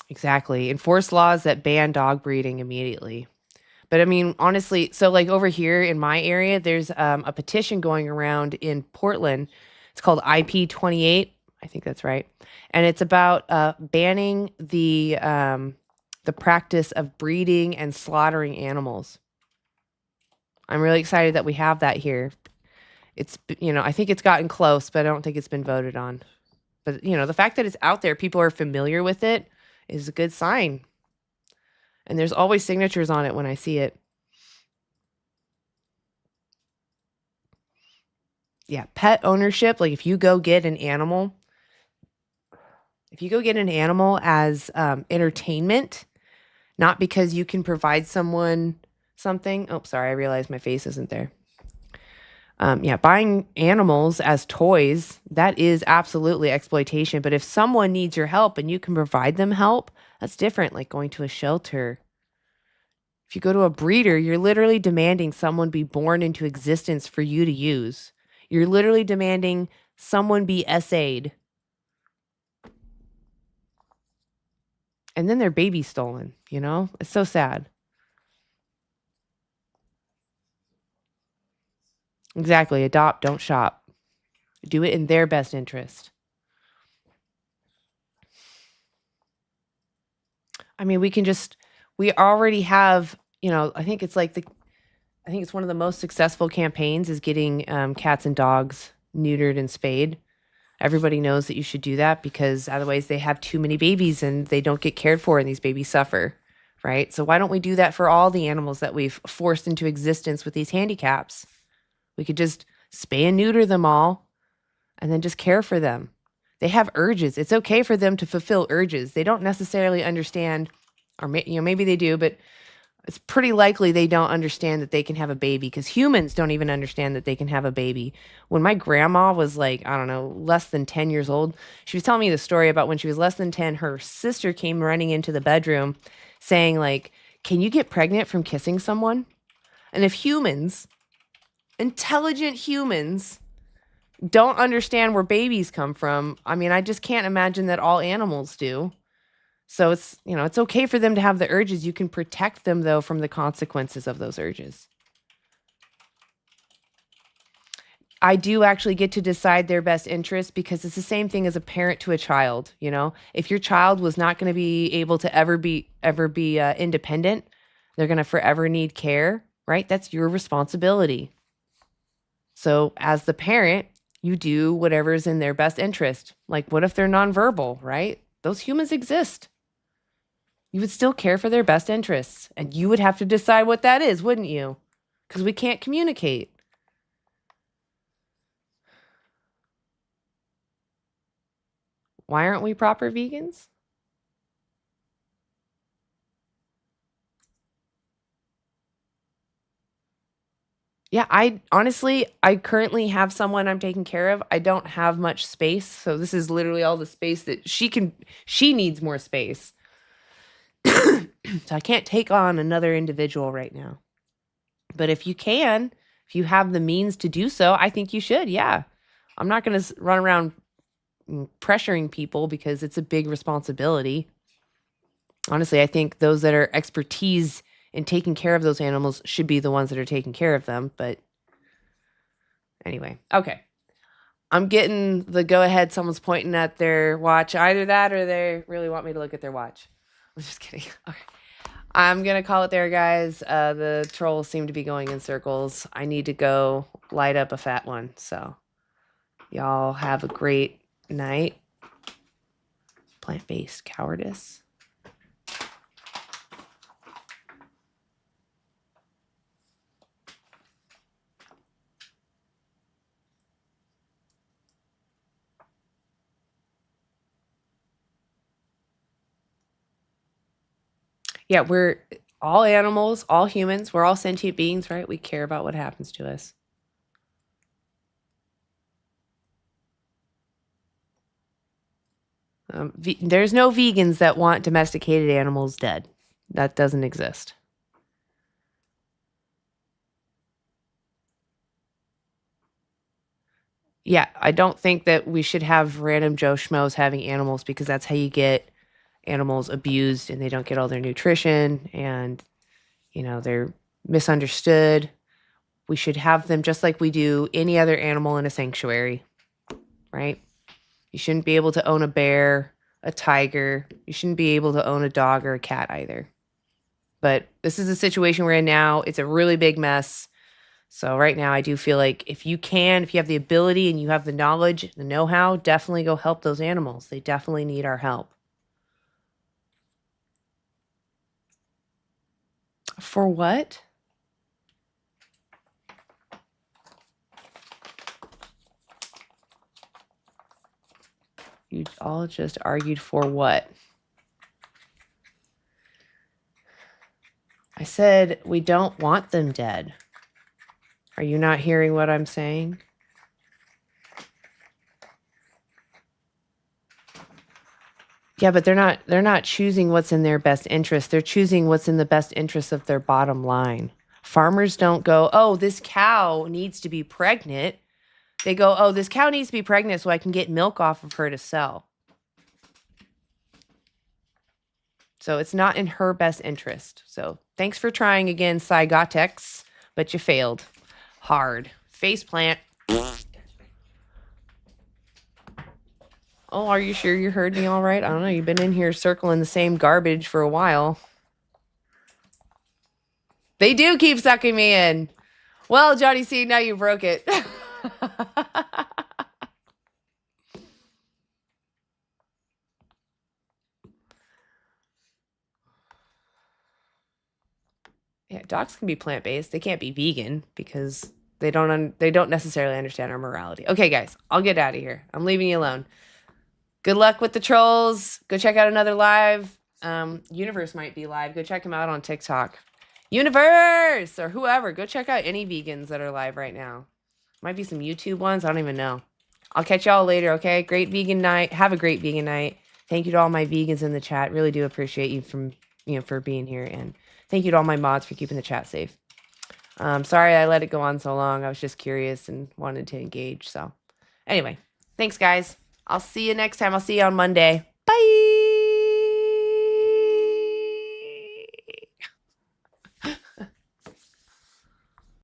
Exactly. Enforce laws that ban dog breeding immediately. But I mean, honestly, so like over here in my area, there's a petition going around in Portland. It's called IP28. I think that's right. And it's about banning the practice of breeding and slaughtering animals. I'm really excited that we have that here. It's, I think it's gotten close, but I don't think it's been voted on. But, the fact that it's out there, people are familiar with it, is a good sign. And there's always signatures on it when I see it. Yeah, pet ownership, like if you go get an animal as entertainment, not because you can provide someone something. Oh, sorry, I realized my face isn't there. Yeah, buying animals as toys, that is absolutely exploitation. But if someone needs your help and you can provide them help, that's different, like going to a shelter. If you go to a breeder, you're literally demanding someone be born into existence for you to use. You're literally demanding someone be SA'd. And then their baby's stolen, It's so sad. Exactly. Adopt, don't shop. Do it in their best interest. I mean, we already have, I think it's one of the most successful campaigns is getting cats and dogs neutered and spayed. Everybody knows that you should do that because otherwise they have too many babies and they don't get cared for and these babies suffer, right? So why don't we do that for all the animals that we've forced into existence with these handicaps? We could just spay and neuter them all and then just care for them. They have urges. It's okay for them to fulfill urges. They don't necessarily understand, or maybe they do, but it's pretty likely they don't understand that they can have a baby because humans don't even understand that they can have a baby. When my grandma was like, I don't know, less than 10 years old, she was telling me the story about when she was less than 10, her sister came running into the bedroom saying like, "Can you get pregnant from kissing someone?" And if humans, intelligent humans, don't understand where babies come from, I mean, I just can't imagine that all animals do. So it's, it's okay for them to have the urges. You can protect them, though, from the consequences of those urges. I do actually get to decide their best interest because it's the same thing as a parent to a child, If your child was not going to be able to ever be independent, they're going to forever need care, right? That's your responsibility. So as the parent, you do whatever's in their best interest. Like, what if they're nonverbal, right? Those humans exist. You would still care for their best interests. And you would have to decide what that is, wouldn't you? Because we can't communicate. Why aren't we proper vegans? Yeah, I currently have someone I'm taking care of. I don't have much space. So this is literally all the space that she needs more space. So I can't take on another individual right now. But if you have the means to do so, I think you should. Yeah. I'm not going to run around pressuring people because it's a big responsibility. Honestly, I think those that are expertise in taking care of those animals should be the ones that are taking care of them. But anyway, okay. I'm getting the go ahead. Someone's pointing at their watch. Either that or they really want me to look at their watch. I'm just kidding. Okay. I'm going to call it there, guys. The trolls seem to be going in circles. I need to go light up a fat one. So y'all have a great night. Plant-based cowardice. Yeah, we're all animals, all humans. We're all sentient beings, right? We care about what happens to us. There's no vegans that want domesticated animals dead. That doesn't exist. Yeah, I don't think that we should have random Joe Schmoes having animals, because that's how you get animals abused and they don't get all their nutrition and, they're misunderstood. We should have them just like we do any other animal in a sanctuary, right? You shouldn't be able to own a bear, a tiger. You shouldn't be able to own a dog or a cat either. But this is the situation we're in now. It's a really big mess. So right now I do feel like if you have the ability and you have the knowledge, the know-how, definitely go help those animals. They definitely need our help. For what? You all just argued for what? I said we don't want them dead. Are you not hearing what I'm saying? Yeah, but they're not choosing what's in their best interest. They're choosing what's in the best interest of their bottom line. Farmers don't go, "Oh, this cow needs to be pregnant." They go, "Oh, this cow needs to be pregnant so I can get milk off of her to sell." So it's not in her best interest. So thanks for trying again, Cygotex, but you failed. Hard. Faceplant. Oh, are you sure you heard me all right? I don't know. You've been in here circling the same garbage for a while. They do keep sucking me in. Well, Johnny C, now you broke it. Yeah, dogs can be plant-based. They can't be vegan because they don't necessarily understand our morality. Okay, guys, I'll get out of here. I'm leaving you alone. Good luck with the trolls. Go check out another live. Universe might be live. Go check him out on TikTok. Universe or whoever. Go check out any vegans that are live right now. Might be some YouTube ones. I don't even know. I'll catch y'all later, okay? Great vegan night. Have a great vegan night. Thank you to all my vegans in the chat. Really do appreciate you for being here, and thank you to all my mods for keeping the chat safe. Sorry I let it go on so long. I was just curious and wanted to engage. So anyway, thanks guys. I'll see you next time. I'll see you on Monday. Bye.